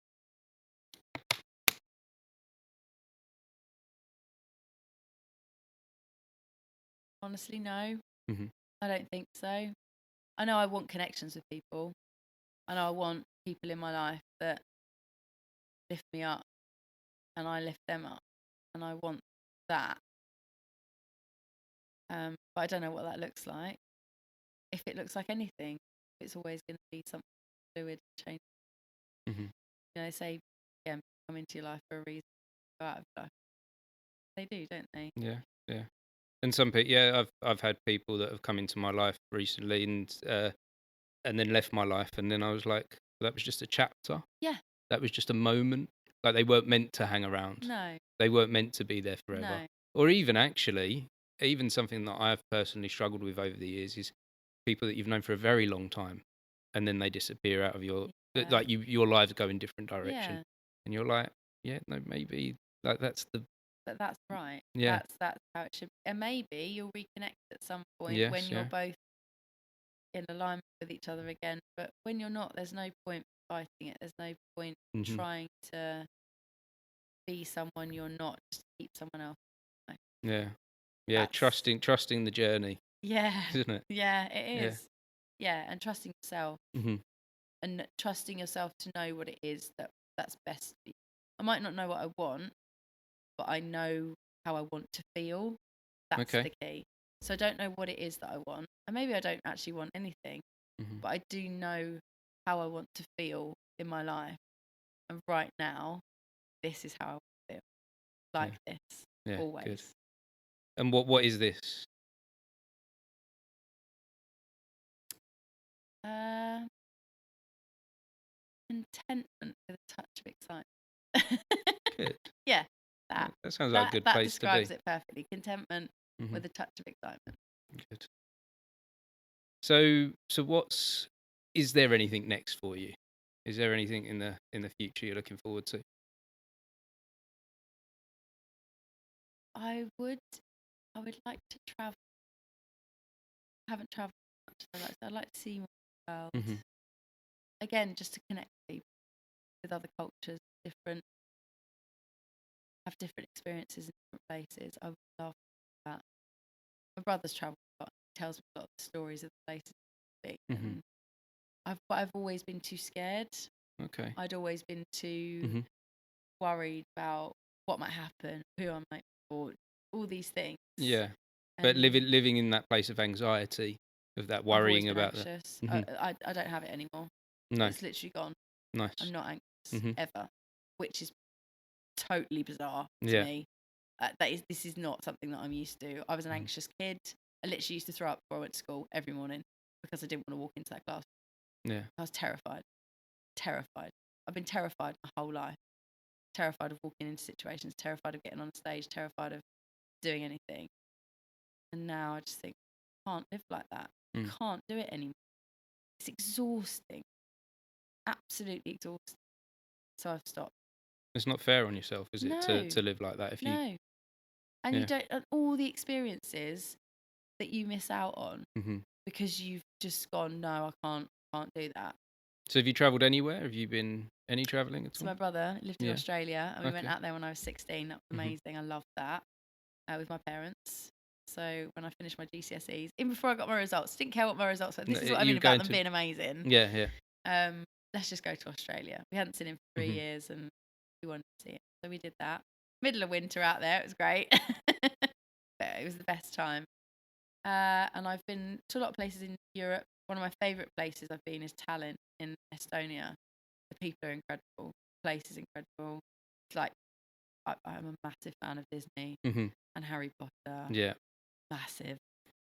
[SPEAKER 2] honestly no.
[SPEAKER 1] Mhm.
[SPEAKER 2] I don't think so. I know I want connections with people. I know I want people in my life that lift me up and I lift them up. And I want that. But I don't know what that looks like. If it looks like anything, it's always going to be something fluid, change.
[SPEAKER 1] Mhm.
[SPEAKER 2] They say, again, come into your life for a reason, go out of your life. They do, don't they?
[SPEAKER 1] Yeah, yeah. And some people, yeah, I've had people that have come into my life recently and then left my life, and then I was like, that was just a chapter.
[SPEAKER 2] Yeah.
[SPEAKER 1] That was just a moment. Like, they weren't meant to hang around.
[SPEAKER 2] No.
[SPEAKER 1] They weren't meant to be there forever.
[SPEAKER 2] No.
[SPEAKER 1] Or even actually, even something that I've personally struggled with over the years is people that you've known for a very long time, and then they disappear out of your That like your lives go in different
[SPEAKER 2] Yeah.
[SPEAKER 1] direction, and you're like, yeah, no, maybe like that's the
[SPEAKER 2] But that's right.
[SPEAKER 1] yeah,
[SPEAKER 2] That's how it should be. And maybe you'll reconnect at some point
[SPEAKER 1] yes,
[SPEAKER 2] when you're
[SPEAKER 1] yeah,
[SPEAKER 2] both in alignment with each other again. But when you're not, there's no point fighting it. There's no point
[SPEAKER 1] mm-hmm.
[SPEAKER 2] trying to be someone you're not just to keep someone else. Like,
[SPEAKER 1] yeah, yeah,
[SPEAKER 2] that's
[SPEAKER 1] trusting the journey,
[SPEAKER 2] yeah,
[SPEAKER 1] isn't it?
[SPEAKER 2] yeah, it
[SPEAKER 1] Yeah,
[SPEAKER 2] is. Yeah, and trusting yourself
[SPEAKER 1] mm-hmm.
[SPEAKER 2] and trusting yourself to know what it is that's best for you. I might not know what I want, but I know how I want to feel. That's
[SPEAKER 1] Okay,
[SPEAKER 2] the key. So I don't know what it is that I want, and maybe I don't actually want anything,
[SPEAKER 1] mm-hmm.
[SPEAKER 2] but I do know how I want to feel in my life. And right now, this is how I feel. Like
[SPEAKER 1] Yeah,
[SPEAKER 2] this,
[SPEAKER 1] yeah, good.
[SPEAKER 2] always.
[SPEAKER 1] And what is this?
[SPEAKER 2] Uh, Contentment with a touch of excitement.
[SPEAKER 1] Good.
[SPEAKER 2] Yeah,
[SPEAKER 1] Yeah,
[SPEAKER 2] that
[SPEAKER 1] that sounds like a
[SPEAKER 2] that
[SPEAKER 1] good
[SPEAKER 2] that
[SPEAKER 1] place to
[SPEAKER 2] describes
[SPEAKER 1] be.
[SPEAKER 2] it perfectly. Contentment
[SPEAKER 1] Mm-hmm.
[SPEAKER 2] with a touch of excitement.
[SPEAKER 1] Good. So is there anything next for you? Is there anything in the future you're looking forward to?
[SPEAKER 2] I would like to travel. I haven't travelled much. I'd like to see more of the world.
[SPEAKER 1] Mm-hmm.
[SPEAKER 2] Again, just to connect people with other cultures, have different experiences in different places. I would love that. My brother's travelled a lot. He tells me a lot of the stories of the places he's been,
[SPEAKER 1] Mm-hmm.
[SPEAKER 2] and I've always been too scared.
[SPEAKER 1] Okay.
[SPEAKER 2] I'd always been too
[SPEAKER 1] Mm-hmm.
[SPEAKER 2] worried about what might happen, who I might support, all these things.
[SPEAKER 1] Yeah. But
[SPEAKER 2] And
[SPEAKER 1] living in that place of anxiety, of that
[SPEAKER 2] I've always
[SPEAKER 1] worrying
[SPEAKER 2] been
[SPEAKER 1] about that.
[SPEAKER 2] anxious.
[SPEAKER 1] Mm-hmm.
[SPEAKER 2] I don't have it anymore.
[SPEAKER 1] No.
[SPEAKER 2] It's literally gone.
[SPEAKER 1] Nice.
[SPEAKER 2] I'm not anxious
[SPEAKER 1] Mm-hmm.
[SPEAKER 2] ever, which is totally bizarre to
[SPEAKER 1] Yeah.
[SPEAKER 2] me. This is not something that I'm used to. I was an anxious kid. I literally used to throw up before I went to school every morning because I didn't want to walk into that class.
[SPEAKER 1] Yeah.
[SPEAKER 2] I was terrified. Terrified. I've been terrified my whole life. Terrified of walking into situations, terrified of getting on a stage, terrified of doing anything. And now I just think, I can't live like that.
[SPEAKER 1] Mm.
[SPEAKER 2] Can't do it anymore. It's exhausting. Absolutely exhausting. So I've stopped.
[SPEAKER 1] It's not fair on yourself, is it,
[SPEAKER 2] No.
[SPEAKER 1] to live like that? If you
[SPEAKER 2] No. And
[SPEAKER 1] Yeah.
[SPEAKER 2] you don't, and all the experiences that you miss out on
[SPEAKER 1] Mm-hmm.
[SPEAKER 2] because you've just gone, no, I can't do that.
[SPEAKER 1] So have you travelled anywhere? Have you been any travelling at
[SPEAKER 2] So
[SPEAKER 1] all?
[SPEAKER 2] my brother lived in
[SPEAKER 1] Yeah.
[SPEAKER 2] Australia, and we went
[SPEAKER 1] Okay.
[SPEAKER 2] out there when I was 16. That was
[SPEAKER 1] Mm-hmm.
[SPEAKER 2] amazing. I loved that with my parents. So when I finished my GCSEs, even before I got my results, didn't care what my results were. This is what I
[SPEAKER 1] You
[SPEAKER 2] mean
[SPEAKER 1] were
[SPEAKER 2] about
[SPEAKER 1] going
[SPEAKER 2] them
[SPEAKER 1] to
[SPEAKER 2] being amazing.
[SPEAKER 1] Yeah.
[SPEAKER 2] Let's just go to Australia. We hadn't seen him for 3
[SPEAKER 1] Mm-hmm.
[SPEAKER 2] years, and we wanted to see it, so we did that. Middle of winter out there, it was great. But it was the best time. And I've been to a lot of places in Europe. One of my favourite places I've been is Tallinn in Estonia. The people are incredible. The place is incredible. It's like I'm a massive fan of Disney
[SPEAKER 1] Mm-hmm.
[SPEAKER 2] and Harry Potter.
[SPEAKER 1] Yeah.
[SPEAKER 2] Massive.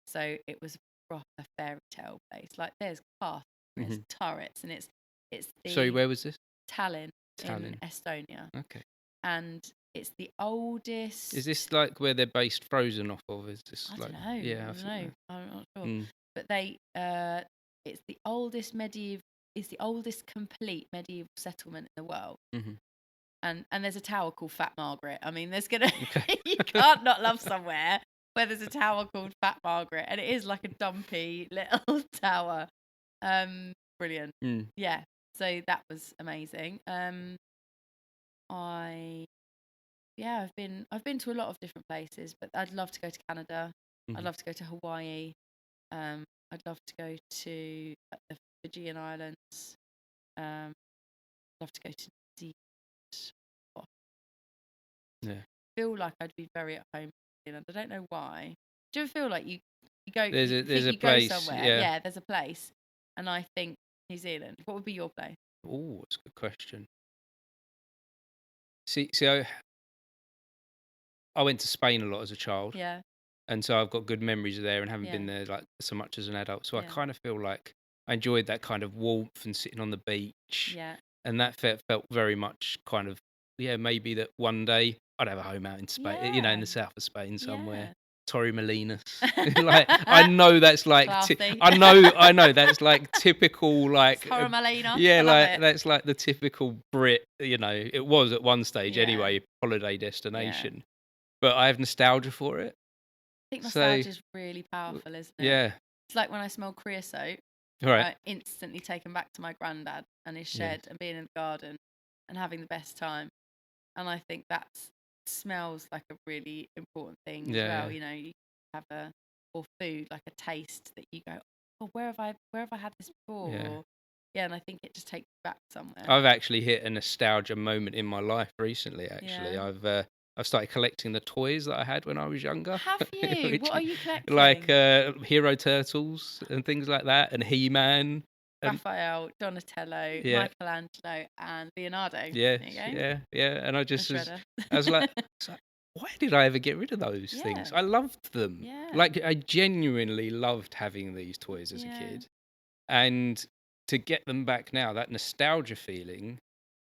[SPEAKER 2] So it was a proper fairy tale place. Like there's castles, there's
[SPEAKER 1] Mm-hmm.
[SPEAKER 2] turrets, and it's
[SPEAKER 1] Sorry,
[SPEAKER 2] the
[SPEAKER 1] where was this?
[SPEAKER 2] Tallinn
[SPEAKER 1] Tallinn.
[SPEAKER 2] in Estonia,
[SPEAKER 1] Okay.
[SPEAKER 2] and it's the oldest.
[SPEAKER 1] Is this like where they're based Frozen off of? Is this
[SPEAKER 2] I
[SPEAKER 1] like
[SPEAKER 2] don't know.
[SPEAKER 1] Yeah,
[SPEAKER 2] I
[SPEAKER 1] I've
[SPEAKER 2] don't
[SPEAKER 1] seen
[SPEAKER 2] know. I'm not sure.
[SPEAKER 1] that.
[SPEAKER 2] But it's the oldest medieval. It's the oldest complete medieval settlement in the world.
[SPEAKER 1] Mm-hmm.
[SPEAKER 2] And there's a tower called Fat Margaret. I mean, there's gonna
[SPEAKER 1] Okay.
[SPEAKER 2] you can't not love somewhere where there's a tower called Fat Margaret, and it is like a dumpy little tower. Brilliant.
[SPEAKER 1] Mm.
[SPEAKER 2] Yeah. So that was amazing. I've been to a lot of different places, but I'd love to go to Canada. I'd
[SPEAKER 1] Mm-hmm.
[SPEAKER 2] love to go to Hawaii. I'd love to go to the Fijian Islands. I'd love to go to New Zealand.
[SPEAKER 1] Yeah.
[SPEAKER 2] I feel like I'd be very at home in New Zealand. I don't know why. Do you ever feel like you go
[SPEAKER 1] There's
[SPEAKER 2] you
[SPEAKER 1] a
[SPEAKER 2] think you go
[SPEAKER 1] place,
[SPEAKER 2] somewhere?
[SPEAKER 1] yeah.
[SPEAKER 2] Yeah, there's a place, and I think New Zealand. What would be your place?
[SPEAKER 1] Oh, that's a good question. See, I went to Spain a lot as a child,
[SPEAKER 2] Yeah,
[SPEAKER 1] and so I've got good memories there, and haven't
[SPEAKER 2] yeah,
[SPEAKER 1] been there like so much as an adult. So I
[SPEAKER 2] yeah,
[SPEAKER 1] kind of feel like I enjoyed that kind of warmth and sitting on the beach,
[SPEAKER 2] yeah,
[SPEAKER 1] and that felt very much kind of maybe that one day I'd have a home out in Spain, in
[SPEAKER 2] yeah,
[SPEAKER 1] the south of Spain somewhere.
[SPEAKER 2] yeah.
[SPEAKER 1] Torremolinos. Like I know that's like
[SPEAKER 2] Classy.
[SPEAKER 1] I know that's like typical like
[SPEAKER 2] Torremolinos.
[SPEAKER 1] yeah,
[SPEAKER 2] I love
[SPEAKER 1] like
[SPEAKER 2] it.
[SPEAKER 1] that's like the typical Brit, you know. It was at one stage
[SPEAKER 2] Yeah.
[SPEAKER 1] anyway, holiday destination. But I have nostalgia for it.
[SPEAKER 2] I think
[SPEAKER 1] So
[SPEAKER 2] nostalgia is really powerful, isn't it?
[SPEAKER 1] yeah.
[SPEAKER 2] It's like when I smell creosote,
[SPEAKER 1] All right.
[SPEAKER 2] I'm instantly taken back to my granddad and his
[SPEAKER 1] Yeah.
[SPEAKER 2] shed and being in the garden and having the best time. And I think that smells like a really important thing as
[SPEAKER 1] Yeah,
[SPEAKER 2] well.
[SPEAKER 1] yeah.
[SPEAKER 2] You know, you have or food, like a taste that you go, oh, where have I had this before?
[SPEAKER 1] Yeah.
[SPEAKER 2] Or, yeah, and I think it just takes you back somewhere.
[SPEAKER 1] I've actually hit a nostalgia moment in my life recently. Actually,
[SPEAKER 2] Yeah.
[SPEAKER 1] I've started collecting the toys that I had when I was younger.
[SPEAKER 2] Have you?
[SPEAKER 1] Which-
[SPEAKER 2] What are you collecting?
[SPEAKER 1] like Hero Turtles and things like that, and He-Man.
[SPEAKER 2] Raphael, Donatello,
[SPEAKER 1] Yeah.
[SPEAKER 2] Michelangelo, and Leonardo.
[SPEAKER 1] Yeah,
[SPEAKER 2] There you go.
[SPEAKER 1] yeah, yeah. And I
[SPEAKER 2] The
[SPEAKER 1] just
[SPEAKER 2] shredder.
[SPEAKER 1] I was like, why did I ever get rid of those things?
[SPEAKER 2] Yeah.
[SPEAKER 1] I loved them.
[SPEAKER 2] Yeah.
[SPEAKER 1] Like I genuinely loved having these toys as a
[SPEAKER 2] Yeah.
[SPEAKER 1] kid, and to get them back now, that nostalgia feeling.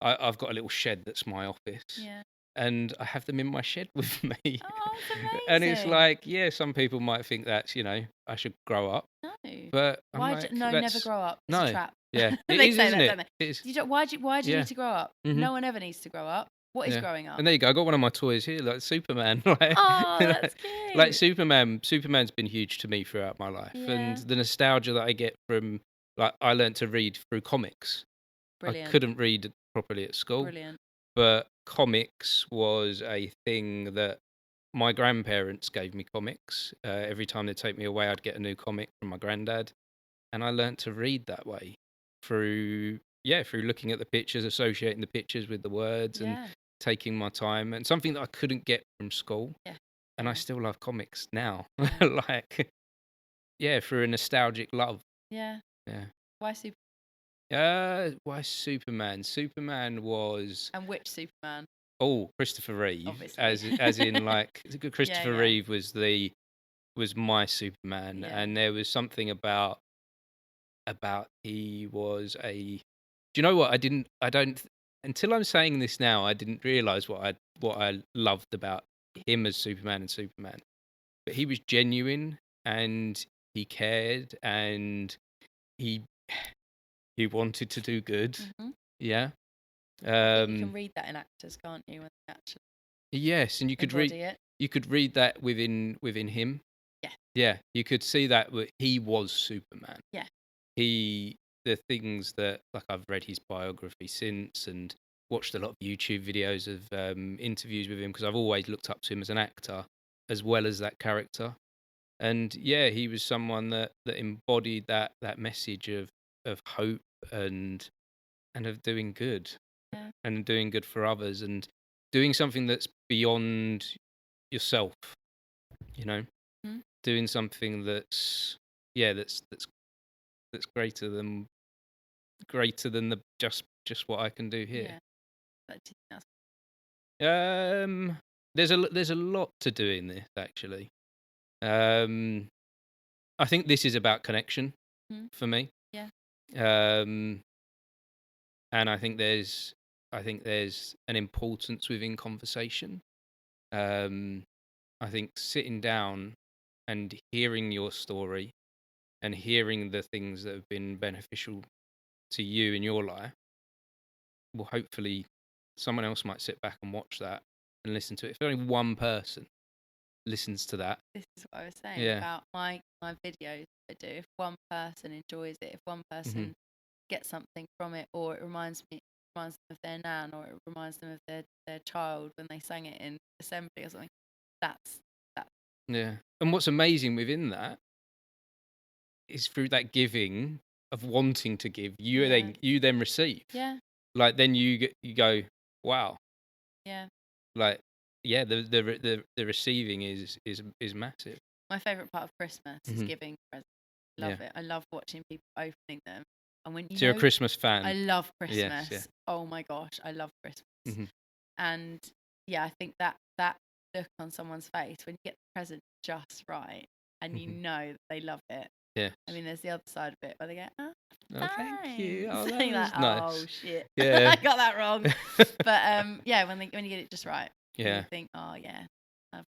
[SPEAKER 1] I've got a little shed that's my office,
[SPEAKER 2] Yeah.
[SPEAKER 1] and I have them in my shed with me.
[SPEAKER 2] Oh, it's amazing.
[SPEAKER 1] And it's like, yeah, some people might think that's, you know, I should grow up,
[SPEAKER 2] No.
[SPEAKER 1] but I'm
[SPEAKER 2] Why?
[SPEAKER 1] like,
[SPEAKER 2] No, never grow up. It's
[SPEAKER 1] no.
[SPEAKER 2] a trap.
[SPEAKER 1] Yeah, it
[SPEAKER 2] They
[SPEAKER 1] is,
[SPEAKER 2] say
[SPEAKER 1] isn't
[SPEAKER 2] that,
[SPEAKER 1] it?
[SPEAKER 2] don't they?
[SPEAKER 1] It is.
[SPEAKER 2] Why do you
[SPEAKER 1] Yeah.
[SPEAKER 2] need to grow up?
[SPEAKER 1] Mhm.
[SPEAKER 2] No one ever needs to grow up. What is
[SPEAKER 1] Yeah.
[SPEAKER 2] growing up?
[SPEAKER 1] And there you go. I got one of my toys here, like Superman. Like,
[SPEAKER 2] Oh, that's cute.
[SPEAKER 1] like Superman. Superman's been huge to me throughout my life, and
[SPEAKER 2] Yeah.
[SPEAKER 1] the nostalgia that I get from, like, I learned to read through comics.
[SPEAKER 2] Brilliant.
[SPEAKER 1] I couldn't read properly at school,
[SPEAKER 2] Brilliant.
[SPEAKER 1] but comics was a thing that my grandparents gave me comics. Every time they'd take me away, I'd get a new comic from my granddad, and I learnt to read that way through looking at the pictures, associating the pictures with the words, and
[SPEAKER 2] Yeah.
[SPEAKER 1] taking my time, and something that I couldn't get from school.
[SPEAKER 2] Yeah.
[SPEAKER 1] And I
[SPEAKER 2] Yeah.
[SPEAKER 1] still love comics now.
[SPEAKER 2] Yeah.
[SPEAKER 1] Like, yeah, through a nostalgic love.
[SPEAKER 2] Yeah.
[SPEAKER 1] Yeah.
[SPEAKER 2] Why Super?
[SPEAKER 1] Why Superman? Superman was
[SPEAKER 2] And which Superman?
[SPEAKER 1] Christopher Reeve,
[SPEAKER 2] Obviously.
[SPEAKER 1] as in like Christopher
[SPEAKER 2] yeah.
[SPEAKER 1] Reeve was my Superman,
[SPEAKER 2] Yeah.
[SPEAKER 1] and there was something about he was a. Do you know what? I don't until I'm saying this now. I didn't realize what I loved about him as Superman and Superman, but he was genuine and he cared and he wanted to do good.
[SPEAKER 2] Mhm.
[SPEAKER 1] Yeah.
[SPEAKER 2] You can read that in actors, can't you? When they actually
[SPEAKER 1] Yes, and you could read
[SPEAKER 2] embody it.
[SPEAKER 1] you could read that within him.
[SPEAKER 2] Yeah.
[SPEAKER 1] Yeah, you could see that he was Superman.
[SPEAKER 2] Yeah.
[SPEAKER 1] The things that, like, I've read his biography since and watched a lot of YouTube videos of interviews with him, because I've always looked up to him as an actor as well as that character. And yeah, he was someone that embodied that message of hope and of doing good.
[SPEAKER 2] Yeah.
[SPEAKER 1] And doing good for others and doing something that's beyond yourself, you know.
[SPEAKER 2] Mhm.
[SPEAKER 1] Doing something that's greater than the just what I can do here.
[SPEAKER 2] Yeah. But do you think that's
[SPEAKER 1] There's a lot to do in this, actually. I think this is about connection for me.
[SPEAKER 2] Yeah.
[SPEAKER 1] And I think there's an importance within conversation. I think sitting down and hearing your story and hearing the things that have been beneficial to you in your life will hopefully someone else might sit back and watch that and listen to it. If only one person listens to that.
[SPEAKER 2] this is what I was saying
[SPEAKER 1] Yeah.
[SPEAKER 2] about my videos I do. If one person enjoys it, if one person gets something from it, or it reminds them of their nan, or it reminds them of their child when they sang it in assembly or something, that's
[SPEAKER 1] Yeah. And what's amazing within that is through that giving of wanting to give, you then receive.
[SPEAKER 2] yeah.
[SPEAKER 1] Like then you go, wow.
[SPEAKER 2] Yeah.
[SPEAKER 1] Like, yeah, the receiving is massive.
[SPEAKER 2] My favourite part of Christmas is
[SPEAKER 1] Mhm.
[SPEAKER 2] giving presents. Love it. I love watching people opening them. And when
[SPEAKER 1] So you're a Christmas fan.
[SPEAKER 2] I love
[SPEAKER 1] Yes,
[SPEAKER 2] Christmas.
[SPEAKER 1] yeah.
[SPEAKER 2] Oh my gosh, I love Christmas.
[SPEAKER 1] Mhm.
[SPEAKER 2] And yeah, I think that look on someone's face when you get the present just right and you know that they love it.
[SPEAKER 1] Yeah.
[SPEAKER 2] I mean, there's the other side of it where they go, oh,
[SPEAKER 1] thank you.
[SPEAKER 2] thanks."
[SPEAKER 1] Oh,
[SPEAKER 2] And
[SPEAKER 1] that
[SPEAKER 2] you're
[SPEAKER 1] was
[SPEAKER 2] like,
[SPEAKER 1] nice.
[SPEAKER 2] oh shit.
[SPEAKER 1] Yeah.
[SPEAKER 2] I got that wrong. But yeah, when you get it just right.
[SPEAKER 1] Yeah.
[SPEAKER 2] You think, oh yeah, I've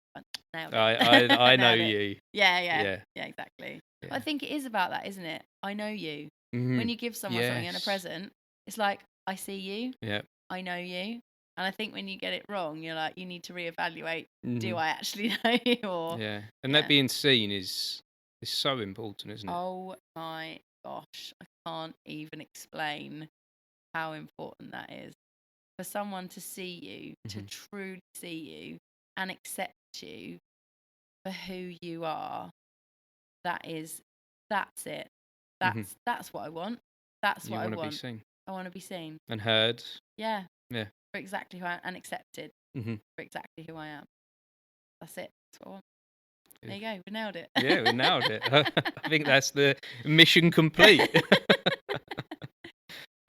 [SPEAKER 2] nailed it.
[SPEAKER 1] I know
[SPEAKER 2] Nailed it.
[SPEAKER 1] you.
[SPEAKER 2] Yeah, exactly.
[SPEAKER 1] Yeah.
[SPEAKER 2] I think it is about that, isn't it? I know you.
[SPEAKER 1] Mhm.
[SPEAKER 2] When you give someone something in a
[SPEAKER 1] Yes.
[SPEAKER 2] present, it's like, I see you,
[SPEAKER 1] Yeah.
[SPEAKER 2] I know you. And I think when you get it wrong, you're like, you need to reevaluate, do
[SPEAKER 1] Mhm.
[SPEAKER 2] I actually know you? Or,
[SPEAKER 1] Yeah. And
[SPEAKER 2] yeah.
[SPEAKER 1] that being seen is so important, isn't it?
[SPEAKER 2] Oh my gosh, I can't even explain how important that is. For someone to see you, to
[SPEAKER 1] Mhm.
[SPEAKER 2] truly see you and accept you for who you are, that's it.
[SPEAKER 1] Mhm.
[SPEAKER 2] That's what I want. That's what
[SPEAKER 1] You
[SPEAKER 2] I
[SPEAKER 1] wanna be
[SPEAKER 2] want.
[SPEAKER 1] seen
[SPEAKER 2] I want to be seen.
[SPEAKER 1] and heard.
[SPEAKER 2] Yeah,
[SPEAKER 1] Yeah.
[SPEAKER 2] for exactly who I am and accepted
[SPEAKER 1] Mhm.
[SPEAKER 2] for exactly who I am. That's it. That's what I want. There
[SPEAKER 1] Good.
[SPEAKER 2] you go. We nailed it.
[SPEAKER 1] Yeah, we nailed it. I think that's the mission complete.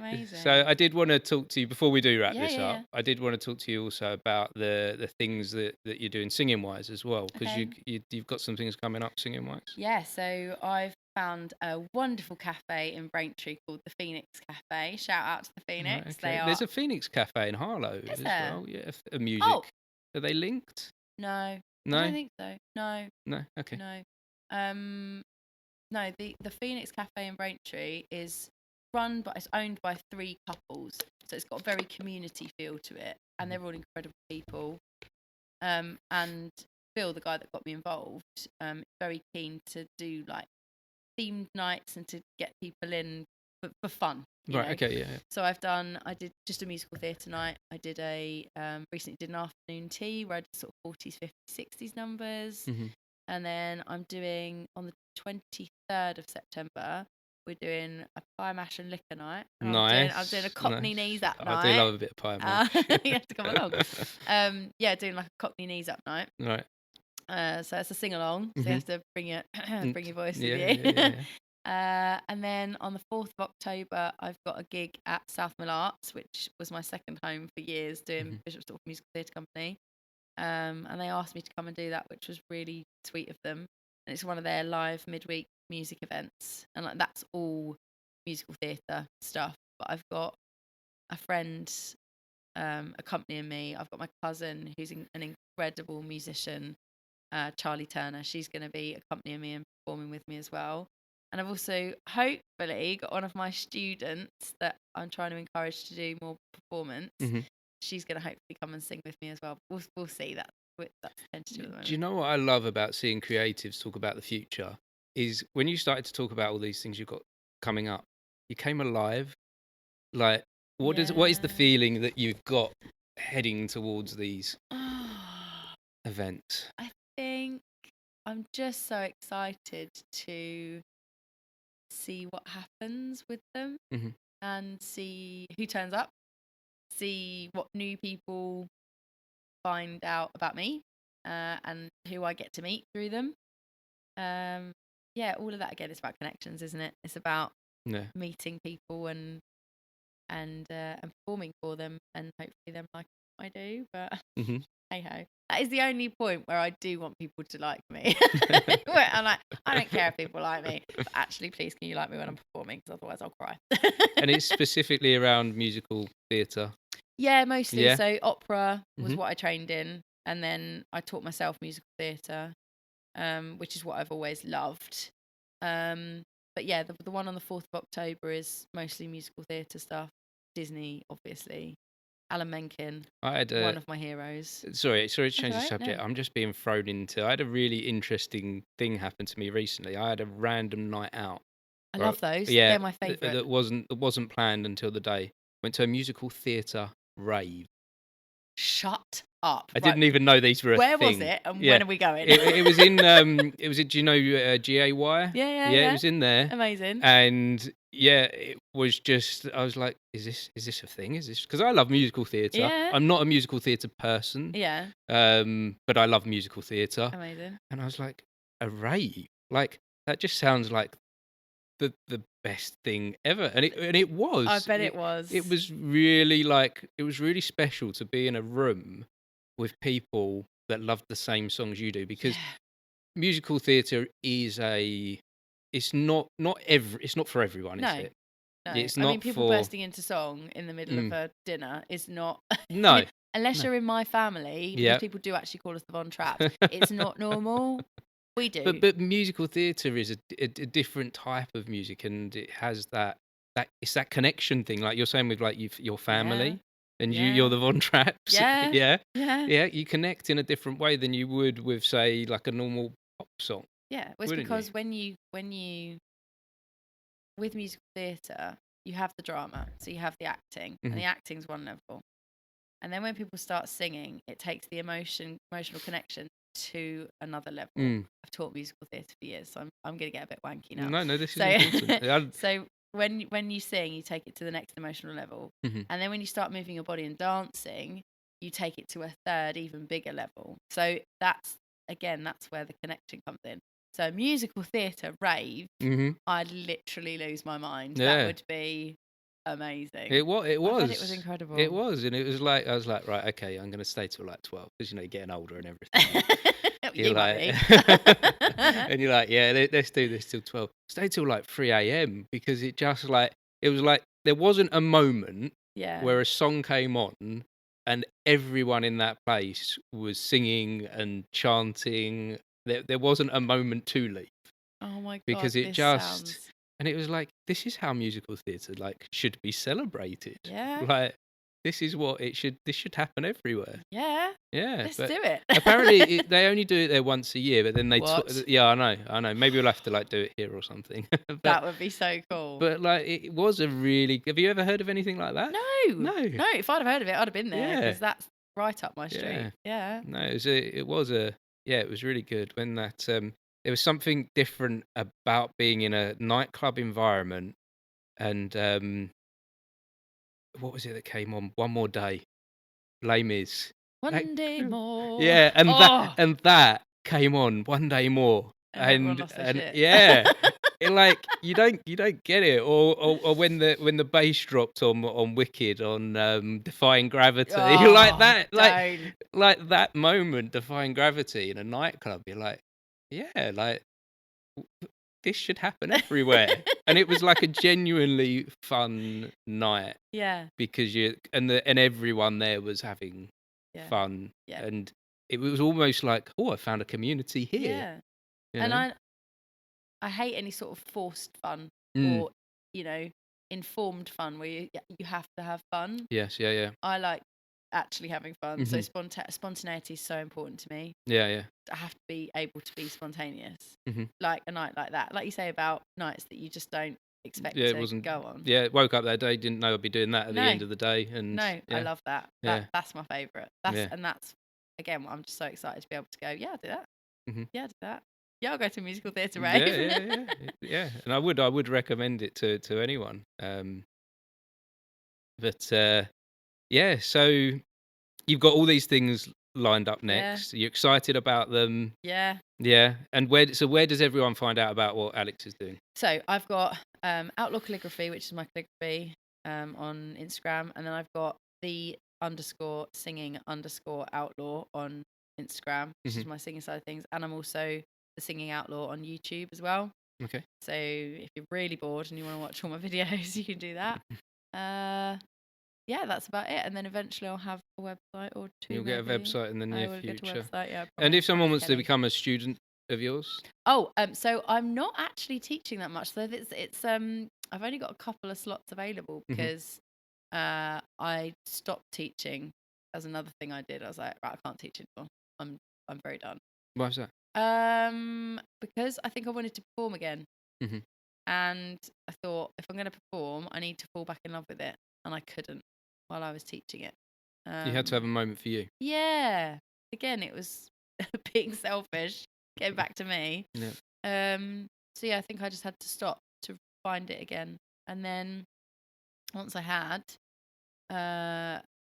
[SPEAKER 1] So
[SPEAKER 2] Amazing.
[SPEAKER 1] I did want to talk to you before we do wrap
[SPEAKER 2] Yeah,
[SPEAKER 1] this
[SPEAKER 2] yeah,
[SPEAKER 1] up.
[SPEAKER 2] yeah.
[SPEAKER 1] I did want to talk to you also about the things that you're doing singing wise as well, because
[SPEAKER 2] Okay.
[SPEAKER 1] you've got some things coming up singing wise.
[SPEAKER 2] Yeah, so I've found a wonderful cafe in Braintree called the Phoenix Cafe. Shout out to the Phoenix.
[SPEAKER 1] Right,
[SPEAKER 2] They
[SPEAKER 1] okay.
[SPEAKER 2] are.
[SPEAKER 1] There's a Phoenix Cafe in Harlow
[SPEAKER 2] Is
[SPEAKER 1] as
[SPEAKER 2] there?
[SPEAKER 1] well. Yeah, a
[SPEAKER 2] Oh,
[SPEAKER 1] music. Are they linked?
[SPEAKER 2] no. I don't
[SPEAKER 1] No,
[SPEAKER 2] think so. No,
[SPEAKER 1] no. Okay.
[SPEAKER 2] no. Um, no, the Phoenix Cafe in Braintree is run, but it's owned by 3 couples. So it's got a very community feel to it, and they're all incredible people. And Phil, the guy that got me involved, very keen to do like themed nights and to get people in for fun, you
[SPEAKER 1] Right.
[SPEAKER 2] know.
[SPEAKER 1] Okay. Yeah.
[SPEAKER 2] So I did just a musical theatre night. I did recently did an afternoon tea where I did sort of 40s, 50s, 60s numbers.
[SPEAKER 1] Hmm.
[SPEAKER 2] And then I'm doing on the 23rd of September, we're doing a pie mash and liquor night. And I'm doing a
[SPEAKER 1] Nice.
[SPEAKER 2] Cockney
[SPEAKER 1] Nice.
[SPEAKER 2] knees up
[SPEAKER 1] I do
[SPEAKER 2] night.
[SPEAKER 1] love a bit of pie mash.
[SPEAKER 2] You have to come along. Yeah, doing like a Cockney knees up night.
[SPEAKER 1] Right.
[SPEAKER 2] So it's a sing along. So you
[SPEAKER 1] Hmm.
[SPEAKER 2] have to bring your bring your voice
[SPEAKER 1] Yeah.
[SPEAKER 2] with you.
[SPEAKER 1] Yeah.
[SPEAKER 2] And then on the 4th of October, I've got a gig at South Mill Arts, which was my second home for years, doing Bishop Stortford Musical Theatre Company. And they asked me to come and do that, which was really sweet of them. And it's one of their live midweek music events, and like that's all musical theatre stuff. But I've got a friend accompanying me. I've got my cousin who's an incredible musician, Charlie Turner. She's going to be accompanying me and performing with me as well. And I've also hopefully got one of my students that I'm trying to encourage to do more performance.
[SPEAKER 1] Hmm.
[SPEAKER 2] She's going to hopefully come and sing with me as well. We'll see. That's tentative at the moment.
[SPEAKER 1] Do you know what I love about seeing creatives talk about the future? Is when you started to talk about all these things you've got coming up, you came alive. Like, what is the
[SPEAKER 2] Yeah.
[SPEAKER 1] feeling that you've got heading towards these events?
[SPEAKER 2] I think I'm just so excited to see what happens with them
[SPEAKER 1] Hmm.
[SPEAKER 2] and see who turns up, see what new people find out about me, and who I get to meet through them. Yeah, all of that again is about connections, isn't it? It's about
[SPEAKER 1] Yeah.
[SPEAKER 2] meeting people and performing for them, and hopefully them like what I do. But
[SPEAKER 1] Hmm.
[SPEAKER 2] hey ho, that is the only point where I do want people to like me. Where I'm like, I don't care if people like me, but actually, please, can you like me when I'm performing? Because otherwise, I'll cry.
[SPEAKER 1] And it's specifically around musical theatre.
[SPEAKER 2] Yeah, mostly.
[SPEAKER 1] Yeah.
[SPEAKER 2] So opera was
[SPEAKER 1] Mhm.
[SPEAKER 2] what I trained in, and then I taught myself musical theatre, which is what I've always loved. But yeah, the one on the 4th of October is mostly musical theatre stuff. Disney, obviously. Alan Menken,
[SPEAKER 1] I had
[SPEAKER 2] one of my heroes.
[SPEAKER 1] sorry to change the
[SPEAKER 2] alright,
[SPEAKER 1] subject.
[SPEAKER 2] no.
[SPEAKER 1] I'm just being thrown into. I had a really interesting thing happen to me recently. I had a random night out.
[SPEAKER 2] I
[SPEAKER 1] where
[SPEAKER 2] love those.
[SPEAKER 1] Yeah,
[SPEAKER 2] They're my favourite.
[SPEAKER 1] that wasn't planned until the day. Went to a musical theatre rave.
[SPEAKER 2] Shut up.
[SPEAKER 1] I
[SPEAKER 2] Right.
[SPEAKER 1] didn't even know these were a
[SPEAKER 2] Where
[SPEAKER 1] thing.
[SPEAKER 2] was it and
[SPEAKER 1] Yeah.
[SPEAKER 2] when are we going?
[SPEAKER 1] It was in it was in, do you know GAY?
[SPEAKER 2] Yeah.
[SPEAKER 1] It was in there.
[SPEAKER 2] Amazing.
[SPEAKER 1] And yeah, it was just, I was like, is this a thing? Is this, because I love musical theatre.
[SPEAKER 2] Yeah.
[SPEAKER 1] I'm not a musical theatre person.
[SPEAKER 2] Yeah.
[SPEAKER 1] But I love musical theatre.
[SPEAKER 2] Amazing.
[SPEAKER 1] And I was like, a rave? Like, that just sounds like the best thing ever. And it was.
[SPEAKER 2] I bet it was.
[SPEAKER 1] It was really special to be in a room with people that loved the same songs you do, because
[SPEAKER 2] Yeah.
[SPEAKER 1] musical theatre is it's not for everyone, is
[SPEAKER 2] No.
[SPEAKER 1] it?
[SPEAKER 2] No.
[SPEAKER 1] It's
[SPEAKER 2] I
[SPEAKER 1] not
[SPEAKER 2] mean, people
[SPEAKER 1] for
[SPEAKER 2] bursting into song in the middle of a dinner is not.
[SPEAKER 1] no.
[SPEAKER 2] unless
[SPEAKER 1] No.
[SPEAKER 2] you're in my family, because
[SPEAKER 1] Yeah.
[SPEAKER 2] people do actually call us the Von Traps. It's not normal. We do.
[SPEAKER 1] But musical theatre is a different type of music, and it has that it's that connection thing, like you're saying with like your family, and you're
[SPEAKER 2] Yeah.
[SPEAKER 1] the Von Traps.
[SPEAKER 2] Yeah.
[SPEAKER 1] Yeah.
[SPEAKER 2] Yeah.
[SPEAKER 1] Yeah. You connect in a different way than you would with, say, like a normal pop song.
[SPEAKER 2] Yeah. Well, it's
[SPEAKER 1] Wouldn't
[SPEAKER 2] because
[SPEAKER 1] you?
[SPEAKER 2] when you with musical theatre, you have the drama, so you have the acting, and the acting's one level. And then when people start singing, it takes the emotional connection to another level. I've taught musical theatre for years, so I'm going to get a bit wanky now.
[SPEAKER 1] No, this is important.
[SPEAKER 2] So when you sing, you take it to the next emotional level. And then when you start moving your body and dancing, you take it to a third, even bigger level. So that's where the connection comes in. So musical theatre, rave, I'd literally lose my mind.
[SPEAKER 1] Yeah.
[SPEAKER 2] That would be amazing.
[SPEAKER 1] It was.
[SPEAKER 2] I bet it was incredible.
[SPEAKER 1] It was, and it was like I was like, right, okay, I'm going to stay till like 12 because you're getting older and everything. You're like, and you're like, yeah, let's do this till 12. Stay till like 3 a.m. because it just like it was like there wasn't a moment where a song came on and everyone in that place was singing and chanting. There wasn't a moment to leave.
[SPEAKER 2] Oh my god!
[SPEAKER 1] Because it just. And it was like, this is how musical theatre like should be celebrated.
[SPEAKER 2] Yeah.
[SPEAKER 1] Like, this is what it should. This should happen everywhere.
[SPEAKER 2] Yeah.
[SPEAKER 1] Yeah.
[SPEAKER 2] Let's do it.
[SPEAKER 1] Apparently, they only do it there once a year, but then they.
[SPEAKER 2] What?
[SPEAKER 1] Yeah, I know. Maybe we'll have to like do it here or something.
[SPEAKER 2] That would be so cool.
[SPEAKER 1] But like, it was a really. Have you ever heard of anything like that?
[SPEAKER 2] No. If I'd have heard of it, I'd have been there because that's right up my street. Yeah.
[SPEAKER 1] No, it was really good when that. There was something different about being in a nightclub environment, and what was it that came on? One More Day, Les Mis.
[SPEAKER 2] One day more.
[SPEAKER 1] Yeah, and that came on One Day More,
[SPEAKER 2] and lost their shit.
[SPEAKER 1] yeah, it like you don't get it, or when the bass dropped on Wicked on Defying Gravity, like that, like that moment, Defying Gravity in a nightclub, you're like, yeah, like. This should happen everywhere. And it was like a genuinely fun night.
[SPEAKER 2] Yeah.
[SPEAKER 1] Because and everyone there was having fun.
[SPEAKER 2] Yeah.
[SPEAKER 1] And it was almost like, oh, I found a community here.
[SPEAKER 2] Yeah.
[SPEAKER 1] You
[SPEAKER 2] and
[SPEAKER 1] know?
[SPEAKER 2] I hate any sort of forced fun or, informed fun where you have to have fun.
[SPEAKER 1] Yes, yeah.
[SPEAKER 2] I like actually having fun. So spontaneity is so important to me.
[SPEAKER 1] Yeah.
[SPEAKER 2] I have to be able to be spontaneous. Like a night like that. Like you say about nights that you just don't expect to go on.
[SPEAKER 1] Yeah, woke up that day, didn't know I'd be doing that at the end of the day. And
[SPEAKER 2] I love that. That's my favourite. And that's, again, I'm just so excited to be able to go, yeah, I'll do that. Yeah, I'll do that. Yeah, I'll go to a musical theatre rave.
[SPEAKER 1] Yeah. And I would recommend it to anyone. Yeah, so you've got all these things lined up next. You're excited about them.
[SPEAKER 2] Yeah.
[SPEAKER 1] Yeah. And where does everyone find out about what Alex is doing?
[SPEAKER 2] So I've got Outlaw Calligraphy, which is my calligraphy on Instagram, and then I've got the _singing_outlaw on Instagram, which is my singing side of things, and I'm also the Singing Outlaw on YouTube as well.
[SPEAKER 1] Okay.
[SPEAKER 2] So if you're really bored and you want to watch all my videos, you can do that. Yeah, that's about it. And then eventually I'll have a website or two.
[SPEAKER 1] You'll get a website in the near future.
[SPEAKER 2] Get a website, yeah.
[SPEAKER 1] And if someone wants to become a student of yours?
[SPEAKER 2] So I'm not actually teaching that much. So it's I've only got a couple of slots available because I stopped teaching. As another thing I did. I was like, right, I can't teach anymore. I'm very done.
[SPEAKER 1] Why was that?
[SPEAKER 2] Because I think I wanted to perform again. And I thought, if I'm going to perform, I need to fall back in love with it. And I couldn't while I was teaching it.
[SPEAKER 1] You had to have a moment for you.
[SPEAKER 2] Yeah. Again, it was being selfish, getting back to me.
[SPEAKER 1] Yeah.
[SPEAKER 2] So yeah, I think I just had to stop to find it again. And then once I had,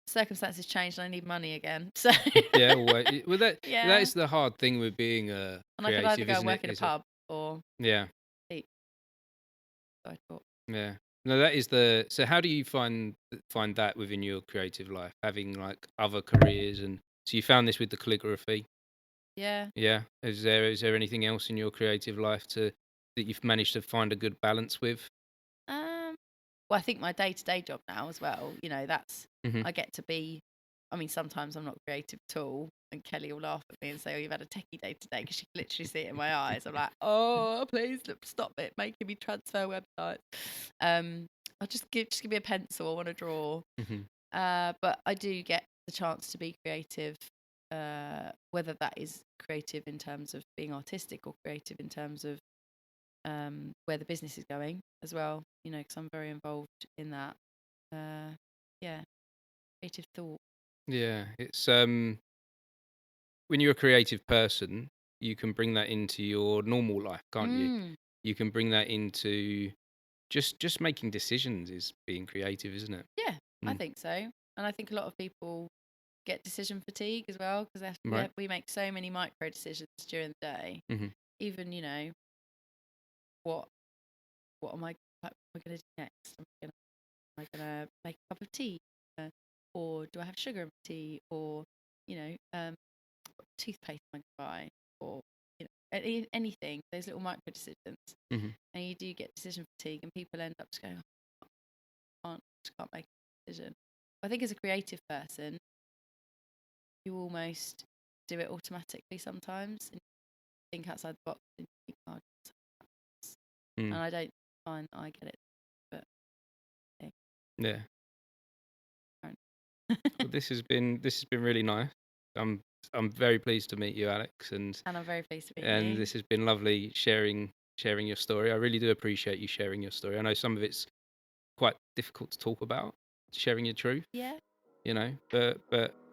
[SPEAKER 2] circumstances changed and I need money again. So
[SPEAKER 1] yeah, well that is the hard thing with being a
[SPEAKER 2] and
[SPEAKER 1] creative,
[SPEAKER 2] I could either go and work in a
[SPEAKER 1] Is
[SPEAKER 2] pub or eat. So I thought.
[SPEAKER 1] Yeah. No, that is so how do you find that within your creative life, having like other careers? And so you found this with the calligraphy.
[SPEAKER 2] Yeah.
[SPEAKER 1] Is there anything else in your creative life that you've managed to find a good balance with?
[SPEAKER 2] Well, I think my day-to-day job now as well, that's I get to be I mean, sometimes I'm not creative at all, and Kelly will laugh at me and say, "Oh, you've had a techie day today," because she can literally see it in my eyes. I'm like, "Oh, please stop it, making me transfer websites." I'll just give me a pencil. I want to draw.
[SPEAKER 1] Mm-hmm.
[SPEAKER 2] But I do get the chance to be creative, whether that is creative in terms of being artistic or creative in terms of where the business is going as well. You know, because I'm very involved in that. Yeah, creative thought.
[SPEAKER 1] Yeah, it's when you're a creative person, you can bring that into your normal life, can't you? You can bring that into just making decisions is being creative, isn't it?
[SPEAKER 2] Yeah, I think so. And I think a lot of people get decision fatigue as well, because
[SPEAKER 1] Right.
[SPEAKER 2] we make so many micro decisions during the day.
[SPEAKER 1] Mm-hmm.
[SPEAKER 2] Even, you know, what am I going to do next? Am I going to make a cup of tea? Or do I have sugar in my tea? Or, you know, what toothpaste am I going to buy? Or, you know, anything, those little micro decisions.
[SPEAKER 1] Mm-hmm.
[SPEAKER 2] And you do get decision fatigue, and people end up just going, I can't make a decision. I think as a creative person, you almost do it automatically sometimes, and think outside the box, and you think, oh, and I don't find I get it, but
[SPEAKER 1] yeah. Well, this has been really nice. I'm very pleased to meet you, Alex, and
[SPEAKER 2] I'm very pleased to meet you.
[SPEAKER 1] and this has been lovely sharing your story. I really do appreciate you sharing your story. I know some of it's quite difficult to talk about, sharing your truth.
[SPEAKER 2] Yeah.
[SPEAKER 1] You know, but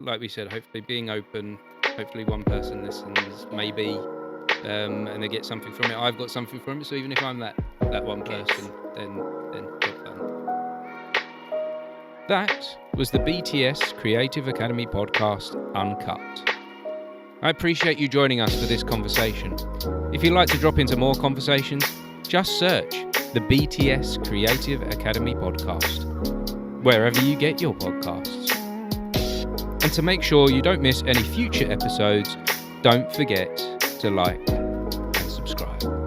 [SPEAKER 1] like we said, hopefully being open, hopefully one person listens, maybe, and they get something from it. I've got something from it, so even if I'm that one person, then job done. That was the BTS Creative Academy podcast, Uncut. I appreciate you joining us for this conversation. If you'd like to drop into more conversations, just search the BTS Creative Academy podcast, wherever you get your podcasts. And to make sure you don't miss any future episodes, don't forget to like and subscribe.